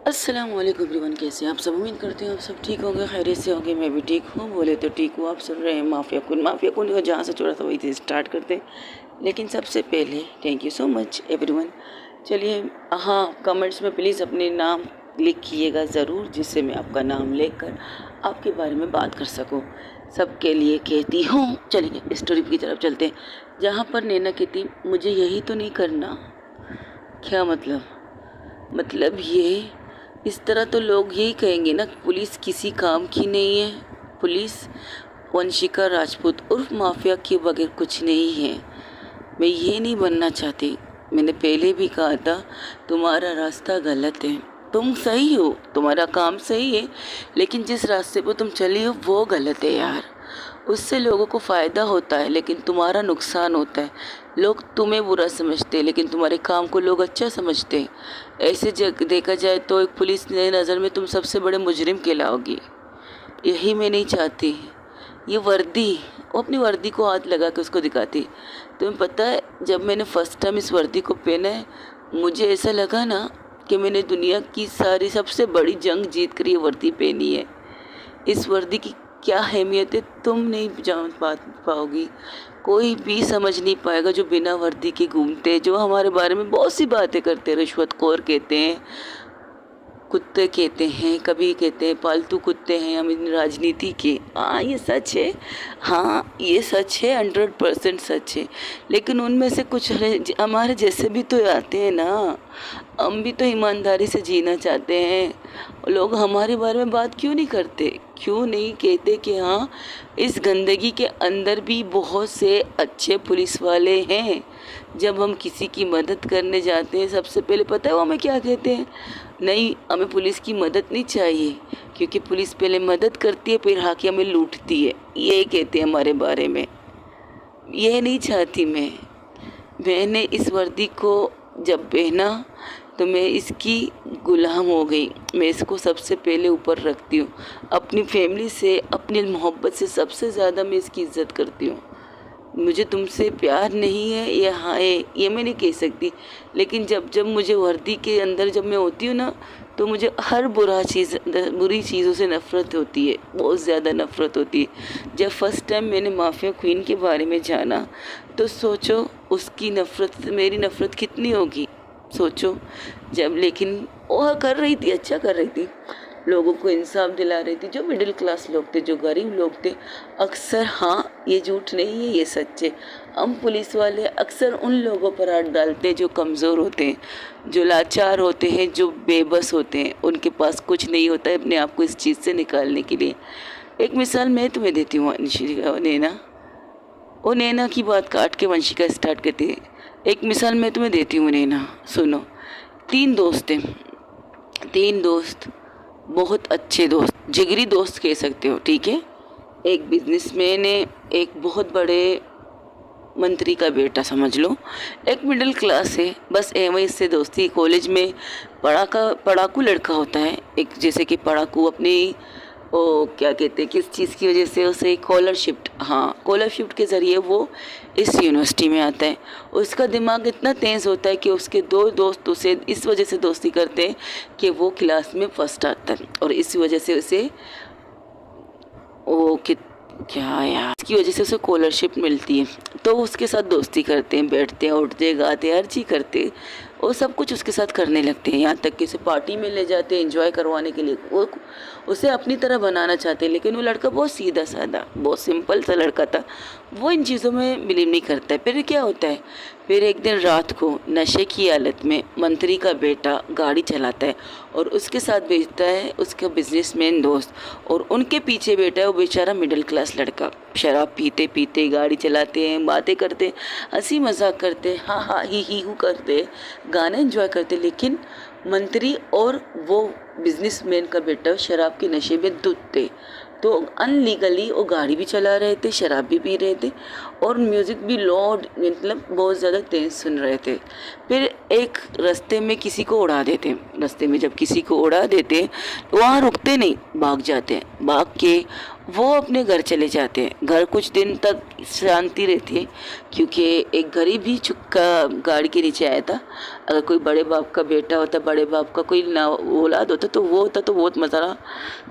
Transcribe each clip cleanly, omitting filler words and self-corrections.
अस्सलाम वालेकुम एवरीवन, कैसे हैं आप सब। उम्मीद करते हैं आप सब ठीक होंगे, खैरियत से होंगे। मैं भी ठीक हूँ, बोले तो ठीक हूँ। आप सुन रहे हैं माफिया कुन को जहाँ से छोड़ा था वही से स्टार्ट करते हैं। लेकिन सबसे पहले thank you so much everyone. चलिए, हाँ, कमेंट्स में प्लीज़ अपने नाम लिखिएगा ज़रूर, जिससे मैं आपका नाम लेकर आपके बारे में बात कर सकूँ। सबके लिए कहती हूँ। चलिए स्टोरी की तरफ चलते हैं, जहाँ पर नैना कहती मुझे यही तो नहीं करना। क्या मतलब ये, इस तरह तो लोग यही कहेंगे ना, पुलिस किसी काम की नहीं है। पुलिस वंशिका राजपूत उर्फ माफिया के बगैर कुछ नहीं है। मैं ये नहीं बनना चाहती। मैंने पहले भी कहा था, तुम्हारा रास्ता गलत है। तुम सही हो, तुम्हारा काम सही है, लेकिन जिस रास्ते पर तुम चली हो वो गलत है यार। उससे लोगों को फ़ायदा होता है, लेकिन तुम्हारा नुकसान होता है। लोग तुम्हें बुरा समझते हैं, लेकिन तुम्हारे काम को लोग अच्छा समझते हैं। ऐसे जग देखा जाए तो एक पुलिस की नज़र में तुम सबसे बड़े मुजरिम कहलाओगी। यही मैं नहीं चाहती। ये वर्दी, वो अपनी वर्दी को हाथ लगा के उसको दिखाती। तुम्हें पता है, जब मैंने फ़र्स्ट टाइम इस वर्दी को पहना है, मुझे ऐसा लगा ना कि मैंने दुनिया की सारी सबसे बड़ी जंग जीत कर ये वर्दी पहनी है। इस वर्दी की क्या अहमियत है तुम नहीं जान पाओगी। कोई भी समझ नहीं पाएगा जो बिना वर्दी के घूमते, जो हमारे बारे में बहुत सी बातें करते हैं। रिश्वतखोर कहते हैं, कुत्ते कहते हैं, कभी कहते हैं पालतू कुत्ते हैं हम इन राजनीति के। हाँ, ये सच है। हाँ, ये सच है, 100% सच है। लेकिन उनमें से कुछ हमारे जैसे भी तो आते हैं ना। हम भी तो ईमानदारी से जीना चाहते हैं। लोग हमारे बारे में बात क्यों नहीं करते, क्यों नहीं कहते कि हाँ, इस गंदगी के अंदर भी बहुत से अच्छे पुलिस वाले हैं। जब हम किसी की मदद करने जाते हैं, सबसे पहले पता है वो हमें क्या कहते हैं? नहीं, हमें पुलिस की मदद नहीं चाहिए, क्योंकि पुलिस पहले मदद करती है फिर आके हमें लूटती है। ये कहते हैं हमारे बारे में। ये नहीं चाहती मैं। मैंने इस वर्दी को जब पहना तो मैं इसकी गुलाम हो गई। मैं इसको सबसे पहले ऊपर रखती हूँ। अपनी फैमिली से, अपनी मोहब्बत से सबसे ज़्यादा मैं इसकी इज़्ज़त करती हूँ। मुझे तुमसे प्यार नहीं है या हाँ है, ये मैं नहीं कह सकती। लेकिन जब जब मुझे वर्दी के अंदर जब मैं होती हूँ ना, तो मुझे हर बुरी चीज़ों से नफ़रत होती है, बहुत ज़्यादा नफ़रत होती है। जब फर्स्ट टाइम मैंने माफिया क्वीन के बारे में जाना, तो सोचो उसकी नफ़रत से मेरी नफ़रत कितनी होगी, सोचो। जब लेकिन वो कर रही थी, अच्छा कर रही थी, लोगों को इंसाफ दिला रही थी। जो मिडिल क्लास लोग थे, जो गरीब लोग थे, अक्सर, हाँ ये झूठ नहीं है, ये सच है, हम पुलिस वाले अक्सर उन लोगों पर हाथ डालते हैं जो कमज़ोर होते हैं, जो लाचार होते हैं, जो बेबस होते हैं। उनके पास कुछ नहीं होता है अपने आप को इस चीज़ से निकालने के लिए। एक मिसाल मैं तुम्हें देती हूँ, नैना। वो नैना की बात काट के वंशिका स्टार्ट करती है। एक मिसाल मैं तुम्हें देती हूँ नैना, सुनो। 3 दोस्त थे, 3 दोस्त, बहुत अच्छे दोस्त, जिगरी दोस्त कह सकते हो, ठीक है। एक बिजनेसमैन है, एक बहुत बड़े मंत्री का बेटा समझ लो, एक मिडिल क्लास है, बस एवं इससे दोस्ती। कॉलेज में पढ़ाकू लड़का होता है एक, जैसे कि पढ़ाकू अपनी वो क्या कहते हैं, किस चीज़ की वजह से उसे स्कॉलरशिप, हाँ स्कॉलरशिप के ज़रिए वो इस यूनिवर्सिटी में आता है। उसका दिमाग इतना तेज़ होता है कि उसके 2 दोस्त उसे इस वजह से दोस्ती करते हैं कि वो क्लास में फर्स्ट आता है, और इस वजह से उसे वो क्या यार, इसकी वजह से उसे स्कॉलरशिप मिलती है। तो उसके साथ दोस्ती करते हैं, बैठते हैं, उठते हैं, गाते हैं, हर चीज़ करते हैं, और सब कुछ उसके साथ करने लगते हैं। यहाँ तक कि उसे पार्टी में ले जाते हैं एंजॉय करवाने के लिए। वो उसे अपनी तरह बनाना चाहते हैं, लेकिन वो लड़का बहुत सीधा साधा, बहुत सिंपल सा लड़का था। वो इन चीज़ों में बिलीव नहीं करता है। फिर क्या होता है, फिर एक दिन रात को नशे की हालत में मंत्री का बेटा गाड़ी चलाता है, और उसके साथ भेजता है उसका बिजनेसमैन दोस्त, और उनके पीछे बैठा है वो बेचारा मिडिल क्लास लड़का। शराब पीते पीते गाड़ी चलाते हैं, बातें करते, हंसी मजाक करते, हाँ हाँ ही हूँ करते, गाने एंजॉय करते। लेकिन मंत्री और वो बिजनेसमैन का बेटा शराब के नशे में धुत थे, तो अनलीगली वो गाड़ी भी चला रहे थे, शराब भी पी रहे थे, और म्यूज़िक भी लाउड, मतलब बहुत ज़्यादा तेज़ सुन रहे थे। फिर एक रास्ते में किसी को उड़ा देते, रास्ते में जब किसी को उड़ा देते, वहाँ रुकते नहीं, भाग जाते हैं। भाग के वो अपने घर चले जाते हैं। घर कुछ दिन तक शांति रहती है, क्योंकि एक गरीब ही चुक्का गाड़ी के नीचे आया था। अगर कोई बड़े बाप का बेटा होता, बड़े बाप का कोई ना औलाद होता, तो वो होता तो बहुत मज़ा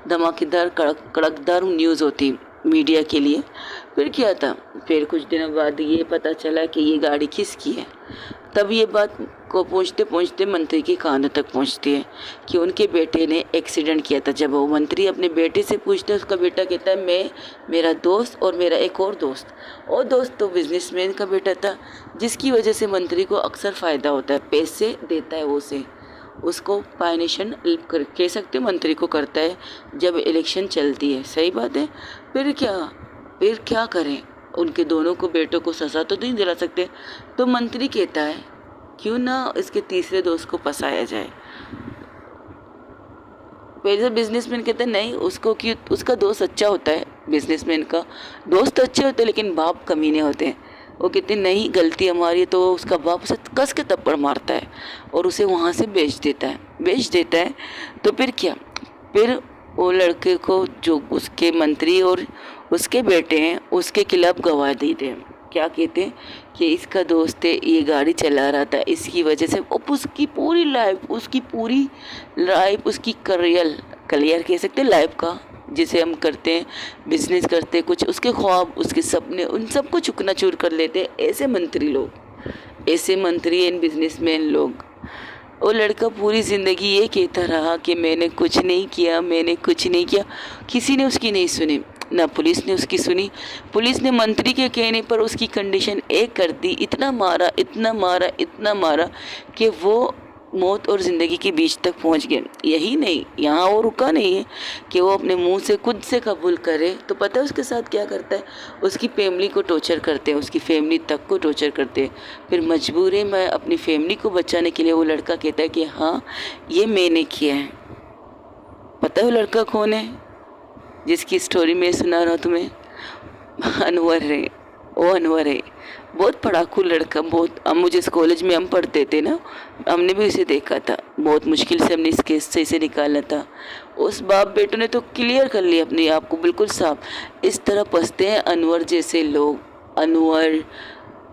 धमाकेदार कड़कदार न्यूज़ होती मीडिया के लिए। फिर क्या था, फिर कुछ दिनों बाद ये पता चला कि ये गाड़ी किसकी है। तब ये बात को पहुँचते पहुँचते मंत्री के कानों तक पहुँचती है कि उनके बेटे ने एक्सीडेंट किया था। जब वो मंत्री अपने बेटे से पूछते हैं, उसका बेटा कहता है मैं, मेरा दोस्त और मेरा एक और दोस्त तो बिजनेसमैन का बेटा था, जिसकी वजह से मंत्री को अक्सर फ़ायदा होता है, पैसे देता है वो उसे, उसको फाइनेंशियल हेल्प कर कह सकते हो मंत्री को करता है जब इलेक्शन चलती है। सही बात है। फिर क्या करें, उनके दोनों को बेटों को सजा तो नहीं दिला सकते। तो मंत्री कहता है क्यों ना इसके तीसरे दोस्त को फंसाया जाए। पहले बिजनेसमैन कहते हैं नहीं, उसको क्यों, उसका दोस्त अच्छा होता है, बिजनेसमैन का दोस्त अच्छे होते हैं लेकिन बाप कमीने होते हैं। वो कहते नहीं, गलती हमारी है। तो उसका बाप उसे कस के थप्पड़ मारता है और उसे वहाँ से बेच देता है। तो फिर क्या, फिर वो लड़के को, जो उसके मंत्री और उसके बेटे हैं, उसके खिलाफ गवाह देते हैं। क्या कहते हैं कि इसका दोस्त है, ये गाड़ी चला रहा था, इसकी वजह से उसकी पूरी लाइफ उसकी करियर कह सकते हैं लाइफ का, जिसे हम करते हैं, बिजनेस करते हैं, कुछ उसके ख्वाब, उसके सपने, उन सबको चूर कर लेते हैं ऐसे मंत्री एंड बिजनेसमैन लोग। वो लड़का पूरी ज़िंदगी ये कहता रहा कि मैंने कुछ नहीं किया। किसी ने उसकी नहीं सुनी, ना पुलिस ने उसकी सुनी। पुलिस ने मंत्री के कहने पर उसकी कंडीशन एक कर दी, इतना मारा कि वो मौत और ज़िंदगी के बीच तक पहुंच गए। यही नहीं, यहाँ वो रुका नहीं है कि वो अपने मुंह से खुद से कबूल करे। तो पता है उसके साथ क्या करता है, उसकी फैमिली को टॉर्चर करते हैं, उसकी फैमिली तक को टॉर्चर करते हैं। फिर मजबूरी में अपनी फैमिली को बचाने के लिए वो लड़का कहता है कि हाँ ये मैंने किया है। पता है वो लड़का कौन है जिसकी स्टोरी मैं सुना रहा हूँ तुम्हें? अनवर है। बहुत पढ़ाकू लड़का, बहुत। हम मुझे इस कॉलेज में हम पढ़ते थे ना, हमने भी उसे देखा था, बहुत मुश्किल से हमने इस केस से इसे निकाला था। उस बाप बेटों ने तो क्लियर कर लिया अपने आप को बिल्कुल साफ। इस तरह फंसते हैं अनवर जैसे लोग, अनवर,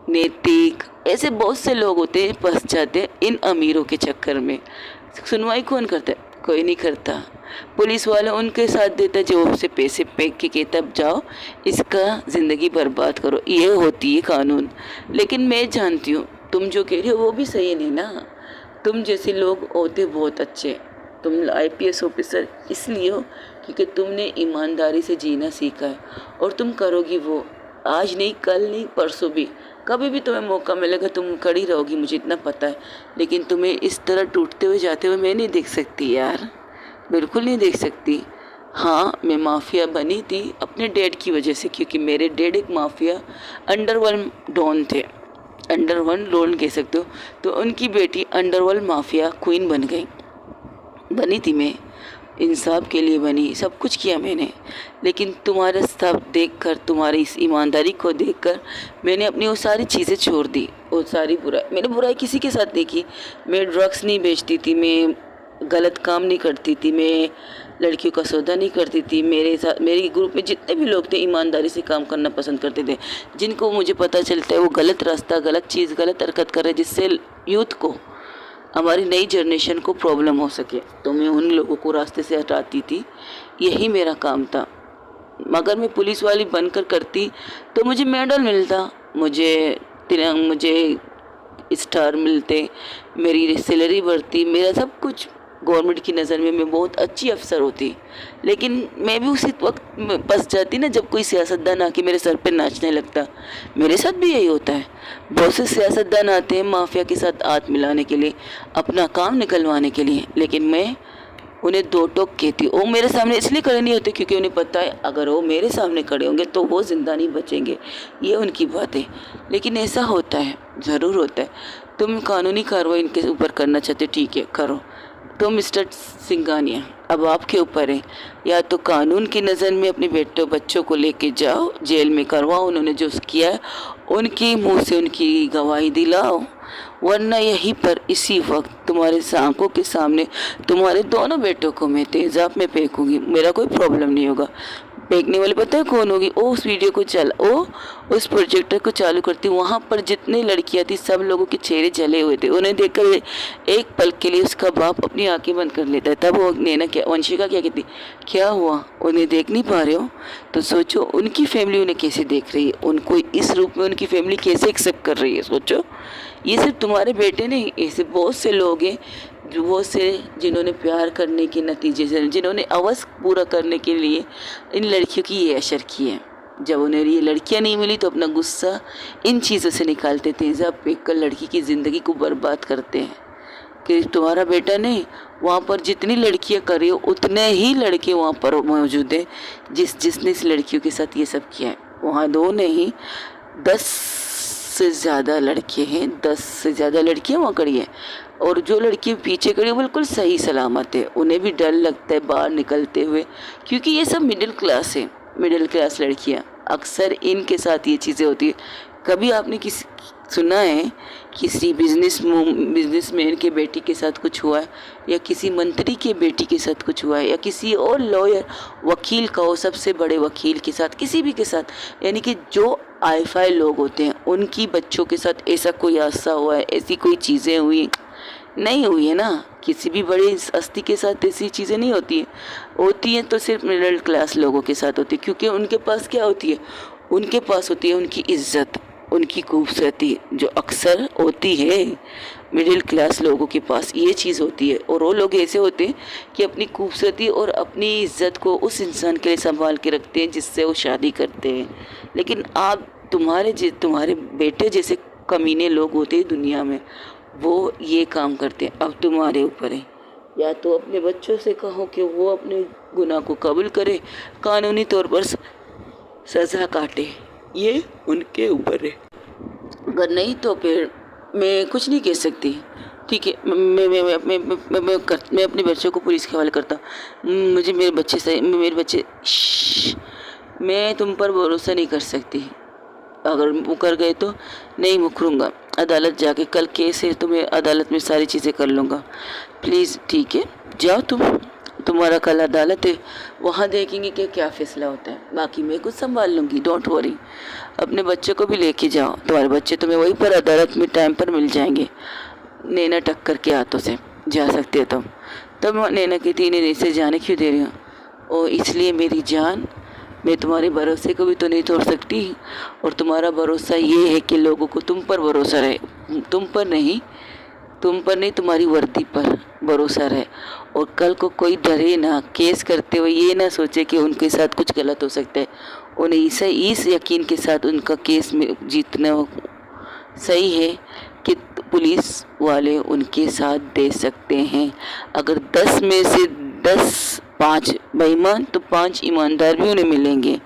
नैतिक, ऐसे बहुत से लोग होते हैं, फंस जाते हैं इन अमीरों के चक्कर में। सुनवाई कौन करता है? कोई नहीं करता। पुलिस वाला उनके साथ देता है जो उससे पैसे फेंक के कहता है जाओ इसका ज़िंदगी बर्बाद करो। ये होती है कानून। लेकिन मैं जानती हूँ तुम जो कह रहे हो वो भी सही नहीं ना। तुम जैसे लोग होते बहुत अच्छे। तुम IPS ऑफिसर इसलिए हो क्योंकि तुमने ईमानदारी से जीना सीखा है, और तुम करोगी वो, आज नहीं, कल नहीं, परसों भी। कभी भी तुम्हें मौका मिलेगा तुम खड़ी रहोगी, मुझे इतना पता है। लेकिन तुम्हें इस तरह टूटते हुए जाते हुए मैं नहीं देख सकती यार, बिल्कुल नहीं देख सकती। हाँ, मैं माफिया बनी थी अपने डैड की वजह से, क्योंकि मेरे डैड एक माफिया अंडरवर्ल्ड डॉन थे, अंडरवर्ल्ड डॉन कह सकते हो। तो उनकी बेटी अंडरवर्ल्ड माफिया क्वीन बनी थी मैं, इंसाफ के लिए बनी, सब कुछ किया मैंने। लेकिन तुम्हारा सब देखकर, तुम्हारी इस ईमानदारी को देखकर मैंने अपनी वो सारी चीज़ें छोड़ दी। वो सारी मैंने बुराई किसी के साथ नहीं की। मैं ड्रग्स नहीं बेचती थी, मैं गलत काम नहीं करती थी, मैं लड़कियों का सौदा नहीं करती थी। मेरे ग्रुप में जितने भी लोग थे ईमानदारी से काम करना पसंद करते थे। जिनको मुझे पता चलता है वो गलत रास्ता, गलत चीज़, गलत हरकत कर रहे, जिससे यूथ को, हमारी नई जनरेशन को प्रॉब्लम हो सके, तो मैं उन लोगों को रास्ते से हटाती थी। यही मेरा काम था। मगर मैं पुलिस वाली बनकर करती तो मुझे मेडल मिलता, मुझे स्टार मिलते, मेरी सैलरी बढ़ती, मेरा सब कुछ गवर्नमेंट की नज़र में मैं बहुत अच्छी अफसर होती। लेकिन मैं भी उसी वक्त फंस जाती ना जब कोई सियासतदान आके मेरे सर पे नाचने लगता। मेरे साथ भी यही होता है। बहुत से सियासतदान आते हैं माफिया के साथ हाथ मिलाने के लिए, अपना काम निकलवाने के लिए, लेकिन मैं उन्हें दो टोक कहती। वो मेरे सामने इसलिए खड़े नहीं होते क्योंकि उन्हें पता है अगर वो मेरे सामने खड़े होंगे तो वो ज़िंदा नहीं बचेंगे, ये उनकी बात है। लेकिन ऐसा होता है, ज़रूर होता है। तुम कानूनी कार्रवाई इनके ऊपर करना चाहते, ठीक है करो। तो मिस्टर सिंघानिया अब आपके ऊपर है, या तो कानून की नज़र में अपने बच्चों को लेके जाओ, जेल में करवाओ, उन्होंने जो किया है उनकी मुंह से उनकी गवाही दिलाओ, वरना यहीं पर इसी वक्त तुम्हारे आंखों के सामने तुम्हारे दोनों बेटों को मैं तेज़ाब में फेंकूंगी। मेरा कोई प्रॉब्लम नहीं होगा। फेंकने वाले पता है कौन होगी? वो उस वीडियो को उस प्रोजेक्टर को चालू करती, वहाँ पर जितनी लड़कियाँ थी सब लोगों के चेहरे जले हुए थे। उन्हें देखकर एक पल के लिए उसका बाप अपनी आंखें बंद कर लेता है। तब वो नैना वंशिका क्या कहती, क्या हुआ, उन्हें देख नहीं पा रहे हो? तो सोचो उनकी फैमिली उन्हें कैसे देख रही है, उनको इस रूप में उनकी फैमिली कैसे एक्सेप्ट कर रही है। सोचो, ये सिर्फ तुम्हारे बेटे नहीं, ऐसे बहुत से लोग हैं जो वो से जिन्होंने प्यार करने के नतीजे से, जिन्होंने अवस पूरा करने के लिए इन लड़कियों की ये असर की है। जब उन्हें ये लड़कियां नहीं मिली तो अपना गुस्सा इन चीज़ों से निकालते थे, जब एक लड़की की ज़िंदगी को बर्बाद करते हैं। कि तुम्हारा बेटा नहीं, वहाँ पर जितनी लड़कियां कर रही हो उतने ही लड़के वहाँ पर मौजूद हैं जिसने इस लड़कियों के साथ ये सब किया है। वहाँ 2 नहीं 10 से ज़्यादा लड़के हैं, 10 से ज़्यादा लड़कियाँ वहाँ खड़ी हैं। और जो लड़की पीछे खड़ी है बिल्कुल सही सलामत है। उन्हें भी डर लगता है बाहर निकलते हुए, क्योंकि ये सब मिडिल क्लास है, मिडिल क्लास लड़कियाँ। अक्सर इनके साथ ये चीज़ें होती है। कभी आपने किसी सुना है किसी बिजनेसमैन के बेटी के साथ कुछ हुआ है, या किसी मंत्री के बेटी के साथ कुछ हुआ है, या किसी और लॉयर वकील का हो, सबसे बड़े वकील के साथ, किसी भी के साथ, यानी कि जो आई-फाई लोग होते हैं उनकी बच्चों के साथ ऐसा कोई हादसा हुआ है, ऐसी कोई चीज़ें हुई नहीं हुई है ना? किसी भी बड़ी हस्ती के साथ ऐसी चीज़ें नहीं होती हैं तो सिर्फ मिडिल क्लास लोगों के साथ होती है। क्योंकि उनके पास क्या होती है? उनके पास होती है उनकी इज्जत, उनकी खूबसूरती, जो अक्सर होती है मिडिल क्लास लोगों के पास ये चीज़ होती है। और वो लोग ऐसे होते हैं कि अपनी खूबसूरती और अपनी इज्जत को उस इंसान के लिए संभाल के रखते हैं जिससे वो शादी करते हैं। लेकिन आप तुम्हारे बेटे जैसे कमीने लोग होते हैं दुनिया में, वो ये काम करते हैं। अब तुम्हारे ऊपर है, या तो अपने बच्चों से कहो कि वो अपने गुनाह को कबूल करे, कानूनी तौर पर सज़ा काटे, ये उनके ऊपर है। अगर नहीं तो फिर मैं कुछ नहीं कह सकती। ठीक है, मैं अपने बच्चों को पुलिस के हवाले करता। मुझे मेरे बच्चे मैं तुम पर भरोसा नहीं कर सकती। अगर मुकर गए तो नहीं मुकरूँगा, अदालत जाके कल केस है तो मैं अदालत में सारी चीज़ें कर लूँगा। प्लीज़ ठीक है, जाओ तुम्हारा कल अदालत है, वहाँ देखेंगे कि क्या फ़ैसला होता है। बाकी मैं कुछ संभाल लूँगी, डोंट वरी। अपने बच्चे को भी लेके जाओ, तुम्हारे बच्चे तुम्हें वहीं पर अदालत में टाइम पर मिल जाएंगे। नैना टक्कर के हाथों से जा सकते हो तुम। तब नैना कहती है, नहीं से जाने क्यों दे रही हो? और इसलिए मेरी जान, मैं तुम्हारे भरोसे को भी तो नहीं तोड़ सकती। और तुम्हारा भरोसा ये है कि लोगों को तुम पर भरोसा रहे, तुम पर नहीं तुम्हारी वर्दी पर भरोसा रहे। और कल को कोई डरे ना, केस करते हुए ये ना सोचे कि उनके साथ कुछ गलत हो सकता है। उन्हें इस यकीन के साथ उनका केस में जीतना सही है कि पुलिस वाले उनके साथ दे सकते हैं। अगर 10 में से 5 बेईमान तो 5 ईमानदार भी उन्हें मिलेंगे।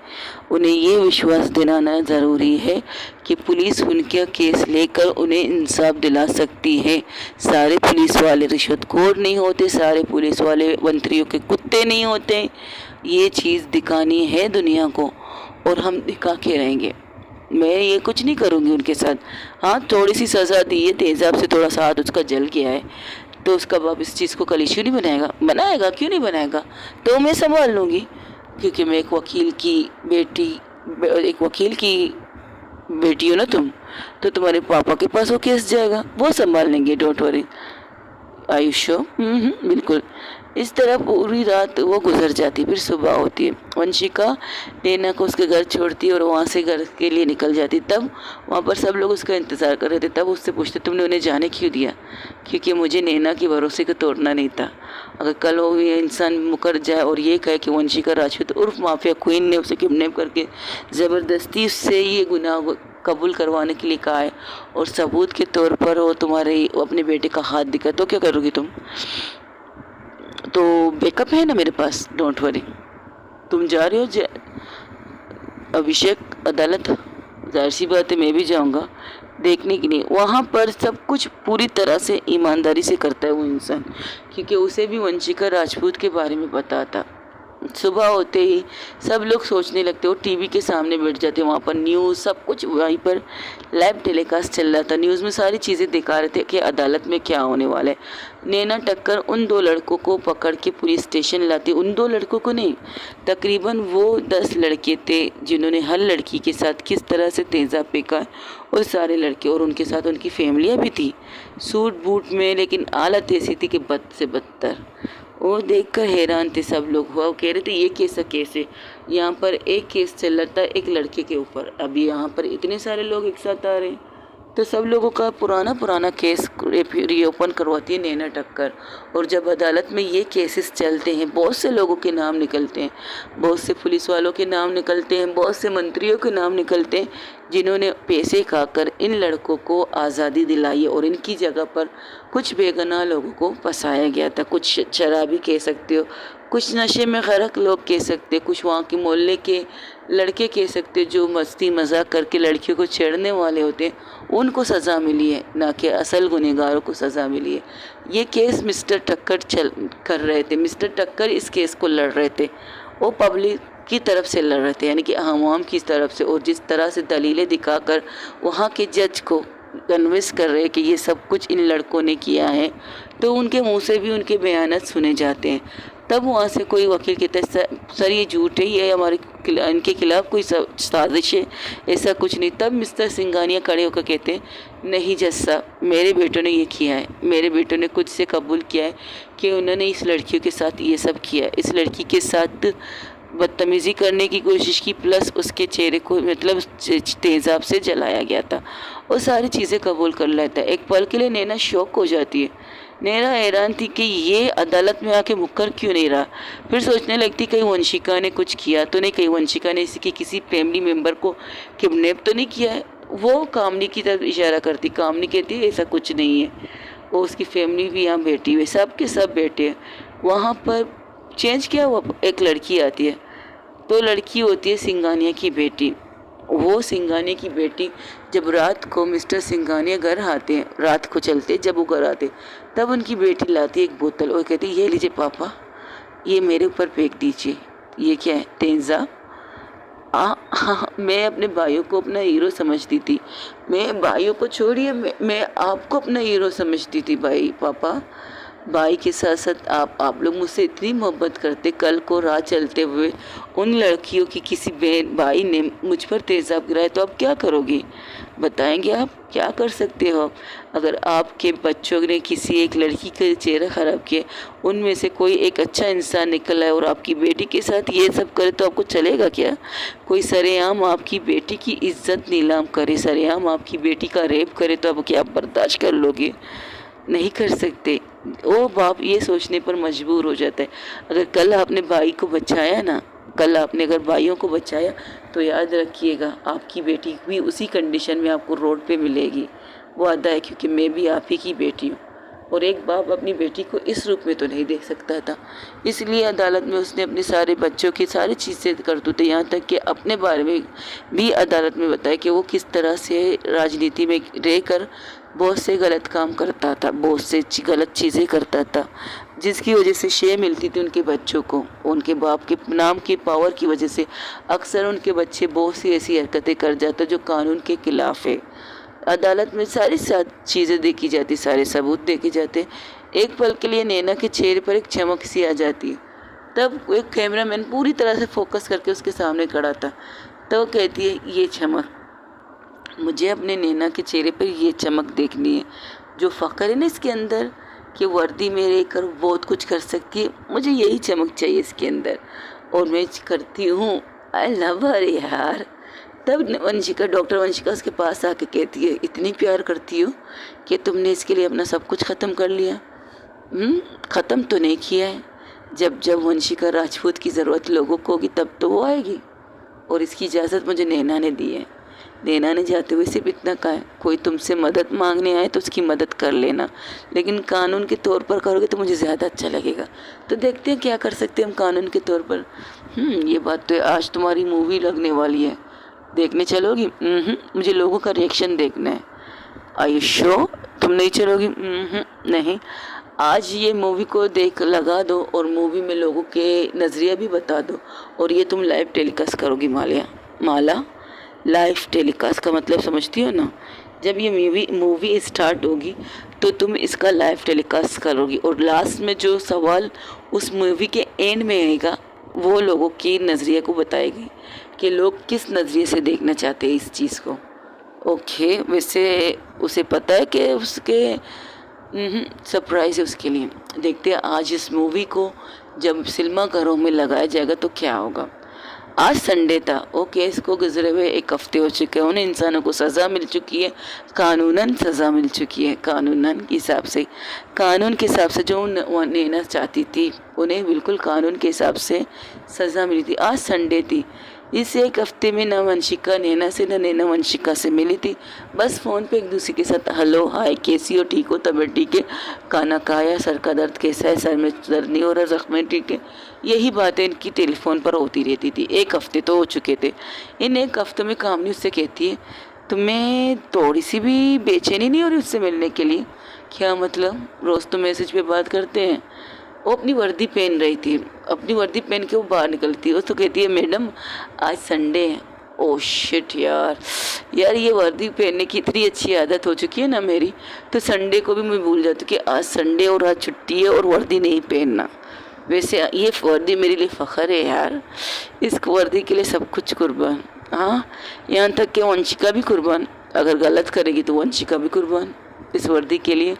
उन्हें ये विश्वास दिलाना ज़रूरी है कि पुलिस उनका केस लेकर उन्हें इंसाफ दिला सकती है। सारे पुलिस वाले रिश्वतखोर नहीं होते, सारे पुलिस वाले मंत्रियों के कुत्ते नहीं होते। ये चीज़ दिखानी है दुनिया को, और हम दिखा के रहेंगे। मैं ये कुछ नहीं करूँगी उनके साथ। हाँ, थोड़ी सी सज़ा दी है, तेज़ाब से थोड़ा सा हाथ उसका जल गया है, तो उसका बाप इस चीज़ को कल इशू नहीं बनाएगा, क्यों नहीं बनाएगा? तो मैं संभाल लूँगी, क्योंकि मैं एक वकील की बेटी हो ना तुम, तो तुम्हारे पापा के पास वो केस जाएगा, वो संभाल लेंगे, डोंट वरी। आयुष्यो बिल्कुल। इस तरह पूरी रात वो गुजर जाती, फिर सुबह होती है। वंशिका नैना को उसके घर छोड़ती है और वहाँ से घर के लिए निकल जाती। तब वहाँ पर सब लोग उसका इंतज़ार कर रहे थे। तब उससे पूछते, तुमने उन्हें जाने क्यों दिया? क्योंकि मुझे नैना के भरोसे को तोड़ना नहीं था। अगर कल वो ये इंसान मुकर जाए और ये कहे कि वंशिका राजपूत उर्फ माफिया क्वीन ने उसे किडनैप करके ज़बरदस्ती उससे ये गुनाह कबूल करवाने के लिए कहा है, और सबूत के तौर पर वो अपने बेटे का हाथ दिखा, तो क्या करोगी तुम? तो बैकअप है ना मेरे पास, डोंट वरी। तुम जा रहे हो अभिषेक अदालत, जाहिर सी बात है मैं भी जाऊंगा देखने के लिए। वहाँ पर सब कुछ पूरी तरह से ईमानदारी से करता है वो इंसान, क्योंकि उसे भी वंशिका राजपूत के बारे में पता था। सुबह होते ही सब लोग सोचने लगते, वो टीवी के सामने बैठ जाते, वहाँ पर न्यूज़ सब कुछ वहीं पर लाइव टेलीकास्ट चल रहा था। न्यूज़ में सारी चीज़ें दिखा रहे थे कि अदालत में क्या होने वाला है। नैना टक्कर उन 2 लड़कों को पकड़ के पुलिस स्टेशन लाती, उन 2 लड़कों को नहीं, तकरीबन वो 10 लड़के थे जिन्होंने हर लड़की के साथ किस तरह से तेज़ाब फेंका। और सारे लड़के और उनके साथ उनकी फैमिलियाँ भी थी सूट बूट में, लेकिन हालत ऐसी थी कि बद से बदतर। वो देखकर हैरान थे सब लोग। हुआ वो कह रहे थे ये कैसा केस है, यहाँ पर एक केस चल रहा था एक लड़के के ऊपर, अभी यहाँ पर इतने सारे लोग एक साथ आ रहे हैं। तो सब लोगों का पुराना केस रीओपन करवाती है नैना टक्कर। और जब अदालत में ये केसेस चलते हैं, बहुत से लोगों के नाम निकलते हैं, बहुत से पुलिस वालों के नाम निकलते हैं, बहुत से मंत्रियों के नाम निकलते हैं जिन्होंने पैसे खाकर इन लड़कों को आज़ादी दिलाई और इनकी जगह पर कुछ बेगुनाह लोगों को फंसाया गया था। कुछ शराबी कह सकते हो, कुछ नशे में गरक लोग कह सकते, कुछ वहाँ के मोहल्ले के लड़के कह सकते जो मस्ती मजाक करके लड़कियों को छेड़ने वाले होते, उनको सज़ा मिली है, ना कि असल गुनहगारों को सज़ा मिली है। ये केस मिस्टर टक्कर कर रहे थे, मिस्टर टक्कर इस केस को लड़ रहे थे, वो पब्लिक की तरफ से लड़ रहे थे, यानी कि आवाम की तरफ से। और जिस तरह से दलीलें दिखाकर वहाँ के जज को कन्विंस कर रहे हैं कि ये सब कुछ इन लड़कों ने किया है, तो उनके मुंह से भी उनके बयानात सुने जाते हैं। तब वहाँ से कोई वकील कहता है सर ये झूठ है, ये हमारे इनके खिलाफ कोई साजिश है, ऐसा कुछ नहीं। तब मिस्टर सिंघानिया खड़े होकर कहते हैं नहीं जज साहब, मेरे बेटों ने ये किया है, मेरे बेटों ने खुद से कबूल किया है कि उन्होंने इस लड़कियों के साथ ये सब किया है, इस लड़की के साथ बदतमीज़ी करने की कोशिश की, प्लस उसके चेहरे को मतलब तेज़ाब से जलाया गया था, और सारी चीज़ें कबूल कर लेता है। एक पल के लिए नैना शौक हो जाती है। नैना हैरान थी कि ये अदालत में आके मुकर क्यों नहीं रहा। फिर सोचने लगती कहीं वंशिका ने कुछ किया तो नहीं, कहीं वंशिका ने इसकी किसी फैमिली मेम्बर को किडनैप तो नहीं किया है। वो कामनी की तरफ इशारा करती, कामनी कहती है ऐसा कुछ नहीं है, वो उसकी फैमिली भी यहाँ बैठी हुई, सब के सब बैठे हैं। वहाँ पर चेंज क्या हुआ, एक लड़की आती है, तो लड़की होती है सिंघानिया की बेटी। वो सिंघानिया की बेटी जब रात को मिस्टर सिंघानिया घर आते हैं, रात को चलते जब वो घर आते, तब उनकी बेटी लाती है एक बोतल और कहती है ये लीजिए पापा, ये मेरे ऊपर फेंक दीजिए। ये क्या है, तेज़ाब। हाँ, मैं अपने भाइयों को अपना हीरो समझती थी, मैं भाइयों को छोड़िए, मैं आपको अपना हीरो समझती थी भाई पापा। भाई के साथ साथ आप लोग मुझसे इतनी मोहब्बत करते, कल को राह चलते हुए उन लड़कियों की किसी बहन भाई ने मुझ पर तेज़ाब गिराया तो आप क्या करोगे, बताएंगे आप क्या कर सकते हो। अगर आपके बच्चों ने किसी एक लड़की का चेहरा ख़राब किया, उनमें से कोई एक अच्छा इंसान निकला है और आपकी बेटी के साथ ये सब करे तो आपको चलेगा क्या। कोई सरेआम आपकी बेटी की इज्जत नीलाम करे, सरेआम आपकी बेटी का रेप करे तो आप क्या बर्दाश्त कर लोगे, नहीं कर सकते। वो बाप ये सोचने पर मजबूर हो जाता है, अगर कल आपने भाई को बचाया ना, कल आपने अगर भाइयों को बचाया तो याद रखिएगा आपकी बेटी भी उसी कंडीशन में आपको रोड पे मिलेगी। वो अदा है, क्योंकि मैं भी आप ही की बेटी हूँ। और एक बाप अपनी बेटी को इस रूप में तो नहीं देख सकता था, इसलिए अदालत में उसने अपने सारे बच्चों की सारी चीज़ें करतूते, यहाँ तक कि अपने बारे में भी अदालत में बताया कि वो किस तरह से राजनीति में रहकर बहुत से गलत काम करता था, बहुत से गलत चीज़ें करता था, जिसकी वजह से शे मिलती थी उनके बच्चों को। उनके बाप के नाम की पावर की वजह से अक्सर उनके बच्चे बहुत सी ऐसी हरकतें कर जाते जो कानून के खिलाफ है। अदालत में सारी चीज़ें देखी जाती, सारे सबूत देखे जाते। एक पल के लिए नैना के चेहरे पर एक चमक सी आ जाती है। तब एक कैमरामैन पूरी तरह से फोकस करके उसके सामने खड़ा था, तो वो कहती है ये चमक, मुझे अपने नैना के चेहरे पर ये चमक देखनी है, जो फ़ख्र है ना इसके अंदर कि वर्दी में रहकर बहुत कुछ कर सकती है, मुझे यही चमक चाहिए इसके अंदर, और मैं करती हूँ। आई लव हर यार। तब वंशिका, डॉक्टर वंशिका उसके पास आके कहती है इतनी प्यार करती हो कि तुमने इसके लिए अपना सब कुछ ख़त्म कर लिया। ख़त्म तो नहीं किया है, जब जब वंशिका राजपूत की ज़रूरत लोगों को होगी तब तो वो आएगी, और इसकी इजाज़त मुझे नैना ने दी है। नैना ने जाते हुए सिर्फ इतना कहा है, कोई तुमसे मदद मांगने आए तो उसकी मदद कर लेना, लेकिन कानून के तौर पर करोगे तो मुझे ज़्यादा अच्छा लगेगा। तो देखते हैं क्या कर सकते हैं हम कानून के तौर पर। ये बात तो आज तुम्हारी मूवी लगने वाली है, देखने चलोगी? मुझे लोगों का रिएक्शन देखना है। आर यू श्योर तुम नहीं चलोगी? नहीं, आज ये मूवी को देख लगा दो और मूवी में लोगों के नज़रिया भी बता दो, और ये तुम लाइव टेलीकास्ट करोगी माला। लाइव टेलीकास्ट का मतलब समझती हो ना? जब ये मूवी स्टार्ट होगी तो तुम इसका लाइव टेलीकास्ट करोगी, और लास्ट में जो सवाल उस मूवी के एंड में आएगा वो लोगों की नज़रिए को बताएगी कि लोग किस नज़रिए से देखना चाहते हैं इस चीज़ को। ओके, वैसे उसे पता है कि उसके सरप्राइज़ है उसके लिए। देखते हैं आज इस मूवी को जब सिनेमा घरों में लगाया जाएगा तो क्या होगा। आज संडे था, ओके, इसको गुजरे हुए 1 हफ्ते हो चुके हैं। उन इंसानों को सज़ा मिल चुकी है, कानूनन सज़ा मिल चुकी है। कानून के हिसाब से जो नैना चाहती थी उन्हें बिल्कुल कानून के हिसाब से सज़ा मिली थी। आज संडे थी। इस 1 हफ्ते में ना वंशिका नैना से ना नैना वंशिका से मिली थी। बस फ़ोन पे एक दूसरे के साथ हेलो हाय, कैसी हो, ठीक हो, तबीयत ठीक है, खाना खाया, सर का दर्द कैसा है, सर में दर्द नहीं हो रहा, ज़ख्म ठीक है, यही बातें इनकी टेलीफोन पर होती रहती थी। 1 हफ्ते तो हो चुके थे। इन 1 हफ्तों में कामनी उससे कहती है तुम्हें थोड़ी सी भी बेचैनी नहीं हो रही उससे मिलने के लिए? क्या मतलब? रोज़ तो मैसेज पे बात करते हैं। वो अपनी वर्दी पहन रही थी, अपनी वर्दी पहन के वो बाहर निकलती है। वो तो कहती है मैडम आज संडे है। ओह शिट यार, ये वर्दी पहनने की इतनी अच्छी आदत हो चुकी है ना मेरी, तो संडे को भी मैं भूल जाती हूँ कि आज संडे और आज छुट्टी है और वर्दी नहीं पहनना। वैसे ये वर्दी मेरे लिए फ़ख्र है यार, इस वर्दी के लिए सब कुछ कुर्बान। हाँ, यहाँ तक कि वंशिका भी कुर्बान, अगर गलत करेगी तो वंशिका भी कुर्बान इस वर्दी के लिए।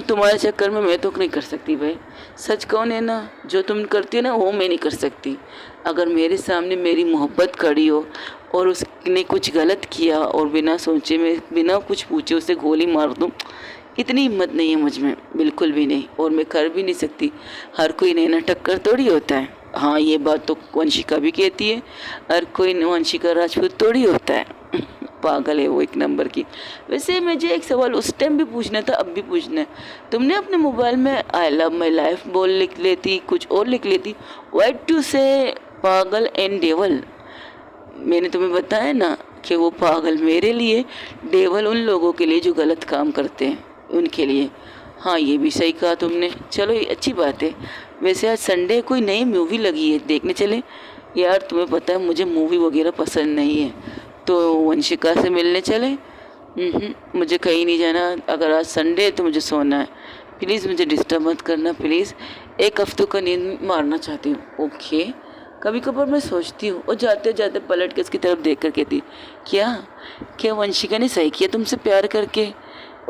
तुम्हारे चक्कर में मैं तो नहीं कर सकती भाई। सच कौन है ना, जो तुम करती हो ना वो मैं नहीं कर सकती। अगर मेरे सामने मेरी मोहब्बत खड़ी हो और उसने कुछ गलत किया और बिना सोचे में बिना कुछ पूछे उसे गोली मार दूँ, इतनी हिम्मत नहीं है मुझ में, बिल्कुल भी नहीं, और मैं कर भी नहीं सकती। हर कोई नैना टक्कर थोड़ी होता है। हाँ, ये बात तो वंशिका भी कहती है, हर कोई वंशिका राजपूत थोड़ी होता है। पागल है वो 1 नंबर की। वैसे मुझे एक सवाल उस टाइम भी पूछना था, अब भी पूछना है। तुमने अपने मोबाइल में आई लव माई लाइफ बोल लिख लेती, कुछ और लिख लेती, व्हाई टू से पागल एंड डेवल? मैंने तुम्हें बताया ना कि वो पागल मेरे लिए, डेवल उन लोगों के लिए जो गलत काम करते हैं उनके लिए। हाँ, ये भी सही कहा तुमने। चलो ये अच्छी बात है। वैसे आज संडे कोई नई मूवी लगी है, देखने चले? यार तुम्हें पता है मुझे मूवी वगैरह पसंद नहीं है, तो वंशिका से मिलने चले? मुझे कहीं नहीं जाना। अगर आज संडे है तो मुझे सोना है। प्लीज़ मुझे डिस्टर्ब मत करना प्लीज़। 1 हफ्तों का नींद मारना चाहती हूँ। ओके। कभी कभार मैं सोचती हूँ, और जाते जाते पलट के उसकी तरफ देख कर कहती क्या वंशिका ने सही किया तुमसे प्यार करके?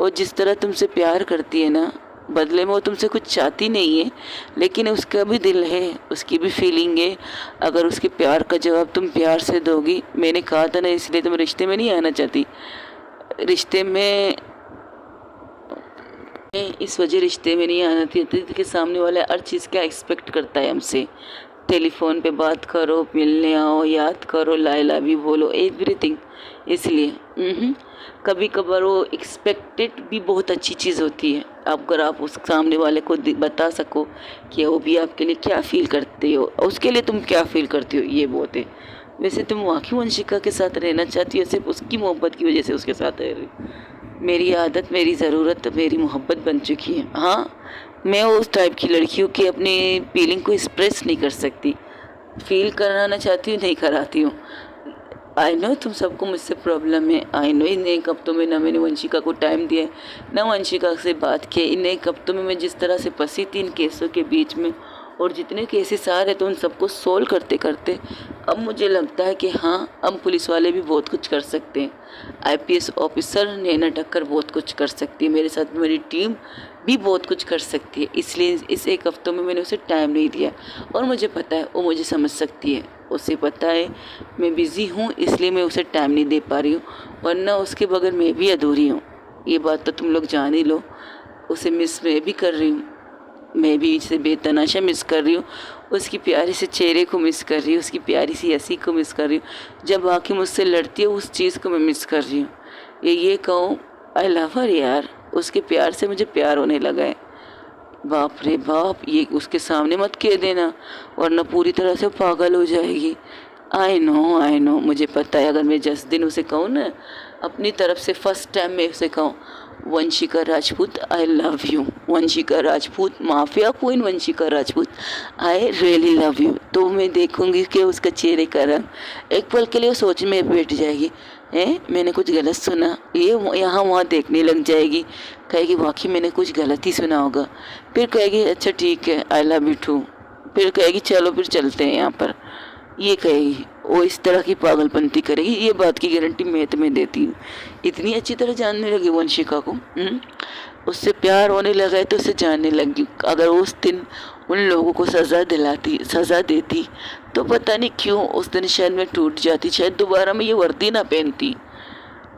और जिस तरह तुमसे प्यार करती है ना, बदले में वो तुमसे कुछ चाहती नहीं है, लेकिन उसका भी दिल है, उसकी भी फीलिंग है। अगर उसके प्यार का जवाब तुम प्यार से दोगी, मैंने कहा था ना, इसलिए तुम रिश्ते में नहीं आना चाहती। रिश्ते में इस वजह रिश्ते में नहीं आना चाहती कि सामने वाला हर चीज़ क्या एक्सपेक्ट करता है हमसे। टेलीफोन पे बात करो, मिलने आओ, याद करो, लाइला भी बोलो, एवरीथिंग। इसलिए कभी कभार वो एक्सपेक्टेड भी बहुत अच्छी चीज़ होती है। अगर आप उस सामने वाले को बता सको कि वो भी आपके लिए क्या फ़ील करते हो, उसके लिए तुम क्या फ़ील करती हो, ये बहुत है। वैसे तुम वाकई वंशिका के साथ रहना चाहती हो, सिर्फ उसकी मोहब्बत की वजह से उसके साथ रह रही? मेरी आदत, मेरी ज़रूरत, मेरी मोहब्बत बन चुकी है। हाँ, मैं उस टाइप की लड़की हूँ कि अपनी फीलिंग को एक्सप्रेस नहीं कर सकती। फील कराना चाहती हूँ, नहीं कराती हूँ। आई नो तुम सबको मुझसे प्रॉब्लम है। आई नो इन 1 हफ्तों में ना मैंने वंशिका को टाइम दिया, ना वंशिका से बात की। इन 1 हफ्तों में मैं जिस तरह से फंसी थी इन केसों के बीच में, और जितने केसेस आ रहे थे उन सबको सोल्व करते करते अब मुझे लगता है कि हाँ, अब पुलिस वाले भी बहुत कुछ कर सकते हैं। IPS ऑफिसर नैना टक्कर बहुत कुछ कर सकती है, मेरे साथ मेरी टीम भी बहुत कुछ कर सकती है। इसलिए इस 1 हफ्तों में मैंने उसे टाइम नहीं दिया, और मुझे पता है वो मुझे समझ सकती है। उसे पता है मैं बिज़ी हूँ, इसलिए मैं उसे टाइम नहीं दे पा रही हूँ, वरना उसके बगैर मैं भी अधूरी हूँ। ये बात तो तुम लोग जान ही लो। उसे मिस मैं भी कर रही हूँ, मैं भी इसे बेतनाशा मिस कर रही हूँ। उसकी प्यारे से चेहरे को मिस कर रही हूँ, उसकी प्यारी सी हंसी को मिस कर रही हूँ। जब आके मुझसे लड़ती है उस चीज़ को मैं मिस कर रही हूँ। ये कहूँ आई लव हर यार, उसके प्यार से मुझे प्यार होने लगा है। बाप रे बाप, ये उसके सामने मत कह देना, वरना पूरी तरह से पागल हो जाएगी। आई नो मुझे पता है, अगर मैं जिस दिन उसे कहूँ ना अपनी तरफ से फर्स्ट टाइम मैं उसे कहूँ, Vanshika Rajput I love you, Vanshika Rajput mafia queen Vanshika Rajput I really love you, तो मैं देखूंगी कि उसका चेहरे का रंग एक पल के लिए सोच में बैठ जाएगी, मैंने कुछ गलत सुना, ये यहाँ वहाँ देखने लग जाएगी, कहेगी वाकई मैंने कुछ गलत ही सुना होगा, फिर कहेगी अच्छा ठीक है आई लव यू टू, फिर कहेगी चलो फिर चलते हैं यहाँ पर, ये कहेगी, वो इस तरह की पागलपंती करेगी, ये बात की गारंटी मैं तुम्हें देती हूँ। इतनी अच्छी तरह जानने लगी वंशिका को, उससे प्यार होने लगा है तो उसे जानने लगी। अगर उस दिन उन लोगों को सज़ा देती तो पता नहीं क्यों उस दिन शायद मैं टूट जाती, शायद दोबारा मैं ये वर्दी ना पहनती।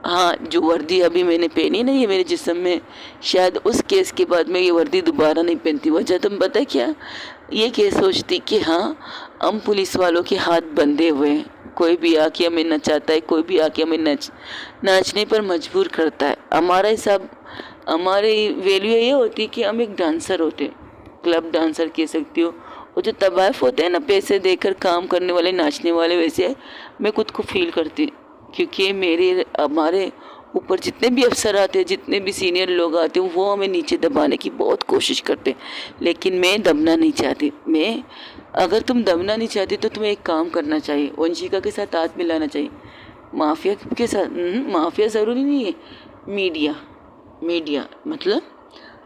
हाँ, जो वर्दी अभी मैंने पहनी नहीं है मेरे जिस्म में, शायद उस केस के बाद मैं ये वर्दी दोबारा नहीं पहनती। वजह तुम पता क्या, ये सोचती कि हाँ हम पुलिस वालों के हाथ बंधे हुए हैं, कोई भी आके हमें नचाता है, कोई भी आके हमें नाचने पर मजबूर करता है। हमारा हिसाब, हमारी वैल्यू ये होती है कि हम एक डांसर होते, क्लब डांसर कह सकती हो, वो जो तवाइफ होते हैं ना पैसे देकर काम करने वाले नाचने वाले, वैसे मैं खुद को फील करती, क्योंकि हमारे ऊपर जितने भी अफसर आते हैं, जितने भी सीनियर लोग आते हैं, वो हमें नीचे दबाने की बहुत कोशिश करते हैं, लेकिन मैं दबना नहीं चाहती। अगर तुम दबना नहीं चाहती तो तुम्हें एक काम करना चाहिए, वंशिका के साथ हाथ मिलाना चाहिए, माफिया के साथ। माफिया ज़रूरी नहीं है, मीडिया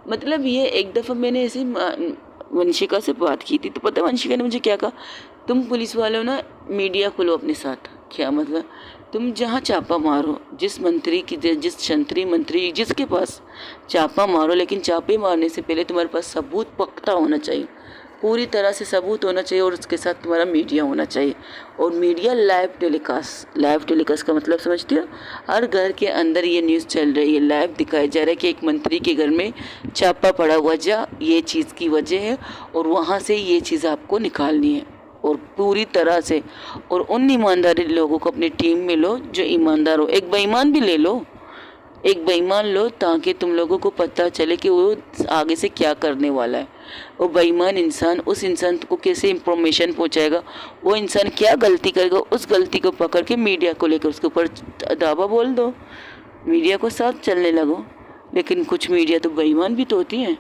मतलब ये एक दफ़ा मैंने ऐसे वंशिका से बात की थी, तो पता है वंशिका ने मुझे क्या कहा, तुम पुलिस वालों ना मीडिया को लो अपने साथ। क्या मतलब, तुम जहाँ चापा मारो, जिस संतरी मंत्री जिसके पास चापा मारो, लेकिन चापे मारने से पहले तुम्हारे पास सबूत पक्का होना चाहिए, पूरी तरह से सबूत होना चाहिए, और उसके साथ तुम्हारा मीडिया होना चाहिए। और मीडिया लाइव टेलीकास्ट का मतलब समझती हो, हर घर के अंदर ये न्यूज़ चल रही है, लाइव दिखाया जा रहा है कि एक मंत्री के घर में छापा पड़ा हुआ, ये चीज़ की वजह है और वहाँ से ये चीज़ आपको निकालनी है, और पूरी तरह से। और उन ईमानदारी लोगों को अपनी टीम में लो जो ईमानदार हो, एक बेईमान भी ले लो, एक बेईमान लो, ताकि तुम लोगों को पता चले कि वो आगे से क्या करने वाला है। वो बेईमान इंसान उस इंसान को कैसे इंफॉर्मेशन पहुंचाएगा, वो इंसान क्या गलती करेगा, उस गलती को पकड़ के मीडिया को लेकर उसके ऊपर दावा बोल दो, मीडिया को साथ चलने लगो। लेकिन कुछ मीडिया तो बेईमान भी तो होती हैं,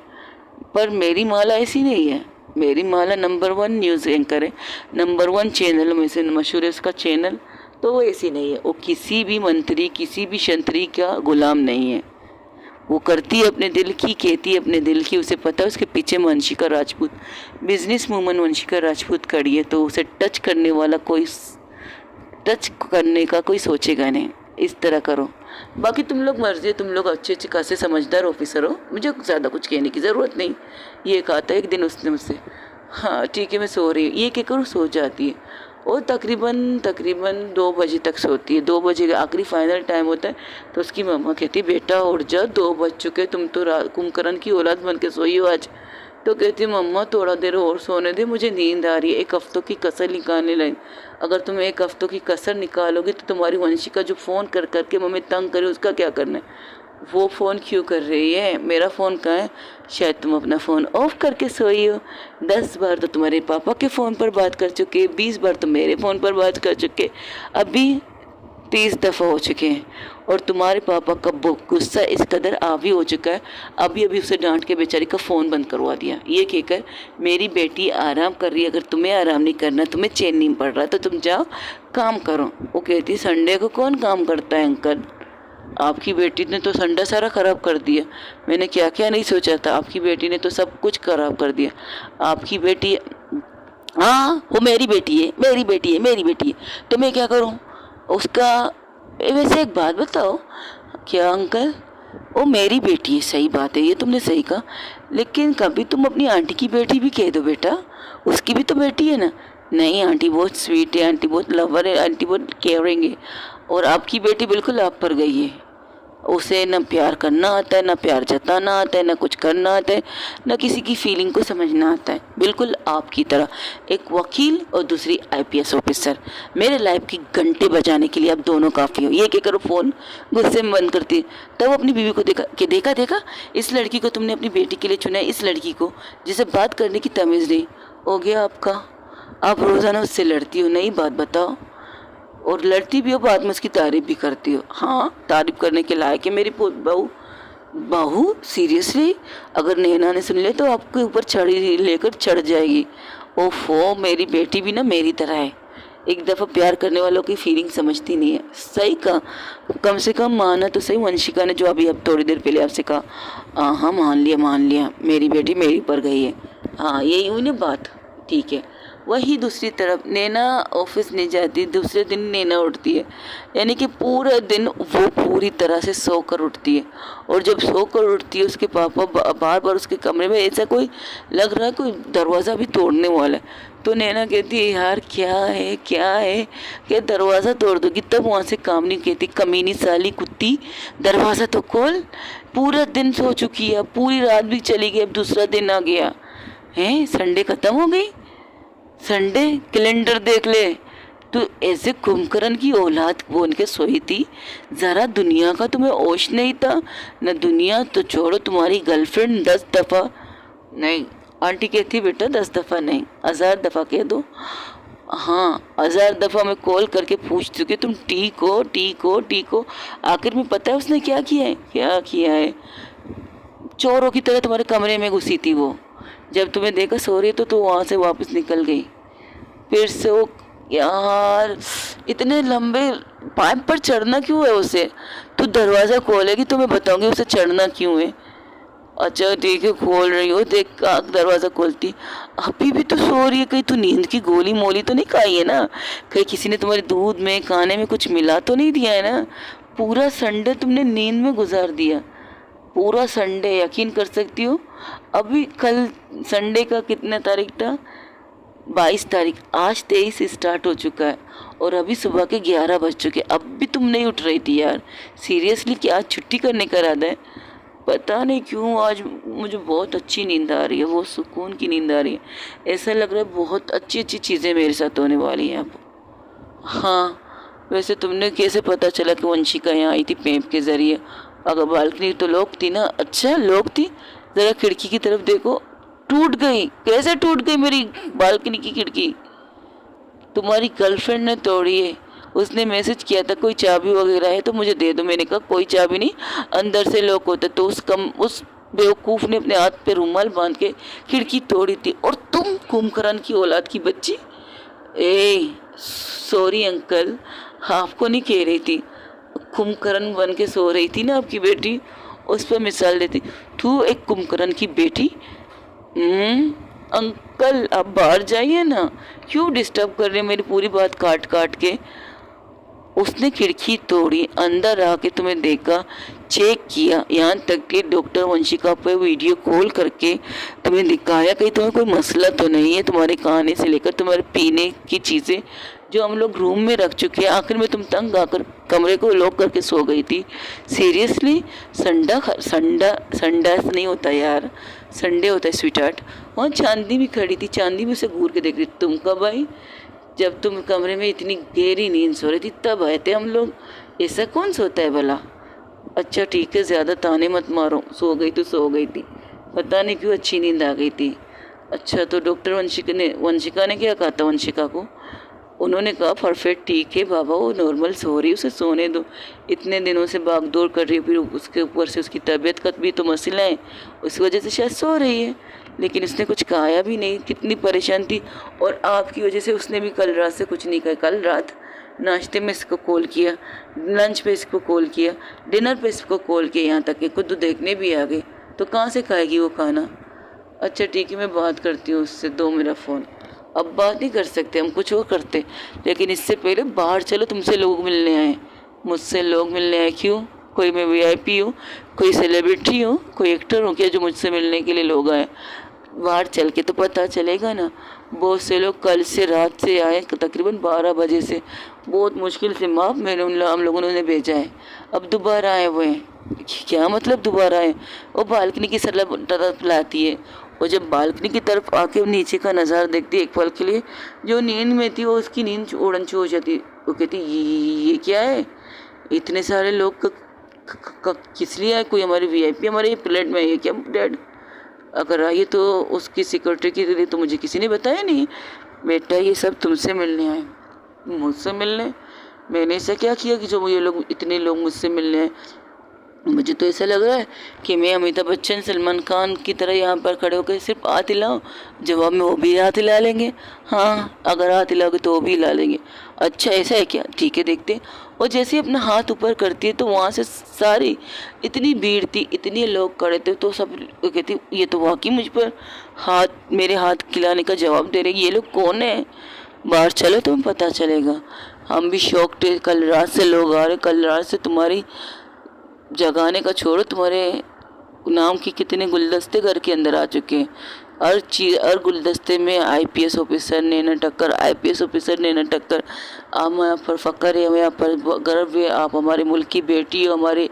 पर मेरी माला ऐसी नहीं है। मेरी माला नंबर 1 न्यूज़ एंकर है, नंबर 1 चैनल में से मशहूर है उसका चैनल, तो वो ऐसी नहीं है। वो किसी भी मंत्री, किसी भी शंत्री का गुलाम नहीं है, वो करती है अपने दिल की, कहती है अपने दिल की। उसे पता है उसके पीछे वंशिका राजपूत, बिजनेस वूमन वंशिका राजपूत खड़ी है, तो उसे टच करने का कोई सोचेगा नहीं। इस तरह करो, बाकी तुम लोग मर्जी है, तुम लोग अच्छे खासे समझदार ऑफिसर हो, मुझे ज़्यादा कुछ कहने की ज़रूरत नहीं। ये कहा था एक दिन उसने मुझसे, हाँ ठीक है मैं सो रही हूँ, ये कहकर वो सो जाती है। और तकरीबन 2 बजे तक सोती है। 2 बजे का आखिरी फाइनल टाइम होता है, तो उसकी मम्मा कहती है बेटा उठ जा, 2 बज चुके, तुम तो कुंभकर्ण की औलाद बन के सोई हो आज। तो कहती मम्मा थोड़ा देर और सोने दे, मुझे नींद आ रही है, 1 हफ्तों की कसर निकालने लगी। अगर तुम 1 हफ्तों की कसर निकालोगे तो तुम्हारी वंशिका जो फ़ोन कर करके मम्मी तंग करे, उसका क्या करना है? वो फ़ोन क्यों कर रही है? मेरा फ़ोन कहाँ है? शायद तुम अपना फ़ोन ऑफ करके सोई हो। 10 बार तो तुम्हारे पापा के फ़ोन पर बात कर चुके, 20 बार तो मेरे फ़ोन पर बात कर चुके, अभी 30 दफ़ा हो चुके हैं। और तुम्हारे पापा का गुस्सा इस कदर आवी हो चुका है, अभी उसे डांट के बेचारी का फ़ोन बंद करवा दिया, ये कहकर मेरी बेटी आराम कर रही है, अगर तुम्हें आराम नहीं करना, तुम्हें चैन नहीं पड़ रहा, तो तुम जाओ काम करो। वो कहती संडे को कौन काम करता है अंकल? आपकी बेटी ने तो संडे सारा ख़राब कर दिया। मैंने क्या क्या नहीं सोचा था, आपकी बेटी ने तो सब कुछ ख़राब कर दिया। आपकी बेटी, हाँ वो मेरी बेटी है, तो मैं क्या करूँ उसका? वैसे एक बात बताओ, क्या अंकल? वो मेरी बेटी है, सही बात है, ये तुमने सही कहा, लेकिन कभी तुम अपनी आंटी की बेटी भी कह दो बेटा, उसकी भी तो बेटी है ना। नहीं आंटी बहुत स्वीट है, आंटी बहुत लवर है, आंटी बहुत केयरिंग है, और आपकी बेटी बिल्कुल आप पर गई है। उसे न प्यार करना आता है, न प्यार जताना आता है, न कुछ करना आता है, न किसी की फीलिंग को समझना आता है, बिल्कुल आपकी तरह। एक वकील और दूसरी IPS ऑफिसर, मेरे लाइफ की घंटे बजाने के लिए आप दोनों काफ़ी हो। ये क्या करो, फ़ोन गुस्से में बंद करती। तब अपनी बीवी को देखा इस लड़की को तुमने अपनी बेटी के लिए चुना है, इस लड़की को जिसे बात करने की तमीज़ नहीं। हो गया आपका, आप रोज़ाना उससे लड़ती हो। नई बात बताओ, और लड़ती भी हो, बाद में उसकी तारीफ भी करती हो। हाँ, तारीफ करने के लायक है मेरी बहू। बहू सीरियसली, अगर नैना ने सुन लिया तो आपके ऊपर छड़ी लेकर चढ़ जाएगी। ओफो, मेरी बेटी भी ना मेरी तरह है, एक दफ़ा प्यार करने वालों की फीलिंग समझती नहीं है। सही कहा, कम से कम माना तो सही वंशिका ने, जो अभी अब थोड़ी देर पहले आपसे कहा। हाँ, मान लिया, मेरी बेटी मेरी पर गई है। हाँ, यही हुई ना बात, ठीक है। वही दूसरी तरफ नैना ऑफिस नहीं जाती, दूसरे दिन नैना उठती है, यानी कि पूरा दिन वो पूरी तरह से सोकर उठती है। और जब सोकर उठती है, उसके पापा बार बार उसके कमरे में ऐसा कोई लग रहा है कोई दरवाज़ा भी तोड़ने वाला है। तो नैना कहती है यार क्या है क्या दरवाज़ा तोड़ दोगी? तब वहाँ से कामनी कहती, कमीनी साली कुत्ती, दरवाज़ा तो खोल, पूरा दिन सो चुकी है, पूरी रात भी चली गई, अब दूसरा दिन आ गया है, संडे ख़त्म हो गई, संडे कैलेंडर देख ले। तो ऐसे कुंभकर्ण की औलाद बोल के सोई थी, ज़रा दुनिया का तुम्हें होश नहीं था न? दुनिया तो छोड़ो, तुम्हारी गर्लफ्रेंड 10 दफ़ा नहीं, आंटी कहती बेटा 10 दफ़ा नहीं, 1000 दफ़ा कह दो। हाँ, 1000 दफ़ा मैं कॉल करके पूछ चुकी तुम ठीक हो। आखिर में पता है उसने क्या किया है? चोरों की तरह तुम्हारे कमरे में घुसी थी वो। जब तुम्हें देखा सो रही तो वहाँ से वापस निकल गई। फिर से वो, यार इतने लंबे पाइप पर चढ़ना क्यों है उसे? तू दरवाज़ा खोलेगी तो मैं बताऊंगी उसे चढ़ना क्यों है। अच्छा ठीक है, खोल रही हो, देख दरवाज़ा खोलती, अभी भी तो सो रही है, कहीं तू नींद की गोली मोली तो नहीं खाई है ना? कहीं किसी ने तुम्हारे दूध में खाने में कुछ मिला तो नहीं दिया है ना? पूरा संडे तुमने नींद में गुजार दिया, पूरा संडे, यकीन कर सकती हो। अभी कल संडे का कितने तारीख था? 22 तारीख, आज 23 स्टार्ट हो चुका है और अभी सुबह के 11 बज चुके, अब भी तुम नहीं उठ रही थी यार। सीरियसली क्या आज छुट्टी करने का इरादा है? पता नहीं क्यों आज मुझे बहुत अच्छी नींद आ रही है, वो सुकून की नींद आ रही है। ऐसा लग रहा है बहुत अच्छी चीज़ें मेरे साथ होने वाली हैं अब। हाँ, वैसे तुमने कैसे पता चला कि वंशिका यहाँ आई थी पैप के ज़रिए? अगर बालकनी तो लॉक थी ना? अच्छा लॉक थी, ज़रा खिड़की की तरफ देखो, टूट गई। कैसे टूट गई मेरी बालकनी की खिड़की? तुम्हारी गर्लफ्रेंड ने तोड़ी है, उसने मैसेज किया था कोई चाबी वगैरह है तो मुझे दे दो। मैंने कहा कोई चाबी नहीं, अंदर से लॉक होता। तो उस बेवकूफ़ ने अपने हाथ पे रुमाल बांध के खिड़की तोड़ी थी। और तुम कुंभकर्ण की औलाद की बच्ची, सॉरी अंकल, आपको नहीं कह रही थी, कुंभकर्ण बन के सो रही थी ना आपकी बेटी, उस पर मिसाल देती। तू एक कुंभकर्ण की बेटी? अंकल आप बाहर जाइए ना, क्यों डिस्टर्ब कर रहे हैं मेरी पूरी बात काट काट के? उसने खिड़की तोड़ी, अंदर आके तुम्हें देखा, चेक किया, यहाँ तक कि डॉक्टर वंशिका पे वीडियो कॉल करके तुम्हें दिखाया कहीं तुम्हें कोई मसला तो नहीं है, तुम्हारे खाने से लेकर तुम्हारे पीने की चीज़ें जो हम लोग रूम में रख चुके हैं। आखिर में तुम तंग आकर कमरे को लॉक करके सो गई थी। सीरियसली, संडा नहीं होता यार, संडे होता है स्वीटहार्ट। वहाँ चांदनी भी खड़ी थी, चांदनी भी उसे घूर के देख रही। तुम कब आई? जब तुम कमरे में इतनी गहरी नींद सो रही थी तब आए थे हम लोग। ऐसा कौन सोता है भला? अच्छा ठीक है, ज़्यादा ताने मत मारो, सो गई तो सो गई थी, पता नहीं क्यों अच्छी नींद आ गई थी। अच्छा तो डॉक्टर वंशिका ने क्या कहा था वंशिका को? उन्होंने कहा परफेक्ट ठीक है बाबा, वो नॉर्मल सो रही, उसे सोने दो, इतने दिनों से भाग दौड़ कर रही है, फिर उसके ऊपर से उसकी तबीयत का भी तो मसला है, उस वजह से शायद सो रही है। लेकिन उसने कुछ कहा भी नहीं, कितनी परेशान थी। और आपकी वजह से उसने भी कल रात से कुछ नहीं कहा। कल रात नाश्ते में इसको कॉल किया, लंच पे इसको कॉल किया, डिनर पे इसको कॉल किया, यहाँ तक कि खुद देखने भी आ गए। तो कहाँ से खाएगी वो खाना? अच्छा ठीक है, मैं बात करती हूँ उससे, दो मेरा फ़ोन। अब बात नहीं कर सकते हम, कुछ वो करते, लेकिन इससे पहले बाहर चलो, तुमसे लोग मिलने आए, मुझसे लोग मिलने आए। क्यों? कोई मैं VIP हूँ, कोई सेलिब्रिटी हूँ, कोई एक्टर हूँ क्या जो मुझसे मिलने के लिए लोग आए? बाहर चल के तो पता चलेगा ना। बहुत से लोग कल से रात से आए, तकरीबन 12 बजे से, बहुत मुश्किल से माफ हम लोगों ने उन्हें भेजा है। अब दोबारा आए हुए हैं। क्या मतलब दोबारा आए? वो बालकनी की तरफ लाती है, और जब बालकनी की तरफ आके नीचे का नज़ारा देखती है एक पल के लिए, जो नींद में थी वो उसकी नींद उड़न छू हो जाती। वो कहती ये क्या है? इतने सारे लोग किस लिए आए? कोई हमारे VIP हमारे प्लेट में है क्या डैड? अगर आइए तो उसकी सिक्योरिटी के लिए तो मुझे किसी ने बताया नहीं। बेटा ये सब तुमसे मिलने आए, मुझसे मिलने? मैंने ऐसा क्या किया कि जो ये लोग इतने लोग मुझसे मिलने हैं? मुझे तो ऐसा लग रहा है कि मैं अमिताभ बच्चन, सलमान खान की तरह यहाँ पर खड़े होकर सिर्फ हाथ हिलाऊं, जवाब में वो भी हाथ हिला लेंगे। हाँ, अगर हाथ हिलाओगे तो वो भी हिला लेंगे। अच्छा ऐसा है क्या? ठीक है, देखते हैं। और जैसे ही अपना हाथ ऊपर करती है तो वहाँ से सारी इतनी भीड़ थी, इतने लोग खड़े थे, तो सब कहती ये तो वाकई मुझ पर मेरे हाथ खिलाने का जवाब दे रहे, ये लोग कौन है? बाहर चलो तुम्हें पता चलेगा। हम भी शौक थे, कल रात से लोग आ रहे, कल रात से तुम्हारी जगाने का छोड़ो, तुम्हारे नाम के कितने गुलदस्ते घर के अंदर आ चुके हैं। हर गुलदस्ते में आईपीएस ऑफिसर नैना टक्कर, आईपीएस ऑफिसर नैना टक्कर। हम यहाँ पर फ़ख्र है, हमें यहाँ पर गर्व है, आप हमारे मुल्क की बेटी हो, हमारे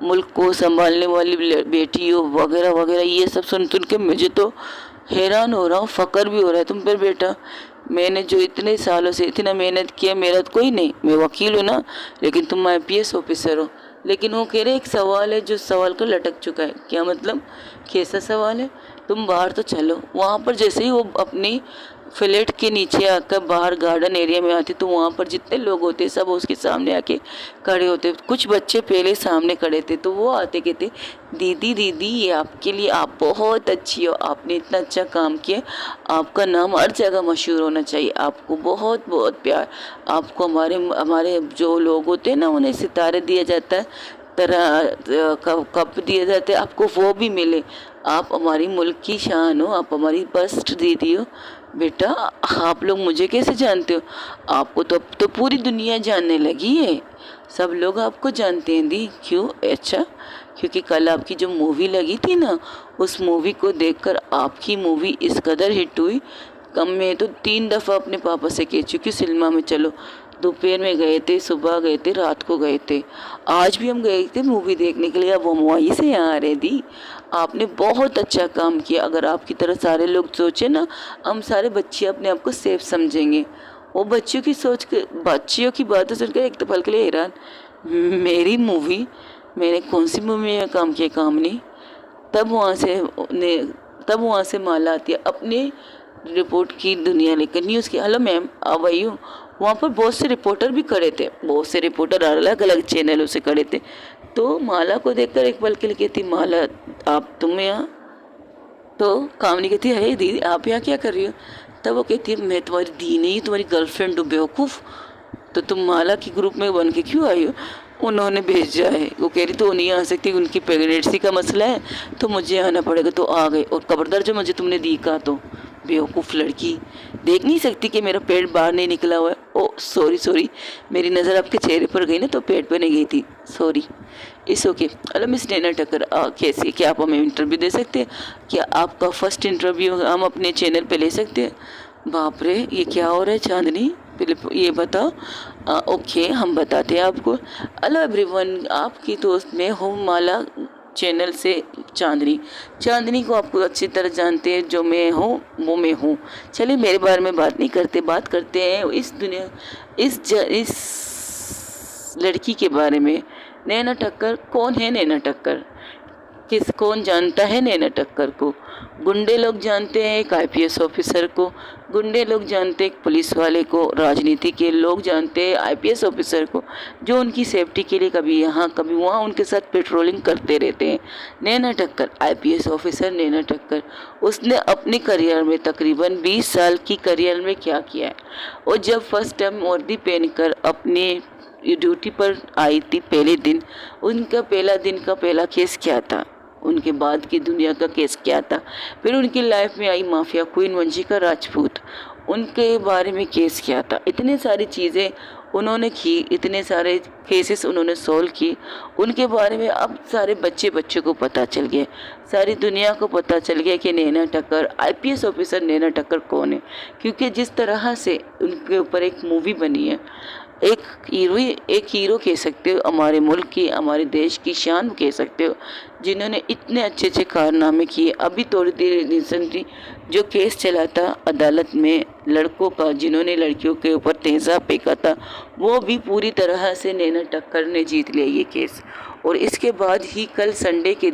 मुल्क को संभालने वाली बेटी हो, वगैरह वगैरह। ये सब सुन सुन के मुझे तो हैरान हो रहा हूँ, फ़ख्र भी हो रहा है तुम पर बेटा। मैंने जो इतने सालों से इतना मेहनत किया, मेरा तो कोई नहीं, मैं वकील हूँ ना, लेकिन तुम आईपीएस ऑफिसर हो। लेकिन वो कह रहे एक सवाल है जो सवाल का लटक चुका है। क्या मतलब? कैसा सवाल है? तुम बाहर तो चलो। वहाँ पर जैसे ही वो अपनी फ्लैट के नीचे आकर बाहर गार्डन एरिया में आती तो वहाँ पर जितने लोग होते सब उसके सामने आके खड़े होते। कुछ बच्चे पहले सामने खड़े थे तो वो आते कहते दीदी दीदी ये आपके लिए, आप बहुत अच्छी हो, आपने इतना अच्छा काम किया, आपका नाम हर जगह मशहूर होना चाहिए, आपको बहुत बहुत प्यार। आपको हमारे हमारे जो लोग होते हैं ना उन्हें सितारे दिया जाता है, तरह कप दिए जाते हैं, आपको वो भी मिले। आप हमारी मुल्क की शान हो, आप हमारी फर्स्ट दीदी हो। बेटा आप लोग मुझे कैसे जानते हो? आपको तो अब तो पूरी दुनिया जानने लगी है, सब लोग आपको जानते हैं दी। क्यों? अच्छा, क्योंकि कल आपकी जो मूवी लगी थी ना, उस मूवी को देखकर आपकी मूवी इस कदर हिट हुई। कम में तो 3 दफ़ा अपने पापा से कह चुकी सिनेमा में चलो। दोपहर में गए थे, सुबह गए थे, रात को गए थे, आज भी हम गए थे मूवी देखने के लिए। अब हम वहीं से यहाँ आ रहे दी। आपने बहुत अच्छा काम किया। अगर आपकी तरह सारे लोग सोचे ना, हम सारे बच्चे अपने आप को सेफ समझेंगे। वो बच्चियों की सोच के, बच्चियों की बातें सुनकर एक तो पल के लिए हैरान। मेरी मूवी, मैंने कौन सी मूवी में काम किया? काम नहीं। तब वहाँ से माला आती है अपने रिपोर्ट की दुनिया लेकर, न्यूज़ की। हेलो मैम, अब आई हूँ। वहाँ पर बहुत से रिपोर्टर भी खड़े थे, बहुत से रिपोर्टर अलग अलग चैनलों से खड़े थे। तो माला को देखकर एक पल के लिए कहती माला आप तुम यहाँ? तो कामनी कहती है दीदी आप यहाँ क्या कर रही हो? तब वो कहती है मैं तुम्हारी दी नहीं, तुम्हारी गर्लफ्रेंड हूँ बेवकूफ़। तो तुम माला की ग्रुप में बन के क्यों आई हो? उन्होंने भेजा है। वो कह रही तो नहीं आ सकती, उनकी प्रेगनेंसी का मसला है तो मुझे आना पड़ेगा। तो आ गए। और खबरदार जो मुझे तुमने देखा तो बेवकूफ़ लड़की, देख नहीं सकती कि मेरा पेट बाहर नहीं निकला हुआ है? ओ सॉरी, मेरी नज़र आपके चेहरे पर गई ना तो पेट पर नहीं गई थी, सॉरी। इस ओके। हेलो मिस नैना टक्कर, कैसी? क्या आप हमें इंटरव्यू दे सकते हैं? क्या आपका फर्स्ट इंटरव्यू हम अपने चैनल पे ले सकते हैं? बाप रे, ये क्या हो रहा है चांदनी? पहले ये बताओ। ओके, हम बताते हैं आपको। हेलो एवरीवन, आपकी दोस्त मैं हूँ माला चैनल से चांदनी को आपको अच्छी तरह जानते हैं, जो मैं हूँ वो मैं हूँ। चलिए मेरे बारे में बात नहीं करते, बात करते हैं इस लड़की के बारे में। नैना टक्कर कौन है? नैना टक्कर कौन जानता है नैना टक्कर को? गुंडे लोग जानते हैं एक आईपीएस ऑफिसर को, गुंडे लोग जानते हैं एक पुलिस वाले को, राजनीति के लोग जानते हैं आईपीएस ऑफिसर को, जो उनकी सेफ्टी के लिए कभी यहाँ कभी वहाँ उनके साथ पेट्रोलिंग करते रहते हैं। नैना टक्कर आईपीएस ऑफिसर नैना टक्कर, उसने अपने करियर में तकरीबन 20 साल की करियर में क्या किया है। और जब फर्स्ट टाइम वर्दी पहनकर अपने ड्यूटी पर आई थी पहले दिन, उनका पहला दिन का पहला केस क्या था, उनके बाद की दुनिया का केस क्या था। फिर उनकी लाइफ में आई माफिया क्वीन वंशिका राजपूत, उनके बारे में केस क्या था। इतनी सारी चीज़ें उन्होंने की, इतने सारे केसेस उन्होंने सॉल्व किए, उनके बारे में अब सारे बच्चों को पता चल गया, सारी दुनिया को पता चल गया कि नैना टक्कर आईपीएस ऑफिसर नैना टक्कर कौन है। क्योंकि जिस तरह से उनके ऊपर एक मूवी बनी है, एक हीरो कह सकते हो, हमारे मुल्क की, हमारे देश की शान कह सकते हो, जिन्होंने इतने अच्छे अच्छे कारनामे किए। अभी थोड़ी देर रिसेंटली जो केस चला था अदालत में लड़कों का, जिन्होंने लड़कियों के ऊपर तेज़ाब फेंका था, वो भी पूरी तरह से नैना टक्कर ने जीत लिया ये केस। और इसके बाद ही कल संडे के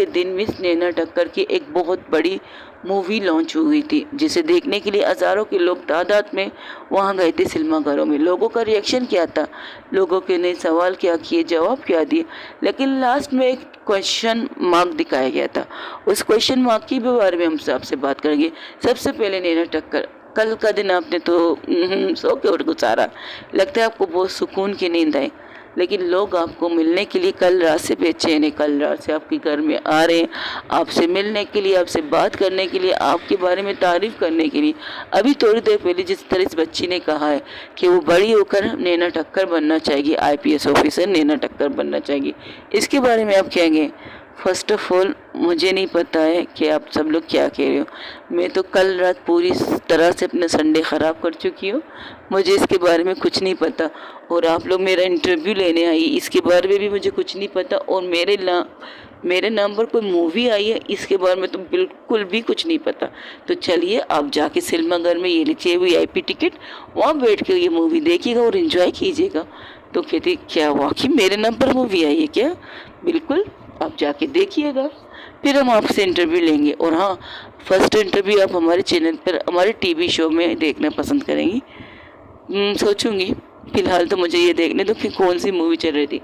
दिन मिस नैना टक्कर की एक बहुत बड़ी मूवी लॉन्च हुई थी, जिसे देखने के लिए हज़ारों के लोग तादाद में वहाँ गए थे सिनेमाघरों में। लोगों का रिएक्शन क्या था, लोगों के ने सवाल क्या किए, जवाब क्या दिए, लेकिन लास्ट में एक क्वेश्चन मार्क दिखाया गया था। उस क्वेश्चन मार्क के बारे में हम आपसे बात करेंगे। सबसे पहले नैना टक्कर, कल का दिन आपने तो सो के उठ गुजारा, लगता है आपको बहुत सुकून की नींद आई, लेकिन लोग आपको मिलने के लिए कल रात से बेचैन है, कल रात से आपके घर में आ रहे हैं, आपसे मिलने के लिए, आपसे बात करने के लिए, आपके बारे में तारीफ़ करने के लिए। अभी थोड़ी देर पहले जिस तरह इस बच्ची ने कहा है कि वो बड़ी होकर नैना टक्कर बनना चाहेगी, IPS ऑफिसर नैना टक्कर बनना चाहेगी, इसके बारे में आप कहेंगे। फर्स्ट ऑफ ऑल मुझे नहीं पता है कि आप सब लोग क्या कह रहे हो। मैं तो कल रात पूरी तरह से अपना संडे ख़राब कर चुकी हूँ, मुझे इसके बारे में कुछ नहीं पता। और आप लोग मेरा इंटरव्यू लेने आई, इसके बारे में भी मुझे कुछ नहीं पता। और मेरे नाम पर कोई मूवी आई है, इसके बारे में तो बिल्कुल भी कुछ नहीं पता। तो चलिए आप जाके सिनेमाघर में ये लीजिए VIP टिकट, वहाँ बैठ कर ये मूवी देखिएगा और इन्जॉय कीजिएगा। तो कहती क्या वाकई मेरे नाम पर मूवी आई है क्या? बिल्कुल, आप जाके देखिएगा, फिर हम आपसे इंटरव्यू लेंगे। और हाँ, फर्स्ट इंटरव्यू आप हमारे चैनल पर हमारे TV शो में देखना पसंद करेंगी। सोचूंगी, फिलहाल तो मुझे ये देखने दो कि कौन सी मूवी चल रही थी।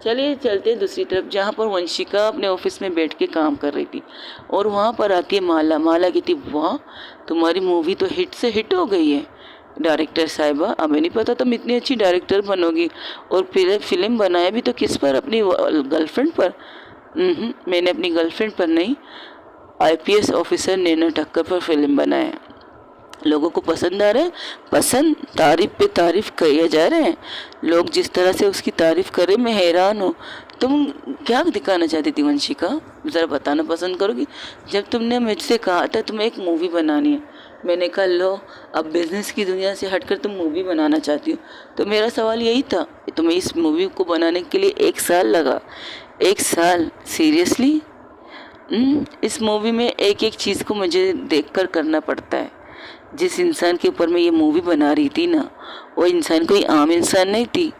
चलिए चलते हैं दूसरी तरफ, जहाँ पर वंशिका अपने ऑफिस में बैठ के काम कर रही थी और वहाँ पर आती है माला। माला कहती वाह, तुम्हारी मूवी तो हिट से हिट हो गई है डायरेक्टर साहिबा, हमें नहीं पता तुम इतनी अच्छी डायरेक्टर बनोगी। और फिर फिल्म बनाया भी तो किस पर, अपनी गर्लफ्रेंड पर? मैंने अपनी गर्लफ्रेंड पर नहीं, IPS ऑफिसर नैना टक्कर पर फिल्म बनाया। लोगों को पसंद आ रहा है, पसंद, तारीफ पे तारीफ किए जा रहे हैं लोग, जिस तरह से उसकी तारीफ करे मैं हैरान हूँ। तुम क्या दिखाना चाहती थी वंशिका, ज़रा बताना पसंद करोगी? जब तुमने मुझसे कहा था तुम्हें एक मूवी बनानी है, मैंने कहा लो अब बिज़नेस की दुनिया से हटकर तुम मूवी बनाना चाहती हो, तो मेरा सवाल यही था कि तुम्हें इस मूवी को बनाने के लिए 1 साल लगा। 1 साल? सीरियसली? इस मूवी में एक एक चीज़ को मुझे देखकर करना पड़ता है। जिस इंसान के ऊपर मैं ये मूवी बना रही थी ना, वो इंसान कोई आम इंसान नहीं थी,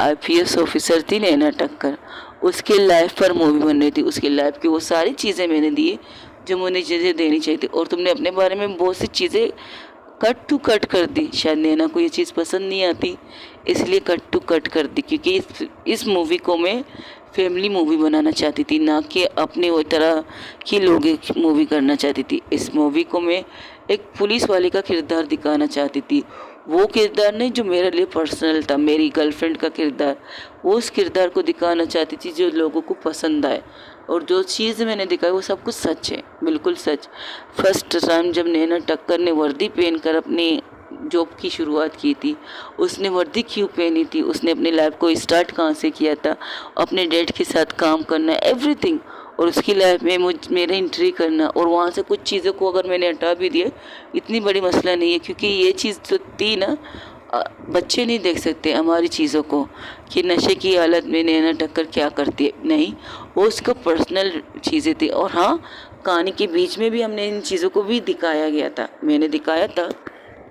IPS ऑफिसर थी नैना टक्कर। उसके लाइफ पर मूवी बन रही थी, उसके लाइफ की वो सारी चीज़ें मैंने दी जो मुझे चीज़ें देनी चाहिए थी। और तुमने अपने बारे में बहुत सी चीज़ें कट टू कट कर दी। शायद नैना को ये चीज़ पसंद नहीं आती, इसलिए कट टू कट कर दी, क्योंकि इस मूवी को मैं फैमिली मूवी बनाना चाहती थी, ना कि अपने वो तरह की लोग मूवी करना चाहती थी। इस मूवी को मैं एक पुलिस वाले का किरदार दिखाना चाहती थी, वो किरदार नहीं जो मेरे लिए पर्सनल था, मेरी गर्लफ्रेंड का किरदार। वो उस किरदार को दिखाना चाहती थी जो लोगों को पसंद आए। और जो चीज़ मैंने दिखाई वो सब कुछ सच है, बिल्कुल सच। फर्स्ट टाइम जब नैना टक्कर ने वर्दी पहनकर अपनी जॉब की शुरुआत की थी, उसने वर्दी क्यों पहनी थी, उसने अपनी लाइफ को स्टार्ट कहाँ से किया था, अपने डैड के साथ काम करना, एवरीथिंग। और उसकी लाइफ में मेरा एंट्री करना, और वहाँ से कुछ चीज़ों को अगर मैंने हटा भी दिया, इतनी बड़ी मसला नहीं है, क्योंकि ये चीज़ जो थी ना, बच्चे नहीं देख सकते हमारी चीज़ों को कि नशे की हालत में नैना टक्कर क्या करती है, नहीं, वो उसका पर्सनल चीज़ें थी। और हाँ, कहानी के बीच में भी हमने इन चीज़ों को भी दिखाया गया था, मैंने दिखाया था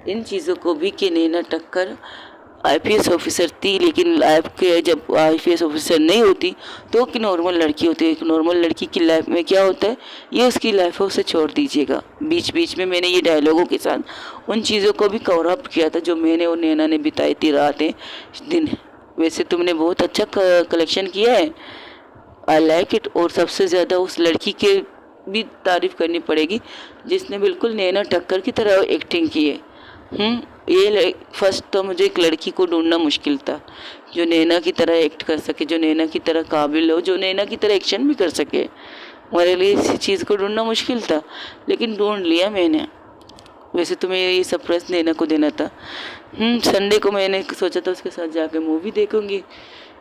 इन चीज़ों को भी कि नैना टक्कर IPS ऑफिसर थी, लेकिन लाइफ के जब IPS ऑफिसर नहीं होती तो एक नॉर्मल लड़की होती है। एक नॉर्मल लड़की की लाइफ में क्या होता है, ये उसकी लाइफ है, उसे छोड़ दीजिएगा। बीच बीच में मैंने ये डायलॉगों के साथ उन चीज़ों को भी कवर अप किया था जो मैंने और नैना ने बिताई थी रातें दिन। वैसे तुमने बहुत अच्छा कलेक्शन किया है, आई लाइक इट। और सबसे ज़्यादा उस लड़की के भी तारीफ़ करनी पड़ेगी जिसने बिल्कुल नैना टक्कर की तरह एक्टिंग की है। ये फर्स्ट तो मुझे एक लड़की को ढूंढना मुश्किल था जो नैना की तरह एक्ट कर सके, जो नैना की तरह काबिल हो, जो नैना की तरह एक्शन भी कर सके। मेरे लिए इस चीज़ को ढूंढना मुश्किल था, लेकिन ढूंढ लिया मैंने। वैसे तो मैं ये सरप्राइज़ नैना को देना था। संडे को मैंने सोचा था उसके साथ जाकर मूवी देखूंगी,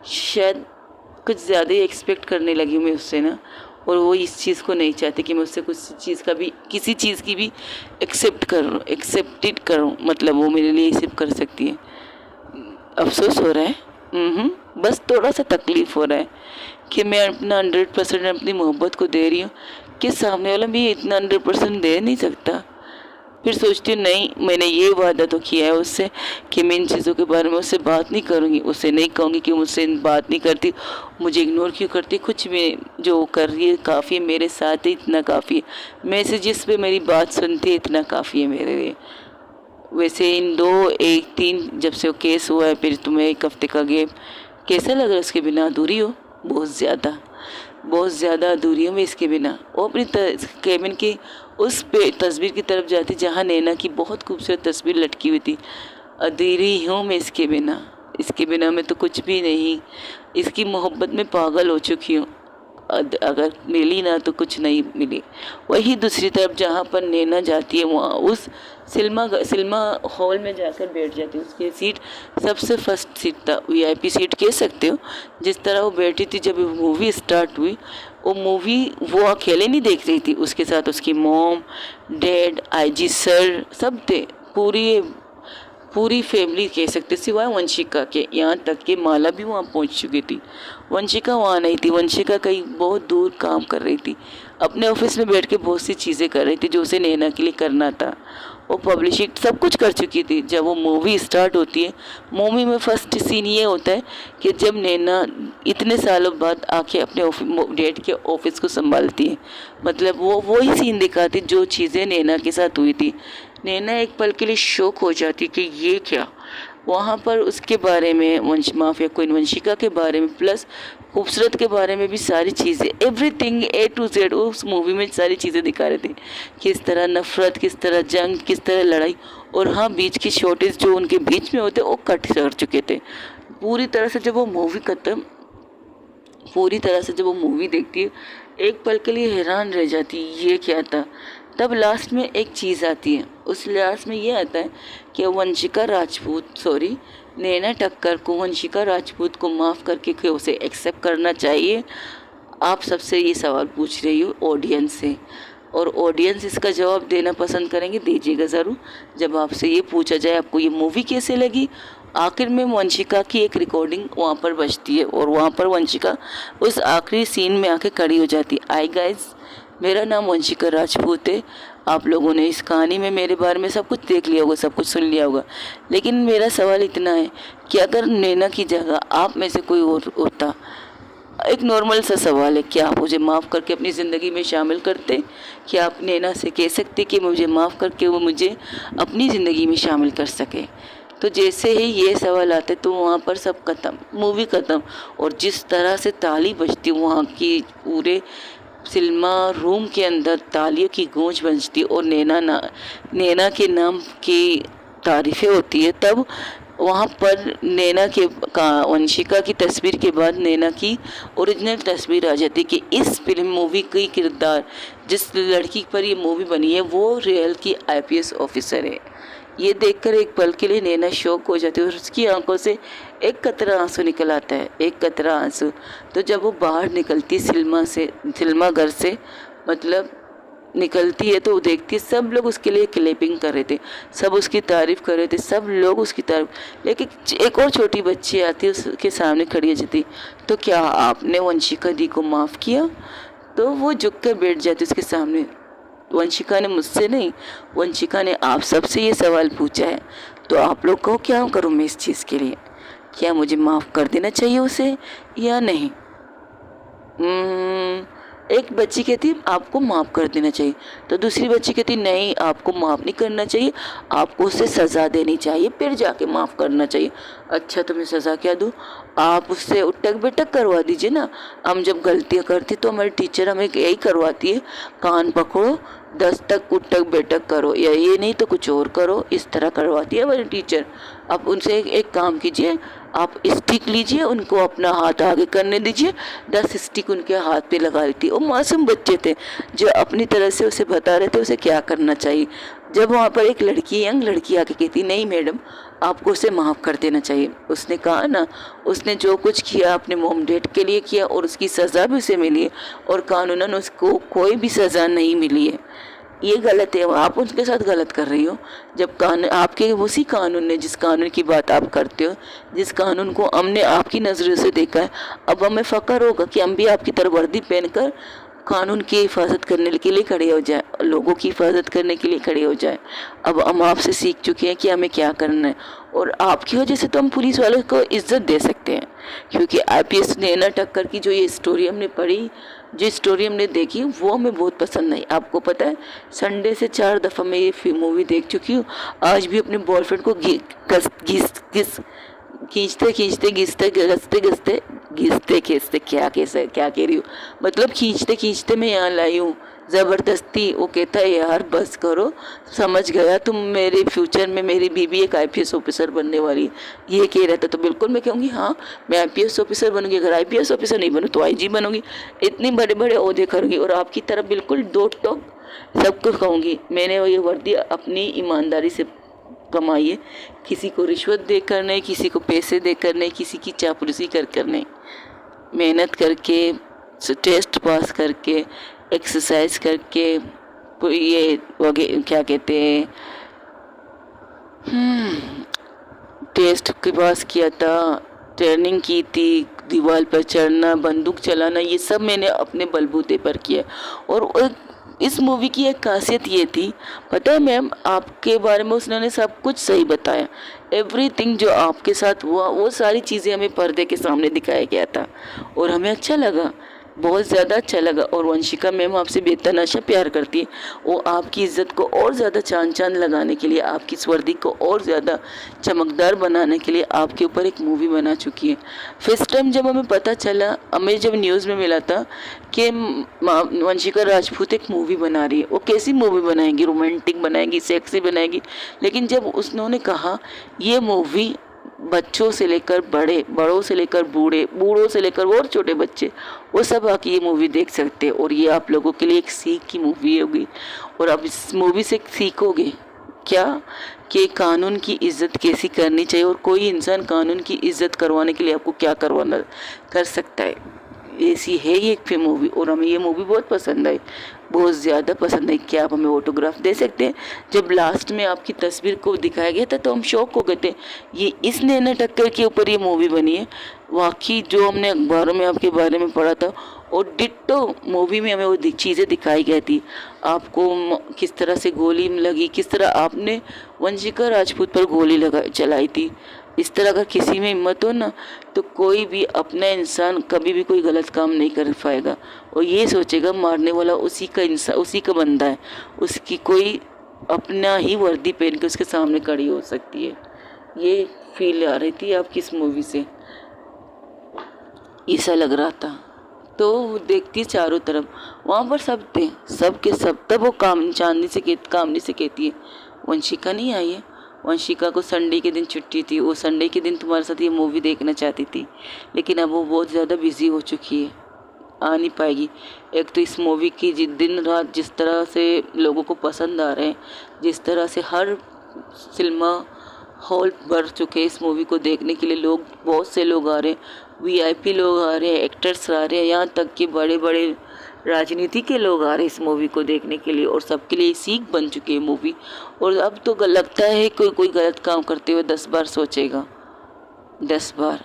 शायद कुछ ज़्यादा ही एक्सपेक्ट करने लगी मैं उससे ना, और वो इस चीज़ को नहीं चाहती कि मैं उससे कुछ चीज़ का भी, किसी चीज़ की भी एक्सेप्टेड करूँ, मतलब वो मेरे लिए सिर्फ कर सकती है। अफसोस हो रहा है, बस थोड़ा सा तकलीफ़ हो रहा है कि मैं अपना 100% अपनी मोहब्बत को दे रही हूँ कि सामने वाला भी इतना 100% दे नहीं सकता। फिर सोचती हूँ नहीं, मैंने ये वादा तो किया है उससे कि मैं इन चीज़ों के बारे में उससे बात नहीं करूँगी, उससे नहीं कहूँगी कि मुझसे बात नहीं करती, मुझे इग्नोर क्यों करती, कुछ भी जो कर रही है काफ़ी है, मेरे साथ ही इतना काफ़ी है, मैसेजेस पे मेरी बात सुनती है इतना काफ़ी है मेरे लिए। वैसे इन 2-1-3 जब से वो केस हुआ है, फिर तुम्हें 1 हफ्ते का गैप, कैसा लग रहा है उसके बिना? अधूरी हो, बहुत ज़्यादा अधूरी हूँ मैं इसके बिना। वो अपनी केबिन की उस पे तस्वीर की तरफ जाती जहाँ नैना की बहुत खूबसूरत तस्वीर लटकी हुई थी। अधूरी हूँ मैं इसके बिना मैं तो कुछ भी नहीं। इसकी मोहब्बत में पागल हो चुकी हूँ। अगर मिली ना तो कुछ नहीं मिली। वही दूसरी तरफ जहाँ पर नैना जाती है वहाँ उस सिनेमा हॉल में जाकर बैठ जाती है। उसकी सीट सबसे फर्स्ट सीट था, वीआईपी सीट कह सकते हो। जिस तरह वो बैठी थी जब मूवी स्टार्ट हुई, वो मूवी वो अकेले नहीं देख रही थी, उसके साथ उसकी मॉम, डैड, आईजी सर सब थे। पूरी फैमिली कह सकते, सिवाय वंशिका के। यहाँ तक कि माला भी वहाँ पहुँच चुकी थी। वंशिका वहाँ नहीं थी। वंशिका कहीं बहुत दूर काम कर रही थी, अपने ऑफिस में बैठ के बहुत सी चीज़ें कर रही थी जो उसे नैना के लिए करना था। वो पब्लिशिंग सब कुछ कर चुकी थी। जब वो मूवी स्टार्ट होती है, मूवी में फर्स्ट सीन ये होता है कि जब नैना इतने सालों बाद आके अपने डैड के ऑफिस को संभालती है। मतलब वो ही सीन दिखाती जो चीज़ें नैना के साथ हुई थी। नैना एक पल के लिए शौक हो जाती कि ये क्या। वहाँ पर उसके बारे में माफिया क्वीन वंशिका के बारे में प्लस खूबसूरत के बारे में भी सारी चीज़ें, एवरीथिंग A to Z उस मूवी में सारी चीज़ें दिखा रहे थे। किस तरह नफ़रत, किस तरह जंग, किस तरह लड़ाई, और हाँ बीच की शॉर्टेज जो उनके बीच में होते वो कट कर चुके थे पूरी तरह से। जब वो मूवी खत्म पूरी तरह से जब वो मूवी देखती है, एक पल के लिए हैरान रह जाती है ये क्या था। तब लास्ट में एक चीज़ आती है। उस लास्ट में ये आता है कि नैना टक्कर को वंशिका राजपूत को माफ़ करके कि उसे एक्सेप्ट करना चाहिए। आप सबसे ये सवाल पूछ रही हो ऑडियंस से, और ऑडियंस इसका जवाब देना पसंद करेंगे, दीजिएगा ज़रूर। जब आपसे ये पूछा जाए आपको ये मूवी कैसे लगी, आखिर में वंशिका की एक रिकॉर्डिंग वहाँ पर बजती है और वहाँ पर वंशिका उस आखिरी सीन में आके खड़ी हो जाती है। आई गाइज, मेरा नाम वंशिका राजपूत है। आप लोगों ने इस कहानी में मेरे बारे में सब कुछ देख लिया होगा, सब कुछ सुन लिया होगा, लेकिन मेरा सवाल इतना है कि अगर नैना की जगह आप में से कोई और होता, एक नॉर्मल सा सवाल है, क्या आप मुझे माफ़ करके अपनी ज़िंदगी में शामिल करते? क्या आप नैना से कह सकते कि मुझे माफ़ करके वो मुझे अपनी ज़िंदगी में शामिल कर सके? तो जैसे ही ये सवाल आते तो वहाँ पर सब खत्म, मूवी ख़त्म। और जिस तरह से ताली बजती वहाँ की पूरे सिनेमा रूम के अंदर तालियों की गूंज बजती और नैना के नाम की तारीफ़ें होती है, तब वहाँ पर वंशिका की तस्वीर के बाद नैना की ओरिजिनल तस्वीर आ जाती कि इस फिल्म मूवी की किरदार जिस लड़की पर ये मूवी बनी है वो रियल की IPS ऑफिसर है। ये देखकर एक पल के लिए नैना शौक हो जाती है और उसकी आंखों से एक कतरा आंसू निकल आता है, एक कतरा आंसू। तो जब वो बाहर निकलती सिनेमा घर से मतलब निकलती है तो वो देखती है सब लोग उसके लिए क्लैपिंग कर रहे थे, सब उसकी तारीफ़ कर रहे थे, सब लोग उसकी तारीफ। लेकिन एक और छोटी बच्ची आती है उसके सामने खड़ी हो जाती, तो क्या आपने वंशिका दी को माफ़ किया? तो वो झुक कर बैठ जाती उसके सामने। वंशिका ने मुझसे नहीं, वंशिका ने आप सबसे ये सवाल पूछा है, तो आप लोग को क्या करूँ मैं इस चीज़ के लिए? क्या मुझे माफ़ कर देना चाहिए उसे या नहीं? एक बच्ची कहती आपको माफ़ कर देना चाहिए, तो दूसरी बच्ची कहती नहीं, आपको माफ़ नहीं करना चाहिए, आपको उसे सज़ा देनी चाहिए फिर जाके माफ़ करना चाहिए। अच्छा, तो मैं सज़ा क्या दूँ? आप उससे उठक बैठक करवा दीजिए ना। हम जब गलतियाँ करती तो हमारी टीचर हमें यही करवाती है, कान पकड़ो 10 तक उठक बैठक करो, या ये नहीं तो कुछ और करो, इस तरह करवाती है हमारी टीचर। आप उनसे एक काम कीजिए, आप स्टिक लीजिए, उनको अपना हाथ आगे करने दीजिए, 10 स्टिक उनके हाथ पे लगा दी थी। वो मासूम बच्चे थे जो अपनी तरह से उसे बता रहे थे उसे क्या करना चाहिए। जब वहाँ पर एक यंग लड़की आके कहती नहीं मैडम, आपको उसे माफ़ कर देना चाहिए। उसने कहा ना, उसने जो कुछ किया अपने मॉम डैड के लिए किया और उसकी सज़ा भी उसे मिली है, और कानूनन उसको कोई भी सज़ा नहीं मिली है। ये गलत है, आप उनके साथ गलत कर रही हो। जब आपके उसी कानून ने, जिस कानून की बात आप करते हो, जिस कानून को हमने आपकी नज़रों से देखा है, अब हमें फ़ख्र होगा कि हम भी आपकी तरह वर्दी पहनकर कानून की हिफाजत करने के लिए खड़े हो जाए, लोगों की हिफाजत करने के लिए खड़े हो जाए। अब हम आपसे सीख चुके हैं कि हमें क्या करना है, और आपकी वजह से तो हम पुलिस वालों को इज्जत दे सकते हैं। क्योंकि आईपीएस नैना टक्कर की जो ये स्टोरी हमने पढ़ी, जो स्टोरी हमने देखी, वो हमें बहुत पसंद आई। आपको पता है, संडे से 4 दफ़ा मैं ये मूवी देख चुकी हूँ। आज भी अपने बॉयफ्रेंड को खींचते खींचते घिसते घसते घसते घिसते खींचते क्या कह रही हूँ, मतलब खींचते खींचते मैं यहाँ लाई हूँ ज़बरदस्ती। वो कहता है यार बस करो, समझ गया तुम मेरे फ्यूचर में मेरी बीबी एक आईपीएस ऑफिसर बनने वाली है, ये कह रहा था। तो बिल्कुल मैं कहूँगी हाँ मैं आईपीएस ऑफिसर बनूंगी, अगर आईपीएस ऑफिसर नहीं बनूँ तो आईजी बनूंगी, इतने बड़े बड़े ओहदे करूँगी, और आपकी तरफ बिल्कुल दो टोक सबको कहूँगी मैंने ये वर्दी अपनी ईमानदारी से कमाई है, किसी को रिश्वत देकर नहीं, किसी को पैसे देकर नहीं, किसी की चापलूसी कर नहीं, मेहनत करके, टेस्ट पास करके, एक्सरसाइज करके, ये वगैरह क्या कहते हैं, टेस्ट के पास किया था, ट्रेनिंग की थी, दीवार पर चढ़ना, बंदूक चलाना, ये सब मैंने अपने बलबूते पर किया। और इस मूवी की एक खासियत ये थी, पता है मैम आपके बारे में उसने सब कुछ सही बताया। एवरीथिंग जो आपके साथ हुआ वो सारी चीज़ें हमें पर्दे के सामने दिखाया गया था, और हमें अच्छा लगा, बहुत ज़्यादा अच्छा लगा। और वंशिका मैम आपसे बेतहाशा प्यार करती है, वो आपकी इज़्ज़त को और ज़्यादा चांद लगाने के लिए, आपकी इस वर्दी को और ज़्यादा चमकदार बनाने के लिए आपके ऊपर एक मूवी बना चुकी है। फर्स्ट टाइम जब हमें पता चला, हमें जब न्यूज़ में मिला था कि वंशिका राजपूत एक मूवी बना रही है, वो कैसी मूवी बनाएगी, रोमांटिक बनाएगी, सेक्सी बनाएगी, लेकिन जब उन्होंने कहा ये मूवी बच्चों से लेकर बड़े, बड़ों से लेकर बूढ़े, बूढ़ों से लेकर और छोटे बच्चे, वो सब आके ये मूवी देख सकते हैं, और ये आप लोगों के लिए एक सीख की मूवी होगी। और आप इस मूवी से सीखोगे क्या कि कानून की इज़्ज़त कैसी करनी चाहिए, और कोई इंसान कानून की इज़्ज़त करवाने के लिए आपको क्या करवाना कर सकता है। ऐसी है ये एक मूवी, और हमें ये मूवी बहुत पसंद आई, बहुत ज़्यादा पसंद आई। क्या आप हमें ऑटोग्राफ दे सकते हैं? जब लास्ट में आपकी तस्वीर को दिखाया गया था तो हम शौक हो गए थे, ये इस नैना टक्कर के ऊपर ये मूवी बनी है। वाकई जो हमने अखबारों में आपके बारे में पढ़ा था, और डिट्टो मूवी में हमें वो चीज़ें दिखाई गई थी। आपको किस तरह से गोली लगी, किस तरह आपने वंशिका राजपूत पर गोली चलाई थी। इस तरह अगर किसी में हिम्मत हो ना, तो कोई भी अपना इंसान कभी भी कोई गलत काम नहीं कर पाएगा, और ये सोचेगा मारने वाला उसी का इंसान, उसी का बंदा है, उसकी कोई अपना ही वर्दी पहन के उसके सामने खड़ी हो सकती है। ये फील आ रही थी आपकी इस मूवी से, ऐसा लग रहा था। तो देखती चारों तरफ, वहाँ पर सब थे, सब के सब। तब वो कामनी से कहती है वंशिका नहीं आई है, वंशिका को संडे के दिन छुट्टी थी, वो संडे के दिन तुम्हारे साथ ये मूवी देखना चाहती थी, लेकिन अब वो बहुत ज़्यादा बिजी हो चुकी है, आ नहीं पाएगी। एक तो इस मूवी की दिन रात जिस तरह से लोगों को पसंद आ रहे हैं, जिस तरह से हर सिनेमा हॉल भर चुके हैं इस मूवी को देखने के लिए, लोग, बहुत से लोग आ रहे हैं, वीआईपी लोग आ रहे हैं, एक्टर्स आ रहे हैं, यहाँ तक कि बड़े बड़े राजनीति के लोग आ रहे हैं इस मूवी को देखने के लिए, और सबके लिए सीख बन चुकी है मूवी। और अब तो लगता है कोई गलत काम करते हुए 10 बार सोचेगा, 10 बार।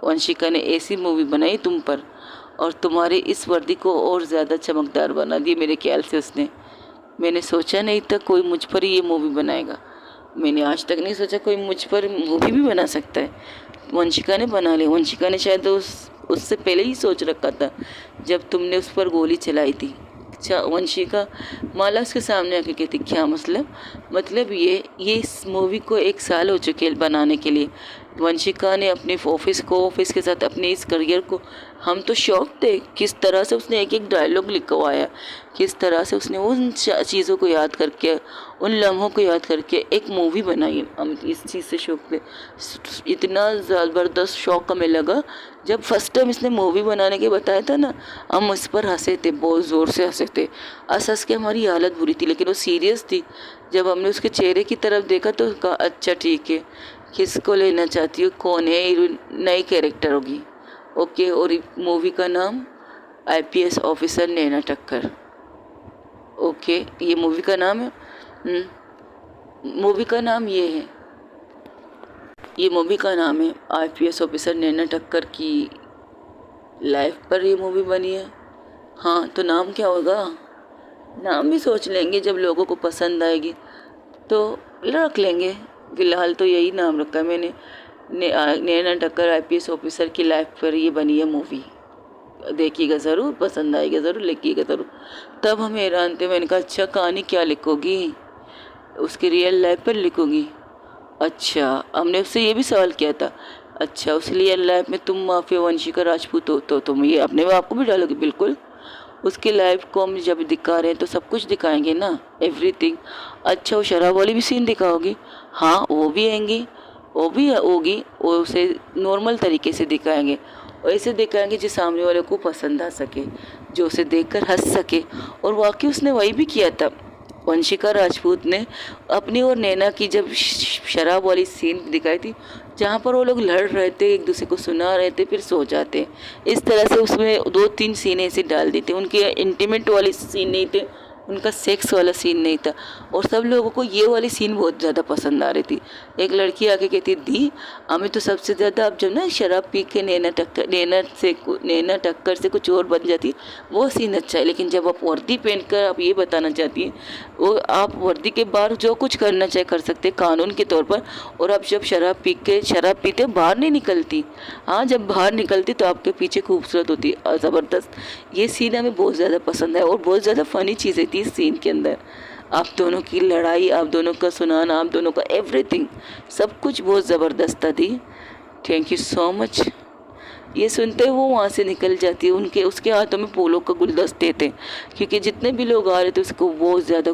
वंशिका ने ऐसी मूवी बनाई तुम पर, और तुम्हारे इस वर्दी को और ज़्यादा चमकदार बना दी मेरे ख्याल से उसने। मैंने सोचा नहीं था कोई मुझ पर ही ये मूवी बनाएगा, मैंने आज तक नहीं सोचा कोई मुझ पर मूवी भी बना सकता है। वंशिका ने बना ली। वंशिका ने शायद उससे पहले ही सोच रखा था जब तुमने उस पर गोली चलाई थी। अच्छा, वंशिका माला उसके सामने आके कहती क्या मतलब ये इस मूवी को 1 साल हो चुके बनाने के लिए। वंशिका ने अपने ऑफिस के साथ अपने इस करियर को, हम तो शौक थे किस तरह से उसने एक एक डायलॉग लिखवाया, किस तरह से उसने उन चीज़ों को याद करके, उन लम्हों को याद करके एक मूवी बनाई। हम इस चीज़ से शौक थे, इतना ज़बरदस्त शौक हमें लगा जब फर्स्ट टाइम इसने मूवी बनाने के बताया था ना, हम उस पर हंसे थे, बहुत ज़ोर से हंसे थे, हंस के हमारी हालत बुरी थी, लेकिन वो सीरियस थी। जब हमने उसके चेहरे की तरफ देखा तो कहा अच्छा ठीक है, किसको लेना चाहती हो, कौन है हीरोइन, नई कैरेक्टर होगी, ओके। और मूवी का नाम आईपीएस ऑफिसर नैना टक्कर, ओके, ये मूवी का नाम है। मूवी का नाम ये है, ये मूवी का नाम है आईपीएस ऑफिसर नैना टक्कर की लाइफ पर ये मूवी बनी है। हाँ, तो नाम क्या होगा? नाम भी सोच लेंगे, जब लोगों को पसंद आएगी तो रख लेंगे। फ़िलहाल तो यही नाम रखा है मैंने। नैना टक्कर आईपीएस ऑफिसर की लाइफ पर ये बनी है मूवी। देखिएगा ज़रूर, पसंद आएगा ज़रूर, लिखिएगा ज़रूर। तब हम हैरान थे, मैंने कहा अच्छा कहानी क्या लिखोगी? उसकी रियल लाइफ पर लिखोगी? अच्छा, हमने उससे ये भी सवाल किया था, अच्छा उस रियल लाइफ में तुम माफिया वंशिका राजपूत हो तो तुम ये अपने आप को भी डालोगे? बिल्कुल। उसकी लाइफ को हम जब दिखा रहे हैं तो सब कुछ दिखाएंगे ना, एवरीथिंग। अच्छा वो शराब वाली भी सीन दिखाओगी? हाँ वो भी आएंगी, वो भी होगी। वो उसे नॉर्मल तरीके से दिखाएंगे, और ऐसे दिखाएंगे जो सामने वाले को पसंद आ सके, जो उसे देखकर हंस सके। और वाकई उसने वही भी किया था। वंशिका राजपूत ने अपनी और नैना की जब शराब वाली सीन दिखाई थी, जहाँ पर वो लोग लड़ रहे थे, एक दूसरे को सुना रहे थे, फिर सो जाते, इस तरह से उसमें 2-3 सीन ऐसे डाल दी थी। उनके इंटीमेट वाली सीन नहीं थे, उनका सेक्स वाला सीन नहीं था, और सब लोगों को ये वाली सीन बहुत ज़्यादा पसंद आ रही थी। एक लड़की आके कहती दी हमें तो सबसे ज़्यादा, अब जब ना शराब पी के नैना टक्कर से कुछ और बन जाती, वो सीन अच्छा है। लेकिन जब आप वर्दी पहनकर आप ये बताना चाहती हैं, वो आप वर्दी के बाहर जो कुछ करना चाहे कर सकते कानून के तौर पर, और आप जब शराब पीते बाहर नहीं निकलती। हाँ जब बाहर निकलती तो आपके पीछे खूबसूरत होती है, ज़बरदस्त। ये सीन हमें बहुत ज़्यादा पसंद है, और बहुत ज़्यादा फ़नी चीज़ें थी इस सीन के अंदर। आप दोनों की लड़ाई, आप दोनों का सुनाना, आप दोनों का एवरीथिंग, सब कुछ बहुत ज़बरदस्त था दी। Thank you so much. ये सुनते वो वहाँ से निकल जाती है, उनके उसके हाथों में फूलों का गुलदस्ते थे, क्योंकि जितने भी लोग आ रहे थे उसको बहुत ज़्यादा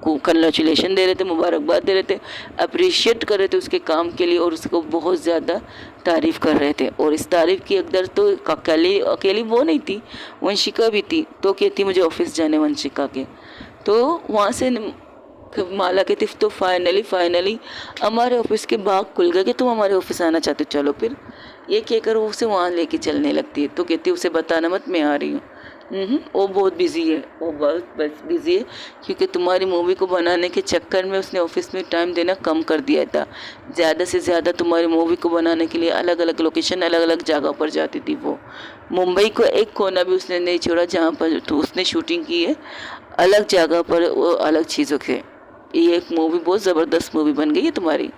कंग्रेचुलेशन दे रहे थे, मुबारकबाद दे रहे थे, अप्रिशिएट कर रहे थे उसके काम के लिए, और उसको बहुत ज़्यादा तारीफ़ कर रहे थे। और इस तारीफ़ की अकदर तो अकेली वो नहीं थी, वंशिका भी थी। तो कहती मुझे ऑफिस जाने वंशिका के, तो वहाँ से माला कहती तो फाइनली हमारे ऑफिस के बाग खुल गए कि तुम हमारे ऑफिस आना चाहते हो, चलो फिर। ये कहकर वो उसे वहाँ लेके चलने लगती है। तो कहती उसे बताना मत मैं आ रही हूँ। वो बहुत बिजी है, वो बहुत बस बिजी है, क्योंकि तुम्हारी मूवी को बनाने के चक्कर में उसने ऑफिस में टाइम देना कम कर दिया था। ज़्यादा से ज़्यादा तुम्हारी मूवी को बनाने के लिए अलग अलग लोकेशन, अलग अलग जगह पर जाती थी वो। मुंबई को एक कोना भी उसने नहीं छोड़ा जहाँ पर तो उसने शूटिंग की है, अलग जगह पर वो अलग चीज़ों के। ये एक मूवी बहुत ज़बरदस्त मूवी बन गई है तुम्हारी,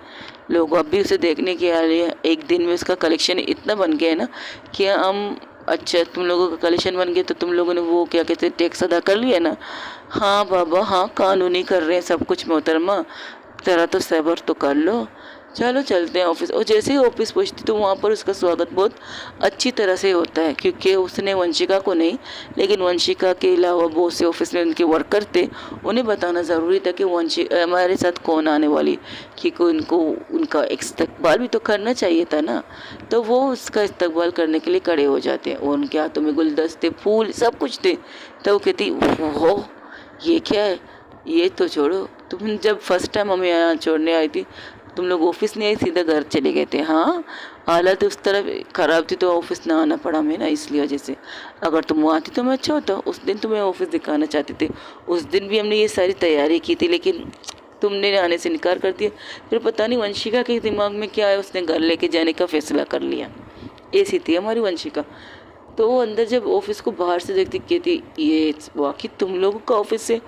लोग अब भी उसे देखने के आ रहे हैं। एक दिन में उसका कलेक्शन इतना बन गया है ना कि हम, अच्छा तुम लोगों का कलेक्शन बन गया तो तुम लोगों ने वो क्या कहते हैं टैक्स अदा कर लिया ना? हाँ बाबा हाँ, कानूनी कर रहे हैं सब कुछ मोहतरमा, ज़रा तो सब्र तो कर लो। चलो चलते हैं ऑफिस। और जैसे ही ऑफिस पहुंचती तो वहाँ पर उसका स्वागत बहुत अच्छी तरह से होता है, क्योंकि उसने वंशिका को नहीं, लेकिन वंशिका के अलावा बहुत से ऑफिस में उनके वर्कर थे, उन्हें बताना ज़रूरी था कि हमारे साथ कौन आने वाली, क्योंकि उनको उनका इस्तकबाल भी तो करना चाहिए था ना। तो वो उसका इस्तकबाल करने के लिए खड़े हो जाते हैं, और उनके हाथों में गुलदस्ते, फूल, सब कुछ थे। तो वो कहती हो ये क्या है? ये तो छोड़ो, तुम जब फर्स्ट टाइम हमें यहाँ छोड़ने आई थी तुम लोग ऑफिस नहीं आए, सीधा घर चले गए थे। हाँ हालत उस तरफ ख़राब थी तो ऑफिस ना आना पड़ा हमें ना, इसलिए वजह से। अगर तुम वहाँ आती तो मैं अच्छा होता, उस दिन तुम्हें ऑफिस दिखाना चाहते थे। उस दिन भी हमने ये सारी तैयारी की थी, लेकिन तुमने आने से इनकार कर दिया। फिर पता नहीं वंशिका के दिमाग में क्या है, उसने घर लेके जाने का फैसला कर लिया। ऐसी थी हमारी वंशिका। तो वो अंदर जब ऑफिस को बाहर से देखती कहती ये वाकई तुम लोगों का ऑफिस है।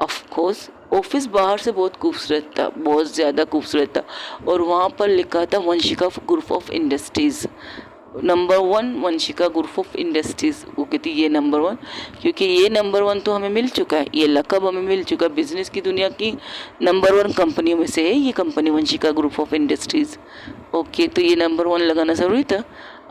ऑफ कोर्स ऑफिस बाहर से बहुत खूबसूरत था, बहुत ज़्यादा खूबसूरत था, और वहाँ पर लिखा था Vanshika group of industries number 1, Vanshika group of industries. वो कहती ये नंबर 1, क्योंकि ये नंबर 1 तो हमें मिल चुका है, ये लक़ब हमें मिल चुका है, बिज़नेस की दुनिया की नंबर 1 कंपनियों में से है ये company Vanshika group of industries. Okay, तो ये नंबर 1 लगाना ज़रूरी था,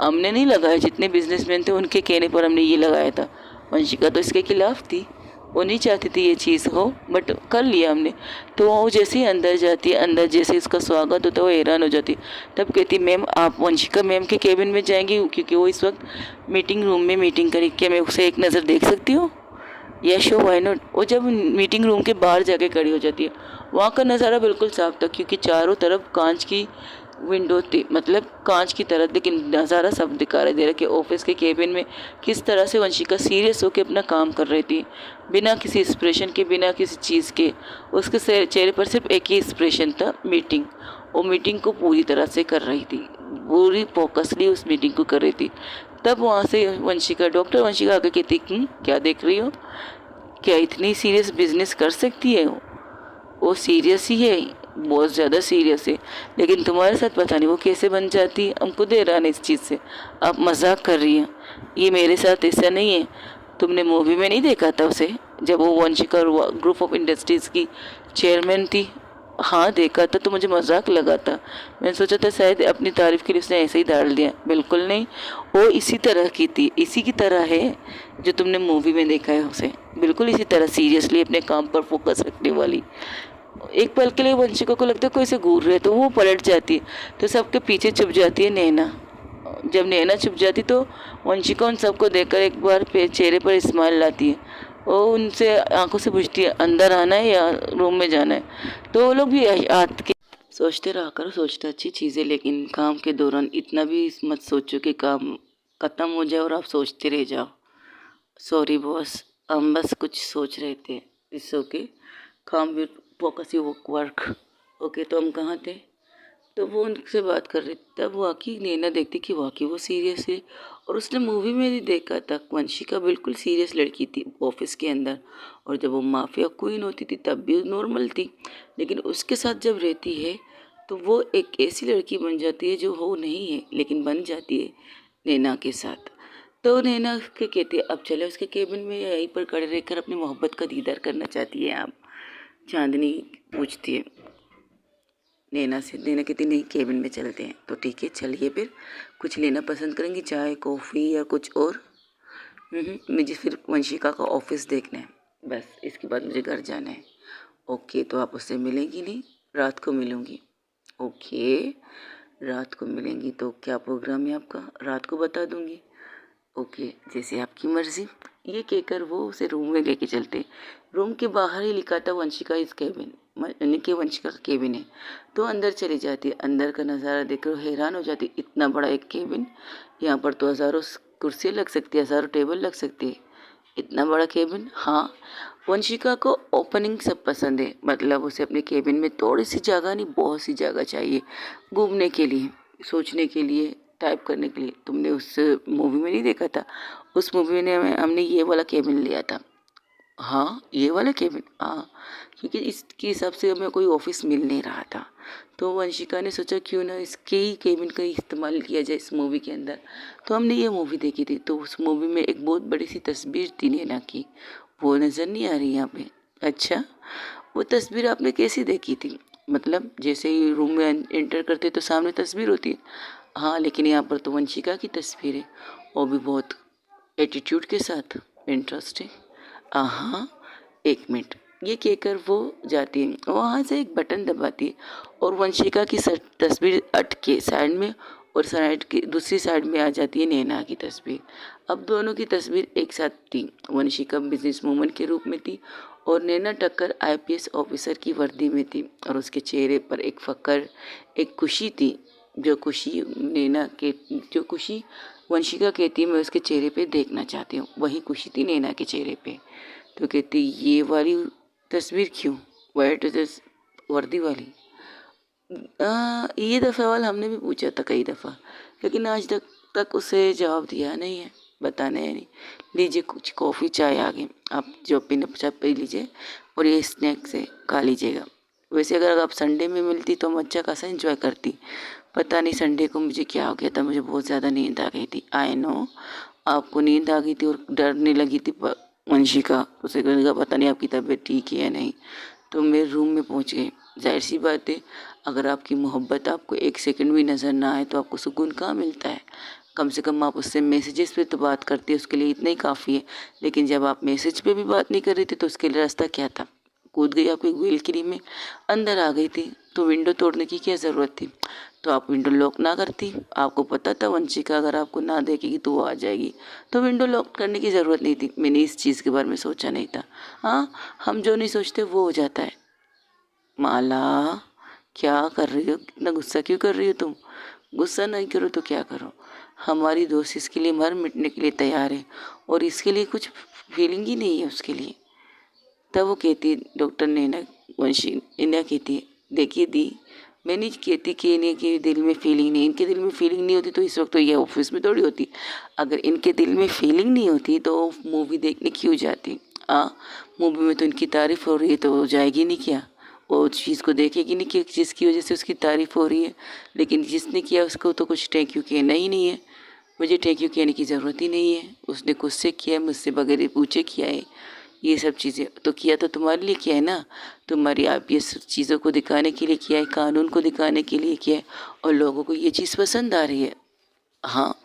हमने नहीं लगाया, जितने बिजनेसमैन थे उनके कहने पर हमने ये लगाया था। वंशिका तो इसके खिलाफ थी, वो नहीं चाहती थी ये चीज़ हो, बट कर लिया हमने। तो वो जैसे ही अंदर जाती है, अंदर जैसे इसका स्वागत होता है वो हैरान हो जाती। तब कहती मैम आप वंशिका मैम के केबिन में जाएंगी, क्योंकि वो इस वक्त मीटिंग रूम में मीटिंग करी, क्या मैं उसे एक नज़र देख सकती हूँ? Yes show why not. वो जब मीटिंग रूम के बाहर जाके खड़ी हो जाती है, वहाँ का नज़ारा बिल्कुल साफ था, क्योंकि चारों तरफ कांच की विंडो थी, मतलब कांच की तरह, लेकिन नज़ारा सब दिखाई दे रहा कि ऑफिस के केबिन में किस तरह से वंशिका सीरियस होकर अपना काम कर रही थी, बिना किसी एक्सप्रेशन के, बिना किसी चीज़ के। उसके चेहरे पर सिर्फ एक ही एक्सप्रेशन था, मीटिंग। वो मीटिंग को पूरी तरह से कर रही थी, पूरी फोकसली उस मीटिंग को कर रही थी। तब वहाँ से वंशिका, डॉक्टर वंशिका आके कहती क्या देख रही हो, क्या इतनी सीरियस बिजनेस कर सकती है वो सीरियस ही है, बहुत ज़्यादा सीरियस है, लेकिन तुम्हारे साथ पता नहीं वो कैसे बन जाती है, हमको दे रहा है इस चीज़ से, आप मजाक कर रही हैं, ये मेरे साथ ऐसा नहीं है। तुमने मूवी में नहीं देखा था उसे, जब वो वंशिका ग्रुप ऑफ इंडस्ट्रीज़ की चेयरमैन थी? हाँ देखा था, तो मुझे मजाक लगा था, मैंने सोचा था शायद अपनी तारीफ़ के लिए उसने ऐसे ही डाल दिया। बिल्कुल नहीं, वो इसी तरह की थी, इसी की तरह है जो तुमने मूवी में देखा है उसे, बिल्कुल इसी तरह सीरियसली अपने काम पर फोकस रखने वाली। एक पल के लिए वंशिका को लगता है कोई से घूर रहे, तो वो पलट जाती है, तो सबके पीछे छुप जाती है नैना। जब नैना छुप जाती तो वंशिका उन सबको देखकर एक बार चेहरे पर स्माइल लाती है, वो उनसे आंखों से पूछती है अंदर आना है या रूम में जाना है, तो वो लोग भी हाथ के सोचते रहा करो, सोचते अच्छी चीज़ है, लेकिन काम के दौरान इतना भी मत सोचो कि काम ख़त्म हो जाए और आप सोचते रह जाओ। सॉरी बॉस, हम बस कुछ सोच रहे थे, इट्स ओके, काम will focus your work. Okay, तो हम कहाँ थे? तो वो उनसे बात कर रही थी, तब वाकई नैना देखती कि वाकई वो सीरियस है, और उसने मूवी में भी देखा था वंशिका बिल्कुल सीरियस लड़की थी ऑफिस के अंदर, और जब वो माफिया क्वीन होती थी तब भी नॉर्मल थी, लेकिन उसके साथ जब रहती है तो वो एक ऐसी लड़की बन जाती है जो हो नहीं है लेकिन बन जाती है नैना के साथ। तो नैना के कहती है अब चले उसके केबिन में, यहीं पर खड़े रहकर अपनी मोहब्बत का दीदार करना चाहती है आप? चांदनी पूछती है नैना से। नैना कहती नहीं, केबिन में चलते हैं। तो ठीक है चलिए, फिर कुछ लेना पसंद करेंगी, चाय कॉफ़ी या कुछ और? मुझे फिर वंशिका का ऑफिस देखना है, बस इसके बाद मुझे घर जाना है। ओके, तो आप उससे मिलेंगी नहीं? रात को मिलूँगी। ओके, रात को मिलेंगी, तो क्या प्रोग्राम है आपका? रात को बता दूँगी। ओके, जैसे आपकी मर्ज़ी। ये कहकर वो उसे रूम में लेके चलते। रूम के बाहर ही लिखा था वंशिका इस केबिन, यानी कि वंशिका का केबिन है। तो अंदर चली जाती है, अंदर का नज़ारा देखकर हैरान हो जाती है, इतना बड़ा एक केबिन, यहाँ पर तो हज़ारों कुर्सियाँ लग सकती है, हज़ारों टेबल लग सकती है, इतना बड़ा केबिन। हाँ, वंशिका को ओपनिंग सब पसंद है, मतलब उसे अपने केबिन में थोड़ी सी जगह नहीं बहुत सी जगह चाहिए घूमने के लिए, सोचने के लिए, टाइप करने के लिए। तुमने उस मूवी में नहीं देखा था? उस मूवी में हमने ये वाला केबिन लिया था। हाँ ये वाला केबिन, हाँ, क्योंकि इसके हिसाब से हमें कोई ऑफिस मिल नहीं रहा था, तो वंशिका ने सोचा क्यों ना इसके ही केबिन का इस्तेमाल किया जाए इस मूवी के अंदर। तो हमने ये मूवी देखी थी, तो उस मूवी में एक बहुत बड़ी सी तस्वीर थी नैना की, वो नज़र नहीं आ रही यहाँ पे? अच्छा, वो तस्वीर आपने कैसी देखी थी? मतलब जैसे ही रूम में एंटर करते तो सामने तस्वीर होती है। हाँ, लेकिन यहाँ पर तो वंशिका की तस्वीर है, वो भी बहुत एटीट्यूड के साथ। इंटरेस्टिंग। हाँ, एक मिनट, ये कहकर वो जाती है, वहाँ से एक बटन दबाती है और वंशिका की तस्वीर हट के साइड में, और साइड की दूसरी साइड में आ जाती है नैना की तस्वीर। अब दोनों की तस्वीर एक साथ थी, वंशिका बिजनेस वूमन के रूप में थी और नैना टक्कर आईपीएस ऑफिसर की वर्दी में थी, और उसके चेहरे पर एक फ़क्र, एक खुशी थी, जो खुशी वंशिका कहती है मैं उसके चेहरे पे देखना चाहती हूँ, वही खुशी थी नैना के चेहरे पे। तो कहती ये वाली तस्वीर क्यों, वाइट वर्दी वाली? ये सवाल हमने भी पूछा था कई दफ़ा, लेकिन आज तक उसे जवाब दिया नहीं है, बताने है नहीं। लीजिए कुछ कॉफ़ी चाय आ गई, आप जो पीना चाय पी लीजिए और ये स्नैक्स से खा लीजिएगा। वैसे अगर आप संडे में मिलती तो हम अच्छा खासा एंजॉय करती। पता नहीं संडे को मुझे क्या हो गया था, मुझे बहुत ज़्यादा नींद आ गई थी। आई नो आपको नींद आ गई थी और डरने लगी थी वंशिका, उसे लगा पता नहीं आपकी तबीयत ठीक है या नहीं, तो मेरे रूम में पहुंच गए। जाहिर सी बात है, अगर आपकी मोहब्बत आपको एक सेकंड भी नज़र ना आए तो आपको सुकून कहाँ मिलता है? कम से कम आप उससे मैसेजेस पे तो बात करते हैं, उसके लिए इतना ही काफ़ी है। लेकिन जब आप मैसेज पे भी बात नहीं कर रही थी तो उसके लिए रास्ता क्या था? कूद गई आपकी बेलकनी में, अंदर आ गई थी, तो विंडो तोड़ने की क्या ज़रूरत थी? तो आप विंडो लॉक ना करती? आपको पता था वंशिका अगर आपको ना देखेगी तो वो आ जाएगी, तो विंडो लॉक करने की ज़रूरत नहीं थी। मैंने इस चीज़ के बारे में सोचा नहीं था। हाँ, हम जो नहीं सोचते वो हो जाता है। माला, क्या कर रही हो? इतना गुस्सा क्यों कर रही हो तुम? गुस्सा नहीं करो तो क्या करो, हमारी दोस्त इसके लिए मर मिटने के लिए तैयार है, और इसके लिए कुछ फीलिंग ही नहीं है उसके लिए। तब वो कहती है, डॉक्टर नैना कहती है देखिए दी, मैं नहीं कहती कि इन्हीं के दिल में फीलिंग नहीं, इनके दिल में फीलिंग नहीं होती तो इस वक्त तो ये ऑफिस में थोड़ी होती। अगर इनके दिल में फीलिंग नहीं होती तो मूवी देखने क्यों जाती। मूवी में तो इनकी तारीफ़ हो रही है तो जाएगी नहीं क्या, वो चीज़ को देखेगी नहीं कि जिसकी वजह से उसकी तारीफ़ हो रही है। लेकिन जिसने किया उसको तो कुछ थैंक यू कहना ही नहीं है। मुझे थैंक यू कहने की ज़रूरत ही नहीं है। उसने खुद से किया है, मुझसे बगैर पूछे किया है। ये सब चीज़ें तो किया तो तुम्हारे लिए किया है ना, तुम्हारी आप ये सब चीज़ों को दिखाने के लिए किया है, कानून को दिखाने के लिए किया है, और लोगों को ये चीज़ पसंद आ रही है। हाँ,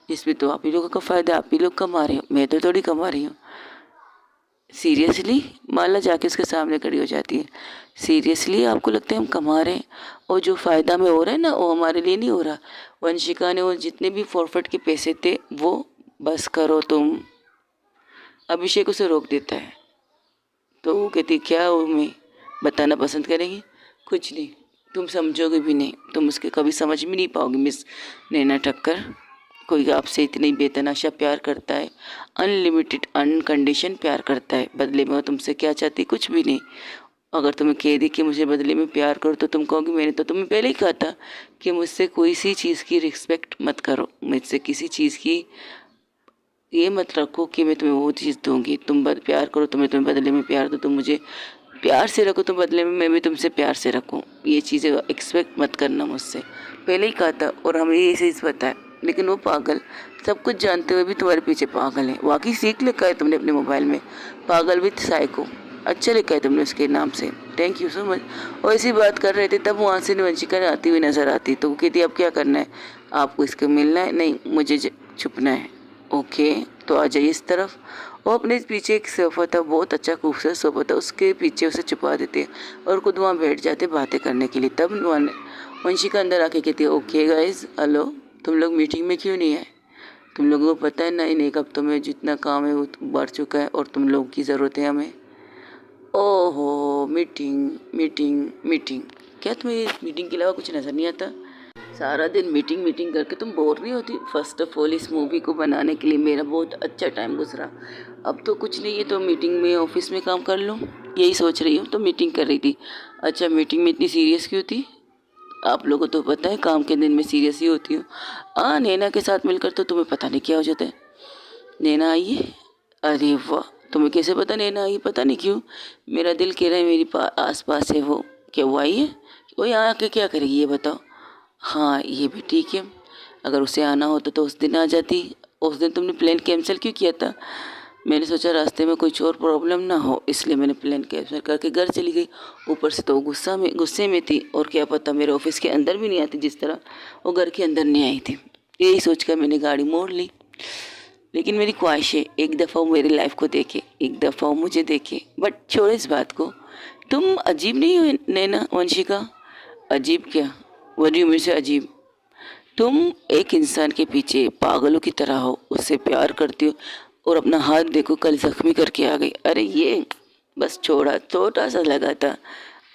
इसमें तो आप ही लोगों का फ़ायदा, आप ही लोग कमा रहे हो, मैं तो थोड़ी कमा रही हूँ। सीरियसली माला जाके उसके सामने खड़ी हो जाती है। सीरियसली आपको लगता है हम कमा रहे हैं, और जो फ़ायदा में हो रहा है ना वो हमारे लिए नहीं हो रहा। वंशिका ने वो जितने भी फॉरफेट के पैसे थे वो बस करो तुम, अभिषेक उसे रोक देता है। तो वो कहती क्या वो मैं बताना पसंद करेंगी, कुछ नहीं, तुम समझोगे भी नहीं, तुम उसके कभी समझ भी नहीं पाओगे मिस नैना ठक्कर। कोई आपसे इतनी बेतनाशा प्यार करता है, अनलिमिटेड अनकंडीशन प्यार करता है, बदले में वो तुमसे क्या चाहती, कुछ भी नहीं। अगर तुम्हें कह दी कि मुझे बदले में प्यार करो तो तुम कहोगे मैंने तो तुम्हें पहले ही कहा था कि मुझसे कोई सी चीज़ की रिस्पेक्ट मत करो, मुझसे किसी चीज़ की ये मत रखो कि मैं तुम्हें वो चीज़ दूंगी, तुम प्यार करो तो मैं तुम्हें बदले में प्यार दूँ, तुम मुझे प्यार से रखो तो बदले में मैं भी तुमसे प्यार से रखूँ। ये चीज़ें एक्सपेक्ट मत करना मुझसे, पहले ही कहा था और हमें ये चीज़ पता है। लेकिन वो पागल सब कुछ जानते हुए भी तुम्हारे पीछे पागल है। वाकई सीख लिखा है तुमने अपने मोबाइल में, पागल विथ साइको, अच्छा लिखा है तुमने उसके नाम से, थैंक यू सो मच। और ऐसी बात कर रहे थे तब वहाँ से वंशिका आती हुई नजर आती तो वो कहती अब क्या करना है, आपको इसको मिलना है, नहीं मुझे छुपना है। ओके तो आ जाइए इस तरफ। वो अपने पीछे एक सोफ़ा था, बहुत अच्छा खूबसूरत सोफ़ा था, उसके पीछे उसे छुपा देते और खुद वहाँ बैठ जाते बातें करने के लिए। तब वंशिका अंदर आके कहती है ओके गाइज हेलो, तुम लोग मीटिंग में क्यों नहीं आए, तुम लोगों को पता है ना इन एक हफ्तों में जितना काम है वो बढ़ चुका है और तुम लोगों की ज़रूरत है हमें। ओहो मीटिंग मीटिंग मीटिंग, क्या तुम्हें मीटिंग के अलावा कुछ नज़र नहीं आता, सारा दिन मीटिंग मीटिंग करके तुम बोर नहीं होती। फर्स्ट ऑफ ऑल इस मूवी को बनाने के लिए मेरा बहुत अच्छा टाइम गुजरा, अब तो कुछ नहीं है तो मीटिंग में ऑफिस में काम कर लूँ, यही सोच रही हूँ। तो मीटिंग कर रही थी, अच्छा मीटिंग में इतनी सीरियस क्यों थी, आप लोगों को तो पता है काम के दिन में सीरियस ही होती हूँ। हाँ नैना के साथ मिलकर तो तुम्हें पता नहीं क्या हो जाता है। नैना आई है, अरे वाह, तुम्हें कैसे पता नैना आई, पता नहीं क्यों मेरा दिल कह रहा है मेरी आस पास है वो, क्या वो आई है, वो यहाँ आके क्या करेगी ये बताओ। हाँ ये भी ठीक है, अगर उसे आना होता तो उस दिन आ जाती, उस दिन तुमने प्लान कैंसिल क्यों किया था, मैंने सोचा रास्ते में कुछ और प्रॉब्लम ना हो इसलिए मैंने प्लान कैंसिल करके घर चली गई। ऊपर से तो वो गुस्से में थी और क्या पता मेरे ऑफिस के अंदर भी नहीं आती जिस तरह वो घर के अंदर नहीं आई थी। यही सोचकर मैंने गाड़ी मोड़ ली। लेकिन मेरी ख्वाहिश है एक दफ़ा वो मेरी लाइफ को देखे, एक दफ़ा वो मुझे देखे। बट छोड़ो इस बात को, तुम अजीब नहीं हो नैना वंशिका, अजीब क्या, वरी उम्र से अजीब, तुम एक इंसान के पीछे पागलों की तरह हो, उससे प्यार करती हो और अपना हाथ देखो कल जख्मी करके आ गई। अरे ये बस छोटा सा लगा था,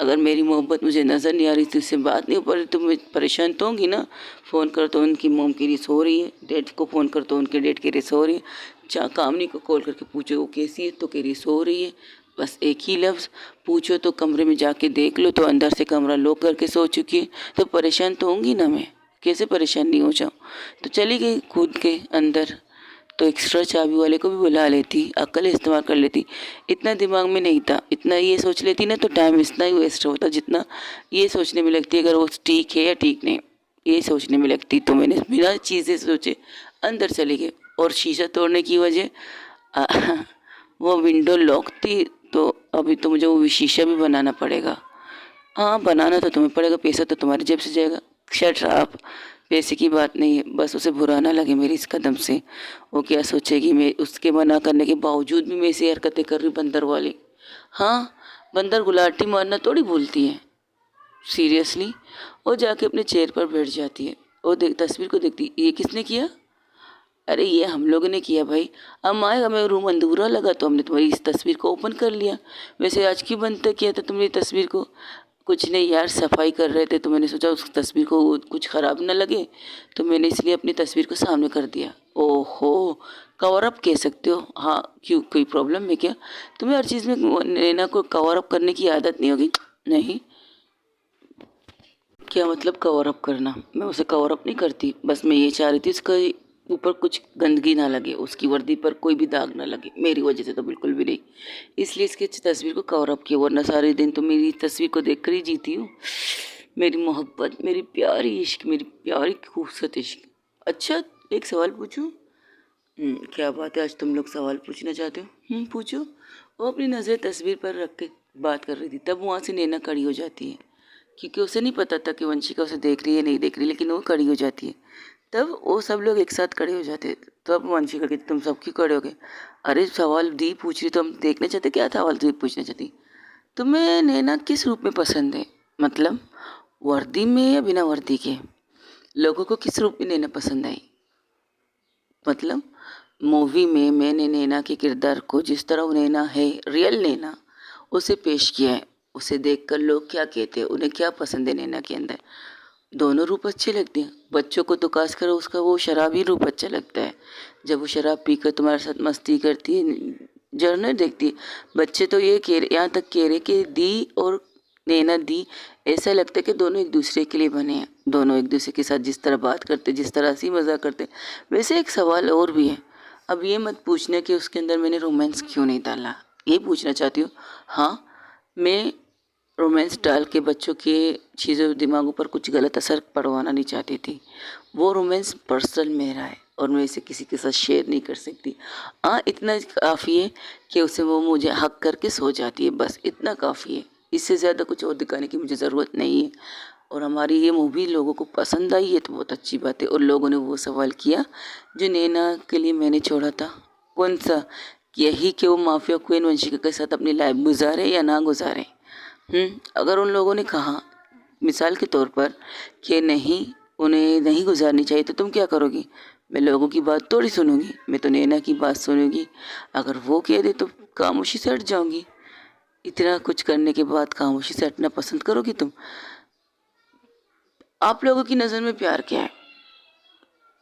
अगर मेरी मोहब्बत मुझे नज़र नहीं आ रही थी, उससे बात नहीं हो पा रही तो मैं परेशान तो होंगी ना। फ़ोन कर तो उनकी मोम की रिस हो रही है, डैड को फ़ोन कर तो उनके डैड की रिस हो रही है, कामनी को कॉल करके पूछो वो कैसी है तो कह रिस हो रही है। बस एक ही लफ्ज़ पूछो तो कमरे में जाके देख लो तो अंदर से कमरा लॉक करके सो चुकी है, तो परेशान तो होंगी ना मैं, कैसे परेशान नहीं हो जाऊँ। तो चली गई कूद के अंदर, तो एक्स्ट्रा चाबी वाले को भी बुला लेती, अक्ल इस्तेमाल कर लेती। इतना दिमाग में नहीं था, इतना ये सोच लेती ना तो टाइम इतना ही वेस्ट होता जितना ये सोचने में लगती अगर वो ठीक है या ठीक नहीं, ये सोचने में लगती। तो मैंने बिना चीज़ें सोचे अंदर चली गई और शीशा तोड़ने की वजह वो विंडो लॉक थी, तो अभी तो मुझे वो शीशा भी बनाना पड़ेगा। हाँ बनाना तो तुम्हें पड़ेगा, पैसा तो तुम्हारी जेब से जाएगा। शट अप, पैसे की बात नहीं है, बस उसे बुरा ना लगे मेरी इस कदम से, वो क्या सोचेगी मैं उसके मना करने के बावजूद भी मैं ऐसी हरकतें कर रही बंदर वाली। हाँ बंदर गुलाटी मारना थोड़ी भूलती है, सीरियसली। वो जाके अपने चेयर पर बैठ जाती है और तस्वीर को देखती, ये किसने किया, अरे ये हम लोगों ने किया भाई, हम आए हमें रूम अंधूरा लगा तो हमने तुम्हारी इस तस्वीर को ओपन कर लिया। वैसे आज क्यों बंद किया था तुमने तस्वीर को, कुछ नहीं यार सफाई कर रहे थे तो मैंने सोचा उस तस्वीर को कुछ ख़राब ना लगे तो मैंने इसलिए अपनी तस्वीर को सामने कर दिया। ओहो कवर अप कह सकते हो, हाँ क्यों कोई प्रॉब्लम है क्या, तुम्हें हर चीज़ में नैना को कवर अप करने की आदत नहीं होगी, नहीं क्या मतलब कवर अप करना? मैं उसे कवर अप नहीं करती, बस मैं ये चाह रही थी उसके ऊपर कुछ गंदगी ना लगे, उसकी वर्दी पर कोई भी दाग ना लगे, मेरी वजह से तो बिल्कुल भी नहीं। इसलिए इसकी तस्वीर को कवर अप किया, वरना सारे दिन तो मेरी तस्वीर को देख कर ही जीती हूँ। मेरी मोहब्बत, मेरी प्यारी इश्क, मेरी प्यारी खूबसूरत इश्क। अच्छा, एक सवाल पूछूं? क्या बात है, आज तुम लोग सवाल पूछना चाहते हो? पूछो। वो अपनी नज़र तस्वीर पर रख के बात कर रही थी, तब वहाँ से नैना खड़ी हो जाती है, क्योंकि उसे नहीं पता था कि वंशिका उसे देख रही है नहीं देख रही, लेकिन वो खड़ी हो जाती है। तब वो सब लोग एक साथ खड़े हो जाते हैं। तब वंशिका कहती, तुम सब क्यों खड़े हो गए? अरे सवाल दी पूछ रही तो हम देखना चाहते, क्या सवाल दी पूछना चाहती? तुम्हें नैना किस रूप में पसंद है? मतलब वर्दी में या बिना वर्दी के? लोगों को किस रूप में नैना पसंद आई? मतलब मूवी में मैंने नैना के किरदार को जिस तरह वो नैना है, रियल नैना, उसे पेश किया है। उसे देखकर लोग क्या कहते हैं, उन्हें क्या पसंद है नैना के अंदर? दोनों रूप अच्छे लगते हैं। बच्चों को तो खास कर उसका वो शराबी रूप अच्छा लगता है, जब वो शराब पीकर तुम्हारे साथ मस्ती करती है, जर्नल देखती है। बच्चे तो ये कह रहे, यहाँ तक कह रहे कि दी और नैना दी, ऐसा लगता है कि दोनों एक दूसरे के लिए बने हैं। दोनों एक दूसरे के साथ जिस तरह बात करते, जिस तरह हंसी मजाक करते। वैसे एक सवाल और भी है, अब ये मत पूछना कि उसके अंदर मैंने रोमांस क्यों नहीं डाला, ये पूछना चाहती हूँ। हाँ, मैं रोमांस डाल के बच्चों के चीज़ों दिमागों पर कुछ गलत असर पड़वाना नहीं चाहती थी। वो रोमांस पर्सनल मेरा है और मैं इसे किसी के साथ शेयर नहीं कर सकती। हाँ, इतना काफ़ी है कि उसे वो मुझे हक करके सो जाती है, बस इतना काफ़ी है। इससे ज़्यादा कुछ और दिखाने की मुझे ज़रूरत नहीं है। और हमारी ये मूवी लोगों को पसंद आई है तो बहुत अच्छी बात है। और लोगों ने वो सवाल किया जो नैना के लिए मैंने छोड़ा था, कौन सा? यही कि वो माफिया क्वीन वंशिका के साथ अपनी लाइफ गुजारे या ना गुजारे। अगर उन लोगों ने कहा मिसाल के तौर पर कि नहीं, उन्हें नहीं गुजारनी चाहिए, तो तुम क्या करोगी? मैं लोगों की बात थोड़ी सुनूंगी, मैं तो नैना की बात सुनूंगी। अगर वो कह दे तो खामोशी से हट जाऊंगी। इतना कुछ करने के बाद खामोशी से हटना पसंद करोगी तुम? आप लोगों की नज़र में प्यार क्या है,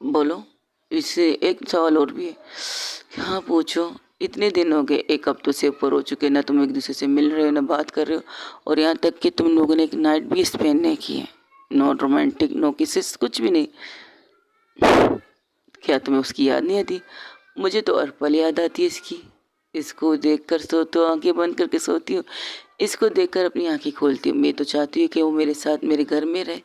बोलो? इससे एक सवाल और भी है। हाँ पूछो। इतने दिन हो गए, एक हफ्तों से ऊपर हो चुके, ना तुम एक दूसरे से मिल रहे हो ना बात कर रहे हो, और यहाँ तक कि तुम लोगों ने एक नाइट भी स्पेंड नहीं की है। नो रोमांटिक, नो किसेस, कुछ भी नहीं। क्या तुम्हें उसकी याद नहीं आती? मुझे तो हर पल याद आती है इसकी। इसको देखकर सोती हूँ, आंखें बंद करके सोती हूँ। इसको देखकर अपनी आंखें खोलती हूँ। मैं तो चाहती हूँ कि वो मेरे साथ मेरे घर में रहे,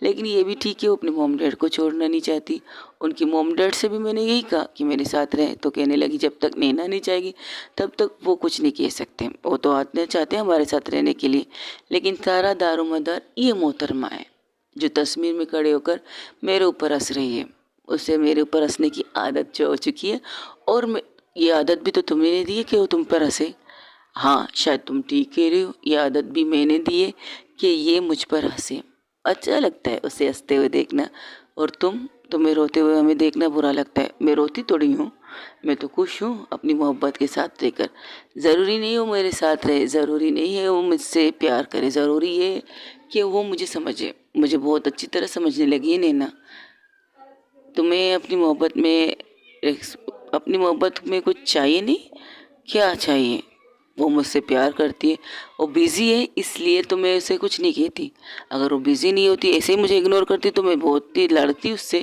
लेकिन ये भी ठीक है, वो अपने मॉम डैड को छोड़ना नहीं चाहती। उनकी मॉम डैड से भी मैंने यही कहा कि मेरे साथ रहे, तो कहने लगी जब तक नैना नहीं जाएगी तब तक वो कुछ नहीं कह सकते। वो तो आते चाहते हैं हमारे साथ रहने के लिए, लेकिन सारा दारोमदार ये मोहतरमा है जो तस्वीर में खड़े होकर मेरे ऊपर हंस रही है। उसे मेरे ऊपर हंसने की आदत जो हो चुकी है, और ये आदत भी तो तुमने दी है कि वो तुम पर हंसे। हाँ, शायद तुम ठीक कह रही हो, ये आदत भी मैंने दी है कि ये मुझ पर हंसे। अच्छा लगता है उसे हंसते हुए देखना, और तुम्हें रोते हुए हमें देखना बुरा लगता है। मैं रोती थोड़ी हूँ, मैं तो खुश हूँ अपनी मोहब्बत के साथ रहकर। ज़रूरी नहीं वो मेरे साथ रहे, ज़रूरी नहीं है वो मुझसे प्यार करे, ज़रूरी है कि वो मुझे समझे। मुझे बहुत अच्छी तरह समझने लगी है नैना। तुम्हें अपनी मोहब्बत में कुछ चाहिए नहीं? क्या चाहिए? वो मुझसे प्यार करती है, वो बिज़ी है इसलिए तो मैं उसे कुछ नहीं कहती। अगर वो बिज़ी नहीं होती, ऐसे ही मुझे इग्नोर करती, तो मैं बहुत ही लड़ती उससे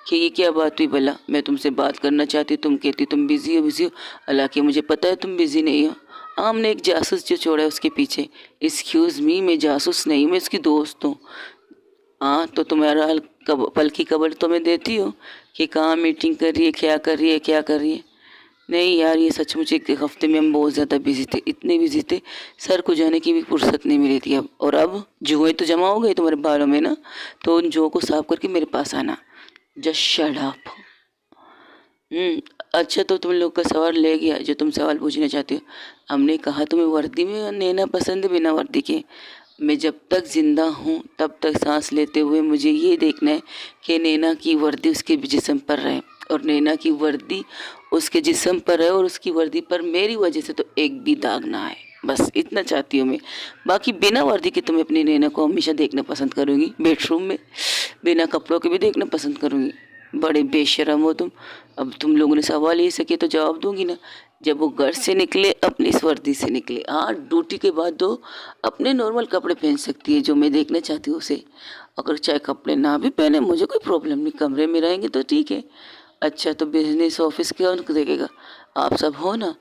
कि ये क्या बात हुई भला, मैं तुमसे बात करना चाहती, तुम कहती तुम बिज़ी हो बिज़ी हो। हालांकि मुझे पता है तुम बिज़ी नहीं हो। हमने एक जासूस जो छोड़ा है उसके पीछे। एक्सक्यूज़ मी, मैं जासूस नहीं, मैं इसकी दोस्त हूँ। हाँ, तो तुम्हारा पल की खबर तो मैं देती हो कि कहाँ मीटिंग कर रही है, क्या कर रही है, क्या कर रही है। नहीं यार, ये सचमुच एक हफ्ते में हम बहुत ज़्यादा बिजी थे, इतने बिजी थे, सर को जाने की भी फुर्सत नहीं मिली थी। अब और अब जुएं तो जमा हो गए तुम्हारे बालों में ना, तो उन जुओं को साफ करके मेरे पास आना। Just shut up. अच्छा, तो तुम लोग का सवाल ले गया जो तुम सवाल पूछना चाहते हो। हमने कहा तुम्हें वर्दी में नैना पसंद है बिना वर्दी के। मैं जब तक ज़िंदा हूँ तब तक सांस लेते हुए मुझे ये देखना है कि नैना की वर्दी उसके जिस्म पर रहे, और नैना की वर्दी उसके जिस्म पर रहे, और उसकी वर्दी पर मेरी वजह से तो एक भी दाग ना आए। बस इतना चाहती हूँ मैं। बाकी बिना वर्दी के तुम्हें अपनी नैना को हमेशा देखना पसंद करूँगी, बेडरूम में बिना कपड़ों के भी देखना पसंद करूँगी। बड़े बेशर्म हो तुम। अब तुम लोगों ने सवाल ये सके तो जवाब दूंगी ना। जब वो घर से निकले अपनी इस वर्दी से निकले, हाँ ड्यूटी के बाद तो अपने नॉर्मल कपड़े पहन सकती है जो मैं देखना चाहती हूँ उसे। अगर चाहे कपड़े ना भी पहने मुझे कोई प्रॉब्लम नहीं, कमरे में रहेंगे तो ठीक है। अच्छा तो बिजनेस ऑफिस कौन देखेगा, आप सब हो ना।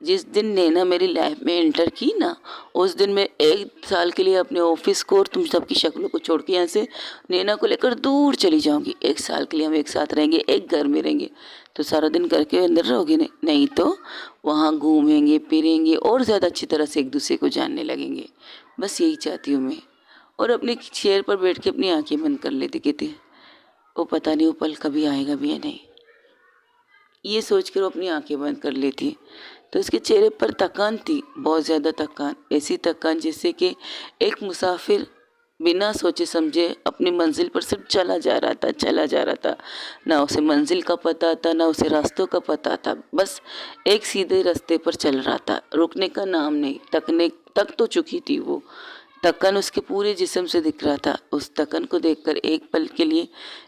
जिस दिन नैना मेरी लाइफ में एंटर की ना, उस दिन मैं 1 साल के लिए अपने ऑफिस को और तुम सबकी शक्लों को छोड़ के यहाँ से नैना को लेकर दूर चली जाऊंगी। 1 साल के लिए हम एक साथ रहेंगे, एक घर में रहेंगे। तो सारा दिन घर के अंदर रहोगे नहीं तो वहाँ घूमेंगे फिरेंगे और ज़्यादा अच्छी तरह से एक दूसरे को जानने लगेंगे। बस यही चाहती हूँ मैं। और अपने चेयर पर बैठ के अपनी आंखें बंद कर लेती, कहती वो पता नहीं वो पल कभी आएगा भी या नहीं, ये सोचकर वो अपनी आंखें बंद कर लेती। तो उसके चेहरे पर थकान थी, बहुत ज़्यादा थकान, ऐसी थकान जैसे कि एक मुसाफिर बिना सोचे समझे अपनी मंजिल पर सिर्फ चला जा रहा था, चला जा रहा था। ना उसे मंजिल का पता था ना उसे रास्तों का पता था, बस एक सीधे रास्ते पर चल रहा था, रुकने का नाम नहीं। तकने तक तो चुकी थी वो, थकन उसके पूरे जिस्म से दिख रहा था। उस थकन को देखकर एक पल के लिए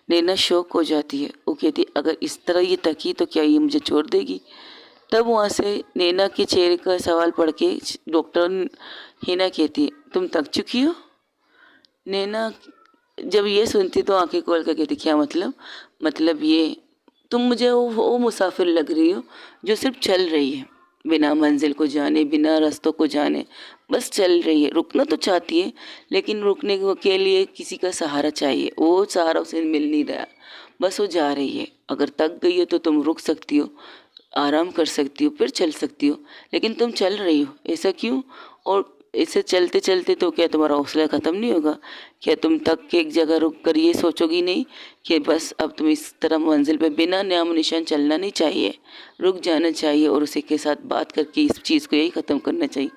नैना शौक हो जाती है। वो कहती अगर इस तरह ये थकी तो क्या ये मुझे छोड़ देगी। तब वहाँ से नैना के चेहरे का सवाल पढ़ के डॉक्टर हिना कहती है तुम थक चुकी हो। नैना जब ये सुनती तो आंखें खोल कर कहती क्या मतलब, मतलब ये तुम मुझे वो मुसाफिर लग रही हो जो सिर्फ चल रही है, बिना मंजिल को जाने बिना रास्तों को जाने, बस चल रही है। रुकना तो चाहती है लेकिन रुकने के लिए किसी का सहारा चाहिए, वो सहारा उसे मिल नहीं रहा, बस वो जा रही है। अगर थक गई हो तो तुम रुक सकती हो, आराम कर सकती हो, फिर चल सकती हो, लेकिन तुम चल रही हो, ऐसा क्यों। और ऐसे चलते चलते तो क्या तुम्हारा हौसला ख़त्म नहीं होगा। क्या तुम तक के एक जगह रुक कर ये सोचोगी नहीं कि बस अब तुम इस तरह मंजिल पे बिना नाम निशान चलना नहीं चाहिए, रुक जाना चाहिए और उसी के साथ बात करके इस चीज़ को यही ख़त्म करना चाहिए।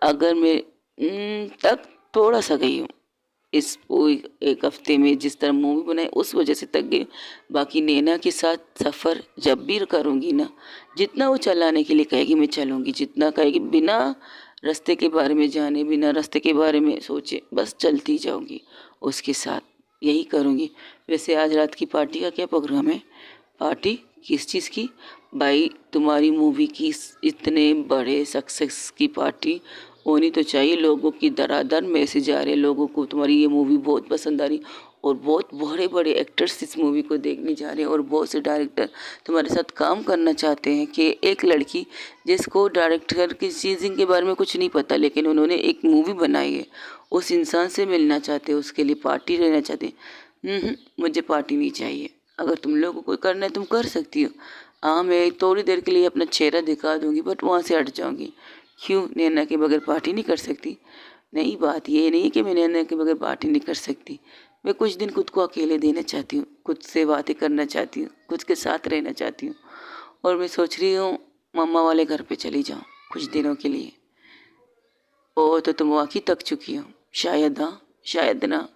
अगर मैं तक थोड़ा सा गई हूँ इस एक हफ्ते में, जिस तरह मूवी बनाई उस वजह से थक गई, बाकी नैना के साथ सफ़र जब भी करूँगी ना, जितना वो चलाने के लिए कहेगी मैं चलूँगी, जितना कहेगी बिना रास्ते के बारे में जाने बिना रास्ते के बारे में सोचे बस चलती जाऊँगी उसके साथ, यही करूँगी। वैसे आज रात की पार्टी का क्या प्रोग्राम है। पार्टी किस चीज़ की भाई, तुम्हारी मूवी की इतने बड़े सक्सेस की पार्टी होनी तो चाहिए। लोगों की दरादर मैसेज आ रहे, लोगों को तुम्हारी ये मूवी बहुत पसंद आ रही और बहुत बड़े बड़े एक्टर्स इस मूवी को देखने जा रहे हैं और बहुत से डायरेक्टर तुम्हारे साथ काम करना चाहते हैं। कि एक लड़की जिसको डायरेक्टर की चीज़िंग के बारे में कुछ नहीं पता लेकिन उन्होंने एक मूवी बनाई है, उस इंसान से मिलना चाहते हैं, उसके लिए पार्टी रहना चाहते हैं। मुझे पार्टी नहीं चाहिए। अगर तुम लोगों को करना है तुम कर सकती हो। हाँ मैं थोड़ी देर के लिए अपना चेहरा दिखा दूंगी बट वहाँ से हट जाऊंगी। क्यों नैना के बगैर पार्टी नहीं कर सकती। नहीं बात ये नहीं है कि मैं नैना के बगैर पार्टी नहीं कर सकती, मैं कुछ दिन खुद को अकेले देना चाहती हूँ, खुद से बातें करना चाहती हूँ, खुद के साथ रहना चाहती हूँ। और मैं सोच रही हूँ मम्मा वाले घर पे चली जाऊँ कुछ दिनों के लिए। ओ तो तुम वाकई थक चुकी हो शायद। हाँ शायद ना,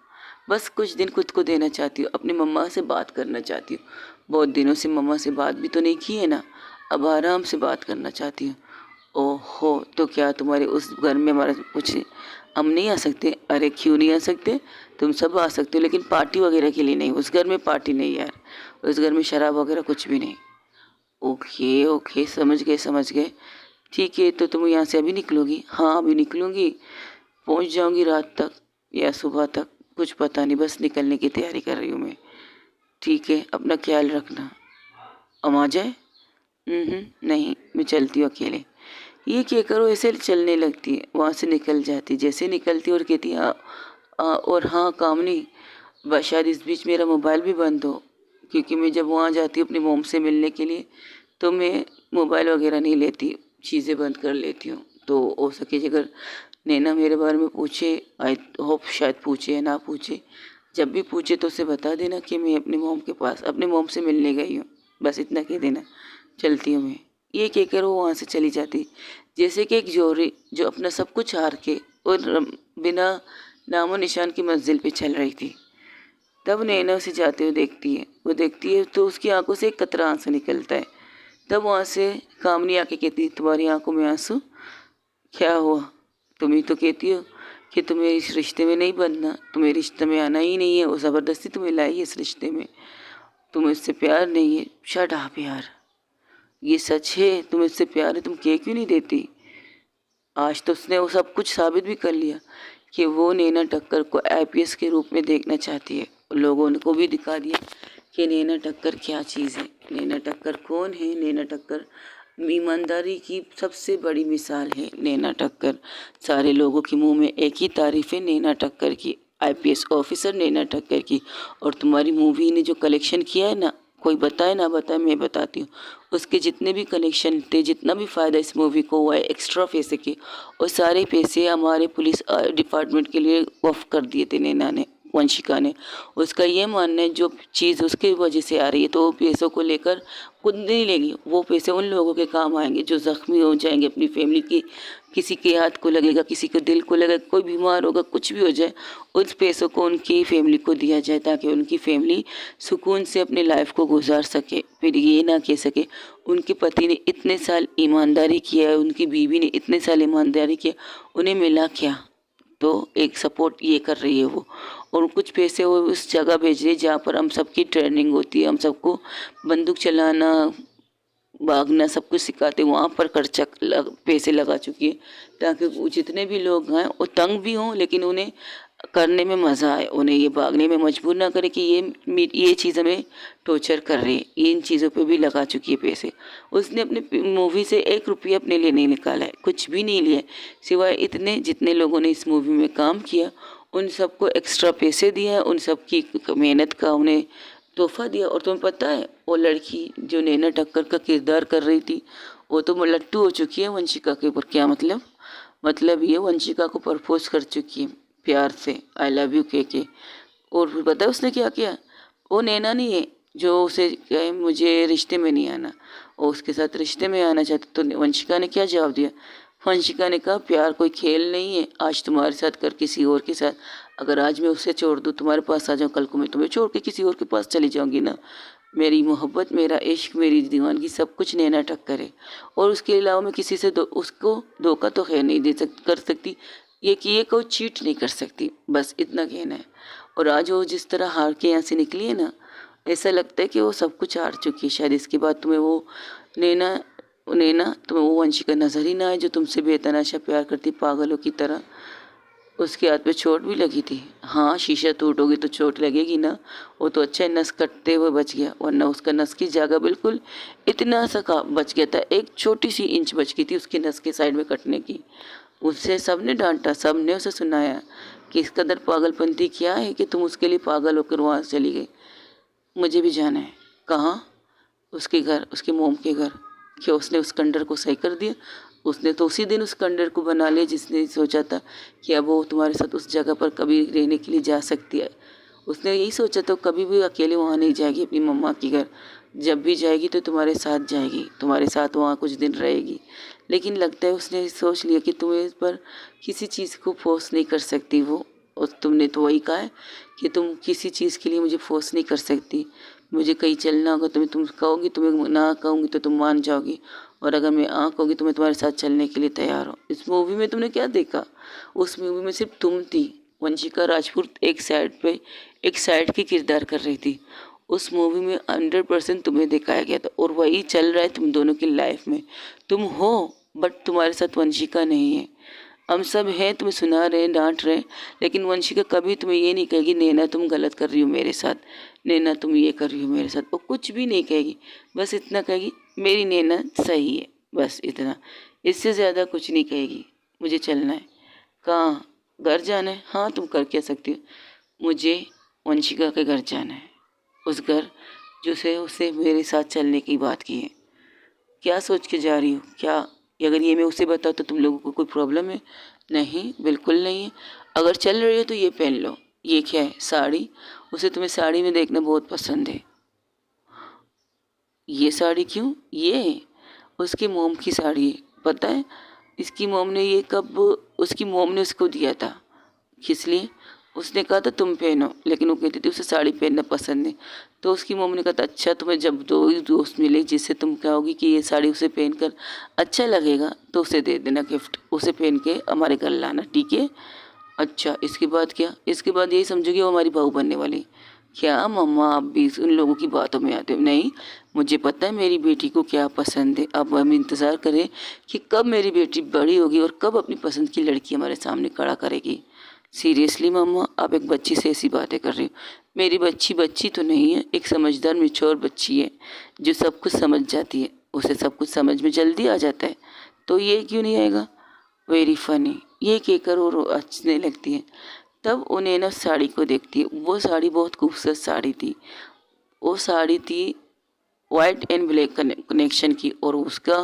बस कुछ दिन खुद को देना चाहती हूँ, अपनी मम्मा से बात करना चाहती हूँ। बहुत दिनों से मम्मा से बात भी तो नहीं की है ना, अब आराम से बात करना चाहती हूँ। ओहो तो क्या तुम्हारे उस घर में हमारा कुछ हम नहीं आ सकते। अरे क्यों नहीं आ सकते, तुम सब आ सकते हो लेकिन पार्टी वगैरह के लिए नहीं। उस घर में पार्टी नहीं यार, उस घर में शराब वगैरह कुछ भी नहीं। ओके ओके समझ गए समझ गए। ठीक है तो तुम यहाँ से अभी निकलोगी। हाँ अभी निकलूँगी, पहुँच जाऊँगी रात तक या सुबह तक, कुछ पता नहीं, बस निकलने की तैयारी कर रही हूँ मैं। ठीक है अपना ख्याल रखना। हम आ जाए। नहीं मैं चलती हूँ अकेले। ये क्या करो ऐसे चलने लगती है, वहाँ से निकल जाती, जैसे निकलती और कहती हाँ और हाँ काम नहीं, बस शायद इस बीच मेरा मोबाइल भी बंद हो, क्योंकि मैं जब वहाँ जाती हूँ अपनी मोम से मिलने के लिए तो मैं मोबाइल वगैरह नहीं लेती, चीज़ें बंद कर लेती हूँ। तो हो सके अगर नैना मेरे बारे में पूछे, आई होप शायद पूछे या ना पूछे, जब भी पूछे तो उसे बता देना कि मैं अपनी मोम के पास अपनी मोम से मिलने गई हूँ, बस इतना कह देना। चलती हूँ मैं। ये कहकर वो वहाँ से चली जाती, जैसे कि एक जोरी जो अपना सब कुछ हार के और बिना नामो निशान की मंजिल पे चल रही थी। तब नैना उसे जाते हुए देखती है, वो देखती है तो उसकी आंखों से एक कतरा आंसू निकलता है। तब वहाँ से कामनी आके कहती है तुम्हारी आंखों में आंसू, क्या हुआ। तुम ही तो कहती हो कि तुम्हें इस रिश्ते में नहीं बंधना, तुम्हें रिश्ते में आना ही नहीं है, वो ज़बरदस्ती तुम्हें लाई है इस रिश्ते में। तुम्हें इससे प्यार नहीं है। शट अप यार, ये सच है, तुम्हें इससे प्यार है, तुम केक क्यों नहीं देती? आज तो उसने वो सब कुछ साबित भी कर लिया कि वो नैना टक्कर को आईपीएस के रूप में देखना चाहती है। लोगों ने को भी दिखा दिया कि नैना टक्कर क्या चीज़ है, नैना टक्कर कौन है। नैना टक्कर ईमानदारी की सबसे बड़ी मिसाल है। नैना टक्कर, सारे लोगों के मुंह में एक ही तारीफ है नैना टक्कर की, आईपीएस ऑफिसर नैना टक्कर की। और तुम्हारी मूवी ने जो कलेक्शन किया है ना, कोई बताए ना बताए, मैं बताती हूँ। उसके जितने भी कलेक्शन थे, जितना भी फ़ायदा इस मूवी को हुआ है एक्स्ट्रा पैसे के, और सारे पैसे हमारे पुलिस डिपार्टमेंट के लिए ऑफ कर दिए थे नैना ने, वंशिका ने। उसका ये मानना है जो चीज़ उसके वजह से आ रही है तो वो पैसों को लेकर खुद नहीं लेगी, वो पैसे उन लोगों के काम आएंगे जो ज़ख्मी हो जाएंगे, अपनी फैमिली की, किसी के हाथ को लगेगा, किसी को दिल को लगेगा, कोई बीमार होगा, कुछ भी हो जाए, उस पैसों को उनकी फैमिली को दिया जाए ताकि उनकी फैमिली सुकून से अपनी लाइफ को गुजार सके। फिर ये ना कह सके उनके पति ने इतने साल ईमानदारी किया है, उनकी बीवी ने इतने साल ईमानदारी किया, उन्हें मिला क्या? तो एक सपोर्ट ये कर रही है वो, और कुछ पैसे वो उस जगह भेज रही है जहाँ पर हम सबकी ट्रेनिंग होती है, हम सबको बंदूक चलाना, भागना, सब कुछ सिखाते, वहाँ पर खर्चा पैसे लगा चुकी है ताकि वो जितने भी लोग हैं वो तंग भी हों लेकिन उन्हें करने में मज़ा आए, उन्हें ये भागने में मजबूर ना करे कि ये चीज़ हमें टॉर्चर कर रही है। ये इन चीज़ों पे भी लगा चुकी है पैसे। उसने अपने मूवी से 1 रुपया अपने लिए नहीं निकाला है, कुछ भी नहीं लिया, सिवाय इतने जितने लोगों ने इस मूवी में काम किया उन सबको एक्स्ट्रा पैसे दिया है, उन सब की मेहनत का उन्हें तोहफा दिया। और तुम्हें पता है वो लड़की जो नैना टक्कर का किरदार कर रही थी वो तो लट्टू हो चुकी है वंशिका के ऊपर। क्या मतलब ये वंशिका को प्रपोज कर चुकी है प्यार से, आई लव यू कह के। और फिर पता है उसने क्या किया? वो नैना नहीं है जो उसे कहे मुझे रिश्ते में नहीं आना, और उसके साथ रिश्ते में आना चाहती। तो वंशिका ने क्या जवाब दिया? वंशिका ने कहा प्यार कोई खेल नहीं है, आज तुम्हारे साथ कर किसी और के साथ, अगर आज मैं उसे छोड़ दूँ तुम्हारे पास आ जाऊँ, कल को मैं तुम्हें छोड़ के किसी और के पास चली जाऊँगी ना। मेरी मोहब्बत, मेरा इश्क, मेरी दीवानगी सब कुछ नैना टक्कर है, और उसके अलावा मैं किसी से उसको धोखा तो खैर नहीं कर सकती, ये कि ये को चीट नहीं कर सकती, बस इतना कहना है। और आज वो जिस तरह हार के यहाँ से निकली है ना, ऐसा लगता है कि वो सब कुछ हार चुकी है। शायद इसके बाद तुम्हें वो नैना नैना तुम्हें वो वंशिका नजर ही ना आए जो तुमसे बेतनाशा प्यार करती पागलों की तरह। उसके हाथ पे चोट भी लगी थी। हाँ, शीशा टूटोगी तो चोट लगेगी ना, वो तो अच्छा नस कटते हुए बच गया, वरना उसका नस की जगह बिल्कुल इतना सा बच गया था, एक छोटी सी इंच बच गई थी उसके नस के साइड में कटने की। उससे सबने डांटा, सबने उसे सुनाया कि इस कदर पागलपंती क्या है कि तुम उसके लिए पागल होकर वहाँ चली गई। मुझे भी जाना है। कहाँ? उसके घर, उसके मोम के घर। क्या उसने उस खंडर को सही कर दिया? उसने तो उसी दिन उस खंडर को बना लिया जिसने सोचा था कि अब वो तुम्हारे साथ उस जगह पर कभी रहने के लिए जा सकती है। उसने यही सोचा तो कभी भी अकेले वहाँ नहीं जाएगी अपनी मम्मा के घर, जब भी जाएगी तो तुम्हारे साथ जाएगी, तुम्हारे साथ वहाँ कुछ दिन रहेगी। लेकिन लगता है उसने सोच लिया कि तुम्हें इस पर किसी चीज़ को फोर्स नहीं कर सकती वो, और तुमने तो वही कहा है कि तुम किसी चीज़ के लिए मुझे फोर्स नहीं कर सकती। मुझे कहीं चलना होगा तो मैं तुम कहोगी, तुम्हें ना कहूँगी तो तुम मान जाओगी, और अगर मैं कहूँगी तो मैं तुम्हारे साथ चलने के लिए तैयार हूँ। इस मूवी में तुमने क्या देखा? उस मूवी में सिर्फ तुम थी, वंशिका राजपूत एक साइड की किरदार कर रही थी। उस मूवी में 100% तुम्हें दिखाया गया था, और वही चल रहा है तुम दोनों की लाइफ में। तुम हो बट तुम्हारे साथ वंशिका नहीं है। हम सब हैं, तुम्हें सुना रहे हैं, डांट रहे हैं, लेकिन वंशिका कभी तुम्हें ये नहीं कहेगी नैना तुम गलत कर रही हो मेरे साथ, नैना तुम ये कर रही हो मेरे साथ, वो कुछ भी नहीं कहेगी। बस इतना कहेगी मेरी नैना सही है, बस इतना, इससे ज़्यादा कुछ नहीं कहेगी। मुझे चलना है। कहाँ? घर जाना है। हाँ, तुम कर क्या सकती हो? मुझे वंशिका के घर जाना है, उस घर जो से उसे मेरे साथ चलने की बात की है। क्या सोच के जा रही हो? क्या अगर ये मैं उसे बताऊँ तो तुम लोगों को कोई प्रॉब्लम है? नहीं, बिल्कुल नहीं है। अगर चल रही हो तो ये पहन लो। ये क्या है? साड़ी। उसे तुम्हें साड़ी में देखना बहुत पसंद है। ये साड़ी क्यों? ये उसकी मोम की साड़ी है। पता है इसकी मोम ने ये कब उसकी मोम ने उसको दिया था। किस लिए? उसने कहा था तुम पहनो, लेकिन वो कहती थी उसे साड़ी पहनना पसंद नहीं। तो उसकी मम्मी ने कहा था अच्छा तुम्हें जब दो दोस्त मिले जिससे तुम कहोगी कि ये साड़ी उसे पहनकर अच्छा लगेगा तो उसे दे देना गिफ्ट, उसे पहन के हमारे घर लाना, ठीक है? अच्छा, इसके बाद क्या? इसके बाद यही समझोगी वो हमारी बहू बनने वाली। क्या मम्मा आप भी उन लोगों की बातों में आते हो? नहीं, मुझे पता है मेरी बेटी को क्या पसंद है। अब हम इंतज़ार करें कि कब मेरी बेटी बड़ी होगी और कब अपनी पसंद की लड़की हमारे सामने खड़ा करेगी। सीरियसली मम्मा, आप एक बच्ची से ऐसी बातें कर रही हो? मेरी बच्ची बच्ची तो नहीं है, एक समझदार मैच्योर बच्ची है जो सब कुछ समझ जाती है। उसे सब कुछ समझ में जल्दी आ जाता है, तो ये क्यों नहीं आएगा? वेरी फनी, ये कहकर वो हँसने लगती है। तब उन्हें ना साड़ी को देखती है। वो साड़ी बहुत खूबसूरत साड़ी थी। वो साड़ी थी वाइट एंड ब्लैक कनेक्शन की, और उसका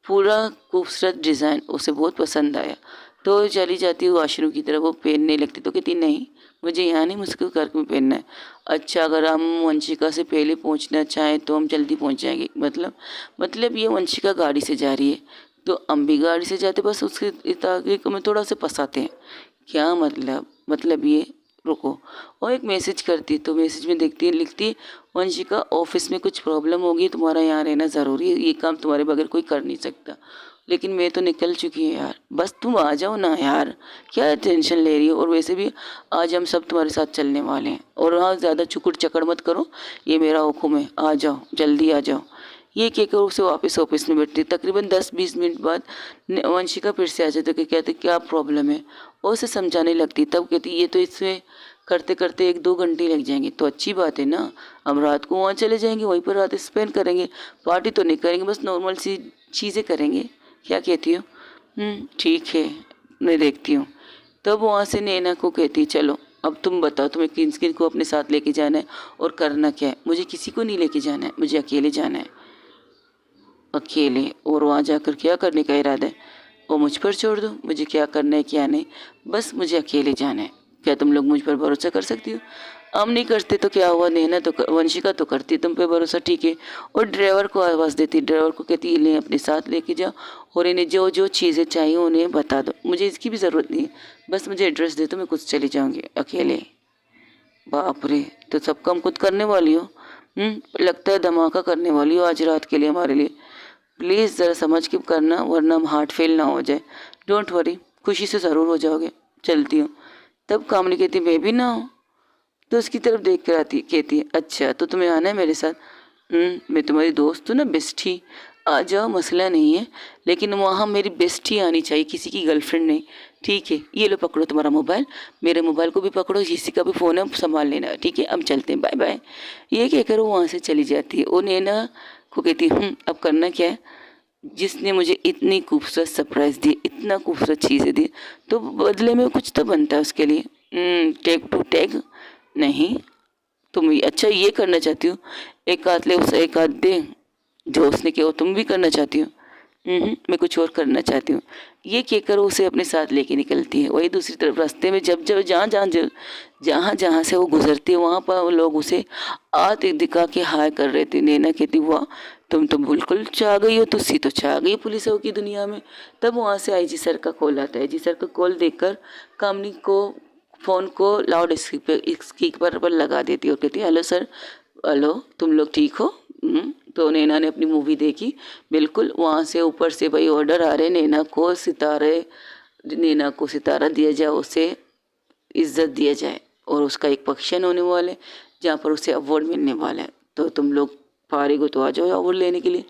पूरा खूबसूरत डिज़ाइन उसे बहुत पसंद आया। तो चली जाती है वॉशरूम की तरफ, वो पहनने लगती तो कहती नहीं, मुझे यहाँ नहीं, मुझको घर में पहनना है। अच्छा, अगर हम वंशिका से पहले पहुँचना चाहें तो हम जल्दी पहुँच जाएंगे। मतलब ये वंशिका गाड़ी से जा रही है तो हम भी गाड़ी से जाते, बस उसके ताकि को में थोड़ा सा फंसाते हैं। क्या मतलब ये रुको। और एक मैसेज करती है, तो मैसेज में देखती है, लिखती है वंशिका ऑफिस में कुछ प्रॉब्लम होगी, तुम्हारा यहाँ रहना ज़रूरी है, ये काम तुम्हारे बगैर कोई कर नहीं सकता। लेकिन मैं तो निकल चुकी है यार, बस तुम आ जाओ ना यार, क्या टेंशन ले रही हो? और वैसे भी आज हम सब तुम्हारे साथ चलने वाले हैं, और हाँ ज़्यादा चुकुर चकड़ मत करो, ये मेरा हुक्म है, आ जाओ जल्दी आ जाओ। ये कहकर उसे वापस ऑफिस में बैठती। तकरीबन 10-20 मिनट बाद वंशिका फिर से आ जाती है, कहती क्या प्रॉब्लम है, और उसे समझाने लगती। तब कहती ये तो इसमें करते करते 1-2 घंटे लग जाएंगे। तो अच्छी बात है ना, हम रात को वहाँ चले जाएंगे, वहीं पर रात स्पेंड करेंगे, पार्टी तो नहीं करेंगे, बस नॉर्मल सी चीज़ें करेंगे। क्या कहती हो? ठीक है, मैं देखती हूँ। तब वहाँ से नैना को कहती चलो अब तुम बताओ, तुम्हें किन किन को अपने साथ लेके जाना है और करना क्या है? मुझे किसी को नहीं लेके जाना है, मुझे अकेले जाना है। अकेले? और वहाँ जाकर क्या करने का इरादा है? वो मुझ पर छोड़ दो, मुझे क्या करना है क्या नहीं, बस मुझे अकेले जाना है। क्या तुम लोग मुझ पर भरोसा कर सकती हो? हम नहीं करते तो क्या हुआ, नैना तो वंशिका तो करती तुम पे भरोसा, ठीक है। और ड्राइवर को आवाज़ देती, ड्राइवर को कहती इन्हें अपने साथ लेके जाओ और इन्हें जो जो चीज़ें चाहिए उन्हें बता दो, मुझे इसकी भी ज़रूरत नहीं है, बस मुझे एड्रेस दे दो, मैं खुद चली जाऊँगी अकेले। बाप रे, तो सब काम खुद करने वाली हो? लगता है धमाका करने वाली हो आज रात के लिए हमारे लिए। प्लीज़ ज़रा समझ के करना, वरना हम हार्ट फेल ना हो जाए। डोंट वरी, खुशी से ज़रूर हो जाओगे। चलती हूँ। तब कामनी कहती मैं भी ना हूँ। तो उसकी तरफ देख कर आती कहती है अच्छा तो तुम्हें आना है मेरे साथ? मैं तुम्हारी दोस्त हूँ ना, बेस्टी, आ जाओ, मसला नहीं है, लेकिन वहाँ मेरी बेस्टी आनी चाहिए, किसी की गर्लफ्रेंड नहीं। ठीक है, ये लो पकड़ो तुम्हारा मोबाइल, मेरे मोबाइल को भी पकड़ो, किसी का भी फ़ोन है संभाल लेना, ठीक है, हम चलते हैं, बाय बाय। ये कहकर वो वहाँ से चली जाती है। वो नैना को कहती अब करना क्या है? जिसने मुझे इतनी खूबसूरत सरप्राइज़ दी, इतना खूबसूरत चीज़ें दी, तो बदले में कुछ तो बनता है उसके लिए। टेक टू टेक नहीं, तुम अच्छा ये करना चाहती हो, एक हाथ ले उसे एक हाथ दे, जो उसने किया वो तुम भी करना चाहती हो? मैं कुछ और करना चाहती हूँ। ये कहकर उसे अपने साथ लेके निकलती है। वही दूसरी तरफ रास्ते में जब जब जहाँ जहाँ से वो गुजरती है वहाँ पर लोग उसे हाथ दिखा के हाय कर रहे थे। नैना कहती वाह, तुम तो बिल्कुल छा गई हो, तुसी तो छा गई पुलिसों की दुनिया में। तब वहाँ से आईजी सर का कॉल आता है। आईजी सर का कॉल देखकर कामनी को फ़ोन को लाउड स्पीकर पर लगा देती है और कहती है हेलो सर, हेलो तुम लोग ठीक हो? तो नैना ने अपनी मूवी देखी, बिल्कुल। वहाँ से ऊपर से भाई ऑर्डर आ रहे, नैना को सितारा दिया जाए, उसे इज्जत दिया जाए, और उसका एक फंक्शन होने वाला है जहाँ पर उसे अवार्ड मिलने वाला है। तो तुम लोग फारिग हो तो आ जाओ अवार्ड लेने के लिए।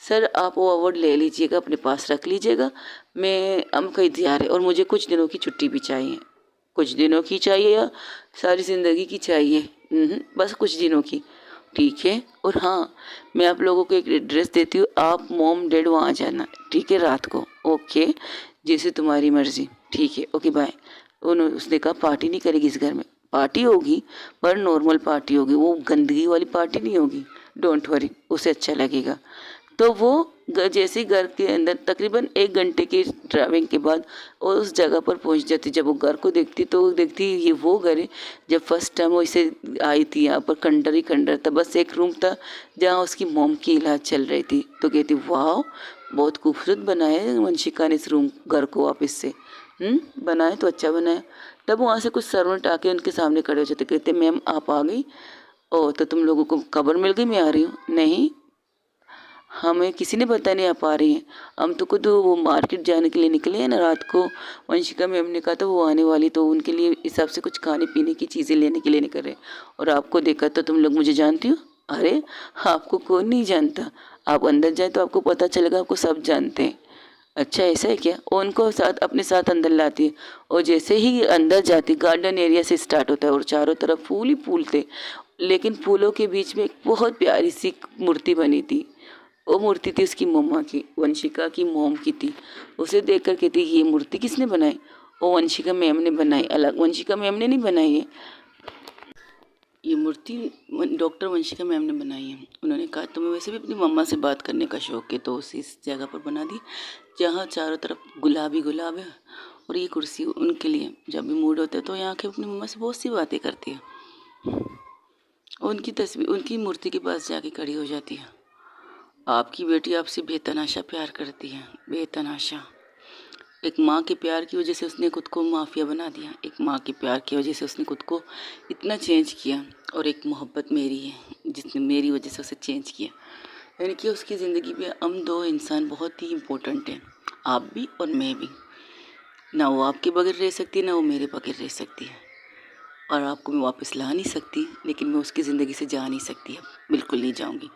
सर आप वो अवार्ड ले लीजिएगा, अपने पास रख लीजिएगा, मैं हम कहीं तैयार है, और मुझे कुछ दिनों की छुट्टी भी चाहिए। कुछ दिनों की चाहिए या सारी ज़िंदगी की चाहिए? बस कुछ दिनों की, ठीक है। और हाँ, मैं आप लोगों को एक एड्रेस देती हूँ, आप मॉम डैड वहाँ जाना, ठीक है, रात को। ओके, जैसे तुम्हारी मर्ज़ी, ठीक है, ओके बाय। उसने कहा पार्टी नहीं करेगी इस घर में। पार्टी होगी पर नॉर्मल पार्टी होगी, वो गंदगी वाली पार्टी नहीं होगी, डोंट वरी, उसे अच्छा लगेगा। तो वो जैसे ही घर के अंदर तकरीबन 1 घंटे की ड्राइविंग के बाद वो उस जगह पर पहुंच जाती। जब वो घर को देखती तो वो देखती ये वो घर है जब फर्स्ट टाइम वो इसे आई थी। यहाँ पर खंडर ही खंडर था, बस एक रूम था जहाँ उसकी मॉम की इलाज चल रही थी। तो कहती वाह, बहुत खूबसूरत बनाया है वंशिका ने इस रूम घर को वापस से। बनाए तो अच्छा बनाया। तब वहाँ से कुछ सर्वेंट आके उनके सामने खड़े हो जाते, कहते मैम आप आ गई? ओ तो तुम लोगों को खबर मिल गई मैं आ रही हूँ? नहीं, हमें किसी ने बता नहीं आ पा रही है। हम तो खुद वो मार्केट जाने के लिए निकले हैं ना रात को। वंशिका मैम ने कहा था वो आने वाली, तो उनके लिए हिसाब से कुछ खाने पीने की चीज़ें लेने के लिए निकल रहे। और आपको देखा तो तुम लोग मुझे जानती हो? अरे आपको कौन नहीं जानता, आप अंदर जाए तो आपको पता चलेगा, आपको सब जानते हैं। अच्छा ऐसा है क्या? वो उनको साथ अपने साथ अंदर लाती है, और जैसे ही अंदर जाती गार्डन एरिया से स्टार्ट होता है और चारों तरफ फूल ही फूल थे, लेकिन फूलों के बीच में एक बहुत प्यारी सी मूर्ति बनी थी। वो मूर्ति थी उसकी मम्मा की, वंशिका की मोम की थी। उसे देख कर कहती ये मूर्ति किसने बनाई? वो वंशिका मैम ने बनाई, अलग वंशिका मैम ने नहीं बनाई है ये मूर्ति, डॉक्टर वंशिका मैम ने बनाई है। उन्होंने कहा तुम्हें वैसे भी अपनी मम्मा से बात करने का शौक है, तो उसी इस जगह पर बना दी जहाँ चारों तरफ गुलाबी गुलाब है। और ये कुर्सी उनके लिए, जब भी मूड होता है तो यहाँ के अपनी मम्मा से बहुत सी बातें करती है। उनकी तस्वीर उनकी मूर्ति के पास जाके खड़ी हो जाती है। आपकी बेटी आपसे बेतहाशा प्यार करती है, बेतहाशा। एक माँ के प्यार की वजह से उसने खुद को माफिया बना दिया, एक माँ के प्यार की वजह से उसने खुद को इतना चेंज किया। और एक मोहब्बत मेरी है जिसने मेरी वजह से उसे चेंज किया। यानी कि उसकी ज़िंदगी में हम दो इंसान बहुत ही इम्पोर्टेंट हैं, आप भी और मैं भी। ना वो आपके बगैर रह सकती है, ना वो मेरे बगैर रह सकती है। और आपको मैं वापस ला नहीं सकती, लेकिन मैं उसकी ज़िंदगी से जा नहीं सकती, अब बिल्कुल नहीं जाऊंगी।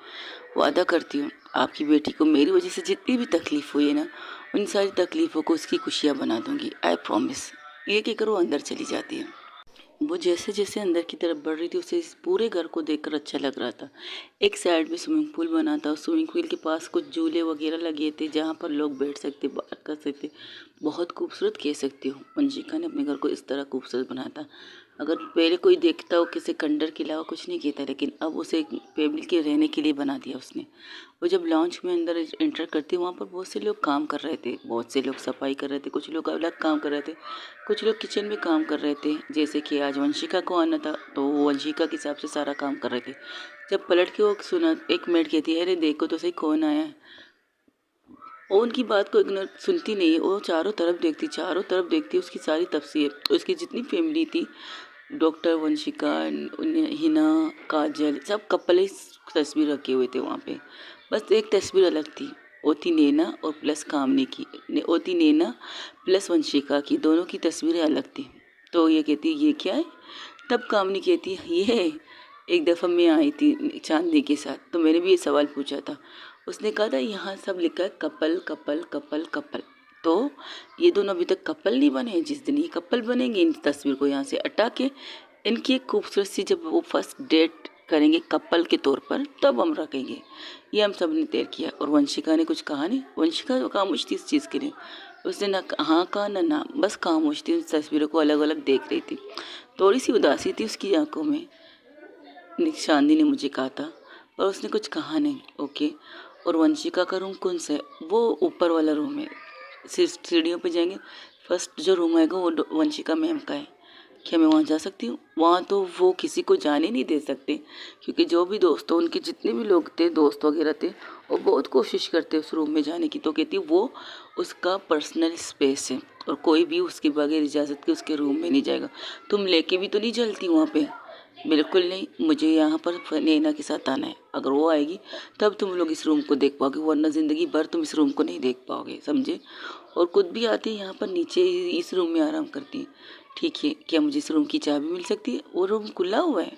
वादा करती हूँ आपकी बेटी को मेरी वजह से जितनी भी तकलीफ़ हुई है ना, उन सारी तकलीफ़ों को उसकी खुशियाँ बना दूंगी, आई प्रॉमिस। ये कहकर वो अंदर चली जाती है। वो जैसे जैसे अंदर की तरफ बढ़ रही थी उसे इस पूरे घर को देखकर अच्छा लग रहा था। एक साइड में स्विमिंग पूल बना था, उस स्विमिंग पूल के पास कुछ झूले वगैरह लगे थे जहाँ पर लोग बैठ सकते, बात कर सकते। बहुत खूबसूरत कह सकती हूँ, वंशिका ने अपने घर को इस तरह खूबसूरत बनाया था। अगर पहले कोई देखता हो किसी खंडर के अलावा कुछ नहीं कहता, लेकिन अब उसे एक फैमिली के रहने के लिए बना दिया उसने। वो जब लॉन्च में अंदर एंटर करती वहाँ पर बहुत से लोग काम कर रहे थे, बहुत से लोग सफाई कर रहे थे, कुछ लोग अलग काम कर रहे थे, कुछ लोग किचन में काम कर रहे थे। जैसे कि आज वंशिका को आना था तो वो वंशिका के हिसाब से सारा काम कर रहे थे। जब पलट के वो सुना, एक मिनट कहती है अरे देखो तो सही कौन आया है। वो उनकी बात को इग्नोर सुनती नहीं है, वो चारों तरफ देखती, चारों तरफ देखती। उसकी सारी तस्वीर, उसकी जितनी फैमिली थी, डॉक्टर वंशिका, हिना, काजल, सब कपल ही तस्वीर रखे हुए थे वहाँ पे। बस एक तस्वीर अलग थी, वो थी नैना और प्लस कामनी की, वो थी नैना प्लस वंशिका की, दोनों की तस्वीरें अलग थी। तो ये कहती ये क्या है? तब कामनी कहती ये एक दफ़ा मैं आई थी चांदनी के साथ, तो मैंने भी ये सवाल पूछा था। उसने कहा था यहाँ सब लिखा है कपल कपल कपल कपल, तो ये दोनों अभी तक कपल नहीं बने हैं। जिस दिन ये कपल बनेंगे इन तस्वीर को यहाँ से हटा के इनकी एक खूबसूरत सी जब वो फर्स्ट डेट करेंगे कपल के तौर पर तब हम रखेंगे। ये हम सब ने तय किया। और वंशिका ने कुछ कहा नहीं, वंशिका खामोश थी इस चीज़ के लिए। उसने ना हाँ कहा ना, बस खामोश थी, उन तस्वीरों को अलग अलग देख रही थी। थोड़ी सी उदासी थी उसकी आंखों में। चांदी ने मुझे कहा था, पर उसने कुछ कहा नहीं। ओके। और वंशिका का रूम कौन सा है? वो ऊपर वाला रूम है, सीढ़ियों पे जाएंगे, फर्स्ट जो रूम आएगा वो वंशिका मैम का है। क्या मैं वहाँ जा सकती हूँ? वहाँ तो वो किसी को जाने नहीं दे सकते, क्योंकि जो भी दोस्त उनके जितने भी लोग थे, दोस्त वगैरह थे, वो बहुत कोशिश करते उस रूम में जाने की। तो कहती वो उसका पर्सनल स्पेस है और कोई भी उसके बगैर इजाज़त के उसके रूम में नहीं जाएगा। तुम लेके भी तो नहीं चलती वहाँ पे? बिल्कुल नहीं, मुझे यहाँ पर नैना के साथ आना है। अगर वो आएगी तब तुम लोग इस रूम को देख पाओगे, वरना ज़िंदगी भर तुम इस रूम को नहीं देख पाओगे, समझे? और खुद भी आती है यहाँ पर नीचे इस रूम में आराम करती है। ठीक है, क्या मुझे इस रूम की चाबी मिल सकती है? वो रूम खुला हुआ है,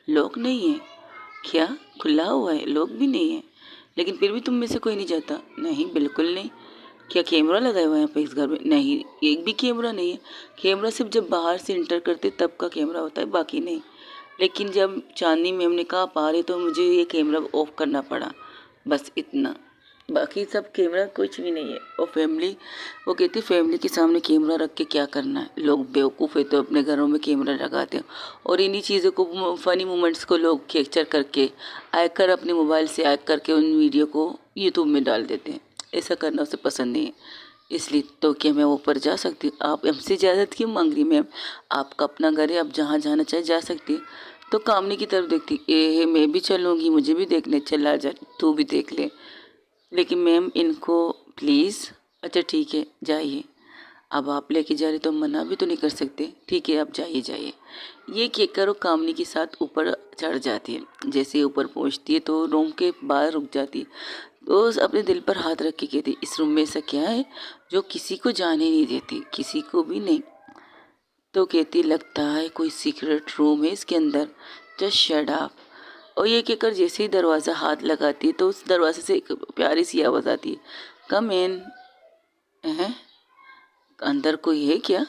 लॉक नहीं है। क्या? खुला हुआ है, लॉक भी नहीं है, लेकिन फिर भी तुम में से कोई नहीं जाता? नहीं, बिल्कुल नहीं। क्या कैमरा लगाया हुआ है यहाँ पे इस घर में? नहीं, एक भी कैमरा नहीं है। कैमरा सिर्फ जब बाहर से इंटर करते तब का कैमरा होता है, बाकी नहीं। लेकिन जब चांदनी मैम ने कहा आप आ रहे तो मुझे ये कैमरा ऑफ करना पड़ा, बस इतना। बाकी सब कैमरा कुछ भी नहीं है। और फैमिली, वो कहती फैमिली के सामने कैमरा रख के क्या करना है? लोग बेवकूफ़ है तो अपने घरों में कैमरा लगाते हैं और इन्हीं चीज़ों को, फ़नी मोमेंट्स को लोग कैप्चर करके आकर अपने मोबाइल से आग करके उन वीडियो को यूट्यूब में डाल देते हैं। ऐसा करना उसे पसंद नहीं है। इसलिए तो क्या मैं ऊपर जा सकती हूँ? आप हमसे इजाज़त क्यों मांग रही मैम? आपका अपना घर है, आप जहाँ जाना चाहे जा सकती है। तो कामनी की तरफ देखती, ए मैं भी चलूँगी, मुझे भी देखने, चला जा, तू भी देख ले। लेकिन मैम इनको प्लीज़। अच्छा ठीक है जाइए, अब आप लेके जा रहे तो मना भी तो नहीं कर सकते। ठीक है आप जाइए जाइए। ये कहकर वो कामनी के साथ ऊपर चढ़ जाती है। जैसे ऊपर पहुंचती है तो रूम के बाहर रुक जाती है। तो अपने दिल पर हाथ रख के कहती, इस रूम में ऐसा क्या है जो किसी को जाने नहीं देती, किसी को भी नहीं। तो कहती, लगता है कोई सीक्रेट रूम है इसके अंदर, जस्ट शट अप। और ये कहकर जैसे ही दरवाज़ा हाथ लगाती है तो उस दरवाजे से एक प्यारी सी आवाज़ आती है, कम इन। है, अंदर कोई है क्या?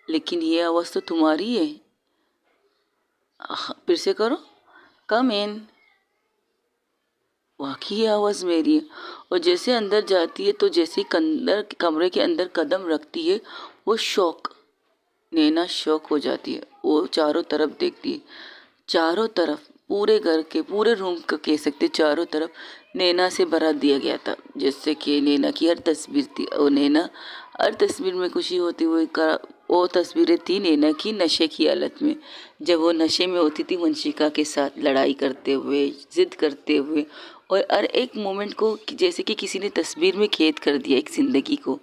लेकिन ये आवाज़ तो तुम्हारी है। फिर से करो, कम इन। वाकई ये आवाज़ मेरी है। और जैसे अंदर जाती है तो जैसे अंदर कमरे के अंदर कदम रखती है, वो शौक, नैना शौक हो जाती है। वो चारों तरफ देखती है, चारों तरफ पूरे घर के पूरे रूम का कह सकते चारों तरफ नैना से भरा दिया गया था। जैसे कि नैना की हर तस्वीर थी और नैना हर तस्वीर में खुशी होती हुई वो तस्वीरें थी नैना की नशे की हालत में, जब वो नशे में होती थी वंशिका के साथ लड़ाई करते हुए, जिद करते हुए, और हर एक मोमेंट को जैसे कि किसी ने तस्वीर में कैद कर दिया एक ज़िंदगी को।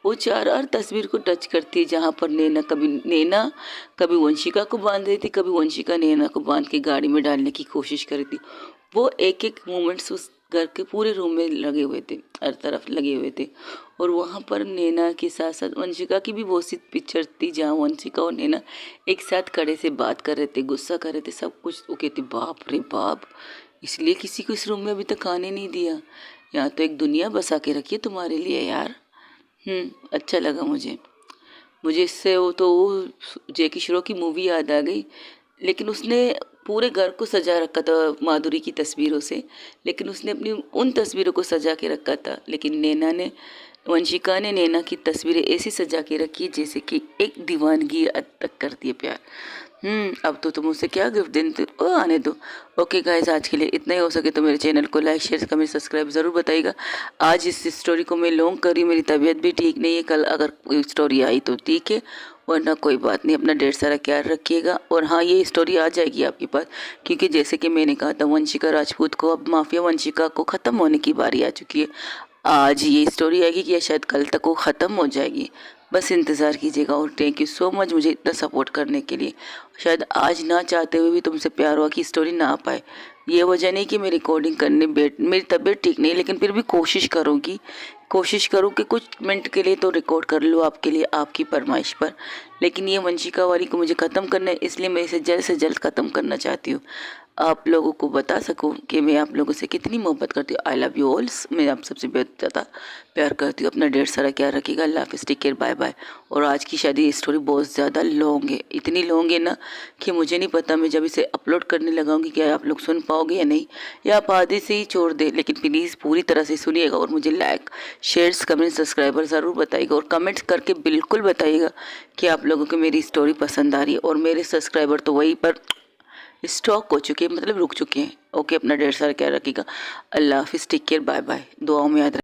वो चार हर तस्वीर को टच करती है, जहाँ पर नैना कभी वंशिका को बांध रही थी, कभी वंशिका नैना को बांध के गाड़ी में डालने की कोशिश कर रही थी। वो एक एक मोमेंट्स उस घर के पूरे रूम में लगे हुए थे, हर तरफ लगे हुए थे। और वहाँ पर नैना के साथ साथ वंशिका की भी बहुत सी पिक्चर थी, जहाँ वंशिका और नैना एक साथ खड़े से बात कर रहे थे, गुस्सा कर रहे थे, सब कुछ। वो कहती, बाप रे बाप, इसलिए किसी को इस रूम में अभी तक आने नहीं दिया। यहाँ तो एक दुनिया बसा के रखी है तुम्हारे लिए यार। अच्छा लगा मुझे। मुझे इससे वो जैकी श्रॉफ की मूवी याद आ गई। लेकिन उसने पूरे घर को सजा रखा था माधुरी की तस्वीरों से, लेकिन उसने अपनी उन तस्वीरों को सजा के रखा था। लेकिन वंशिका ने नैना की तस्वीरें ऐसी सजा के रखी जैसे कि एक दीवानगी हद तक करती है प्यार। अब तो तुम मुझसे क्या गिफ्ट देते हो, आने दो। ओके गाइस, आज के लिए इतना ही। हो सके तो मेरे चैनल को लाइक शेयर कमेंट सब्सक्राइब ज़रूर बताइएगा। आज इस स्टोरी को मैं लॉन्ग करी, मेरी तबीयत भी ठीक नहीं है। कल अगर कोई स्टोरी आई तो ठीक है, वरना कोई बात नहीं। अपना ढेर सारा ख्याल रखिएगा। और हाँ, ये स्टोरी आ जाएगी आपके पास, क्योंकि जैसे कि मैंने कहा था वंशिका राजपूत को, अब माफिया वंशिका को ख़त्म होने की बारी आ चुकी है। आज ये स्टोरी आएगी कि या शायद कल तक वो ख़त्म हो जाएगी। बस इंतज़ार कीजिएगा। और थैंक यू सो मच मुझे इतना सपोर्ट करने के लिए। शायद आज ना चाहते हुए भी तुमसे प्यार हुआ कि स्टोरी ना आ पाए। ये वजह नहीं कि मैं रिकॉर्डिंग करने मेरी तबीयत ठीक नहीं, लेकिन फिर भी कोशिश करूँ कि कुछ मिनट के लिए तो रिकॉर्ड कर लूँ आपके लिए, आपकी फरमाइश पर। लेकिन ये वंशिका वाली को मुझे ख़त्म करना है, इसलिए मैं इसे जल्द से जल्द ख़त्म करना चाहती हूँ, आप लोगों को बता सकूं कि मैं आप लोगों से कितनी मोहब्बत करती हूँ। I love you all. मैं आप सबसे बहुत ज़्यादा प्यार करती हूँ। अपना ढेर सारा ख्याल रखिएगा। अल्लाह हाफिज़, टेक केयर, बाय बाय। और आज की शादी स्टोरी बहुत ज़्यादा लॉन्ग है, इतनी लॉन्ग है ना कि मुझे नहीं पता मैं जब इसे अपलोड करने लगाऊंगी क्या आप लोग सुन पाओगे या नहीं, या आप आधे से ही छोड़ दें। लेकिन प्लीज़ पूरी तरह से सुनिएगा और मुझे लाइक शेयर्स कमेंट सब्सक्राइबर ज़रूर बताइएगा, और कमेंट्स करके बिल्कुल बताइएगा कि आप लोगों को मेरी स्टोरी पसंद आ रही है। और मेरे सब्सक्राइबर तो वहीं पर स्टॉक हो चुके हैं, मतलब रुक चुके हैं। ओके, अपना ढेर सारा ख्याल रखिएगा। अल्लाह हाफिज़, टेक केयर, बाय बाय। दुआओं में याद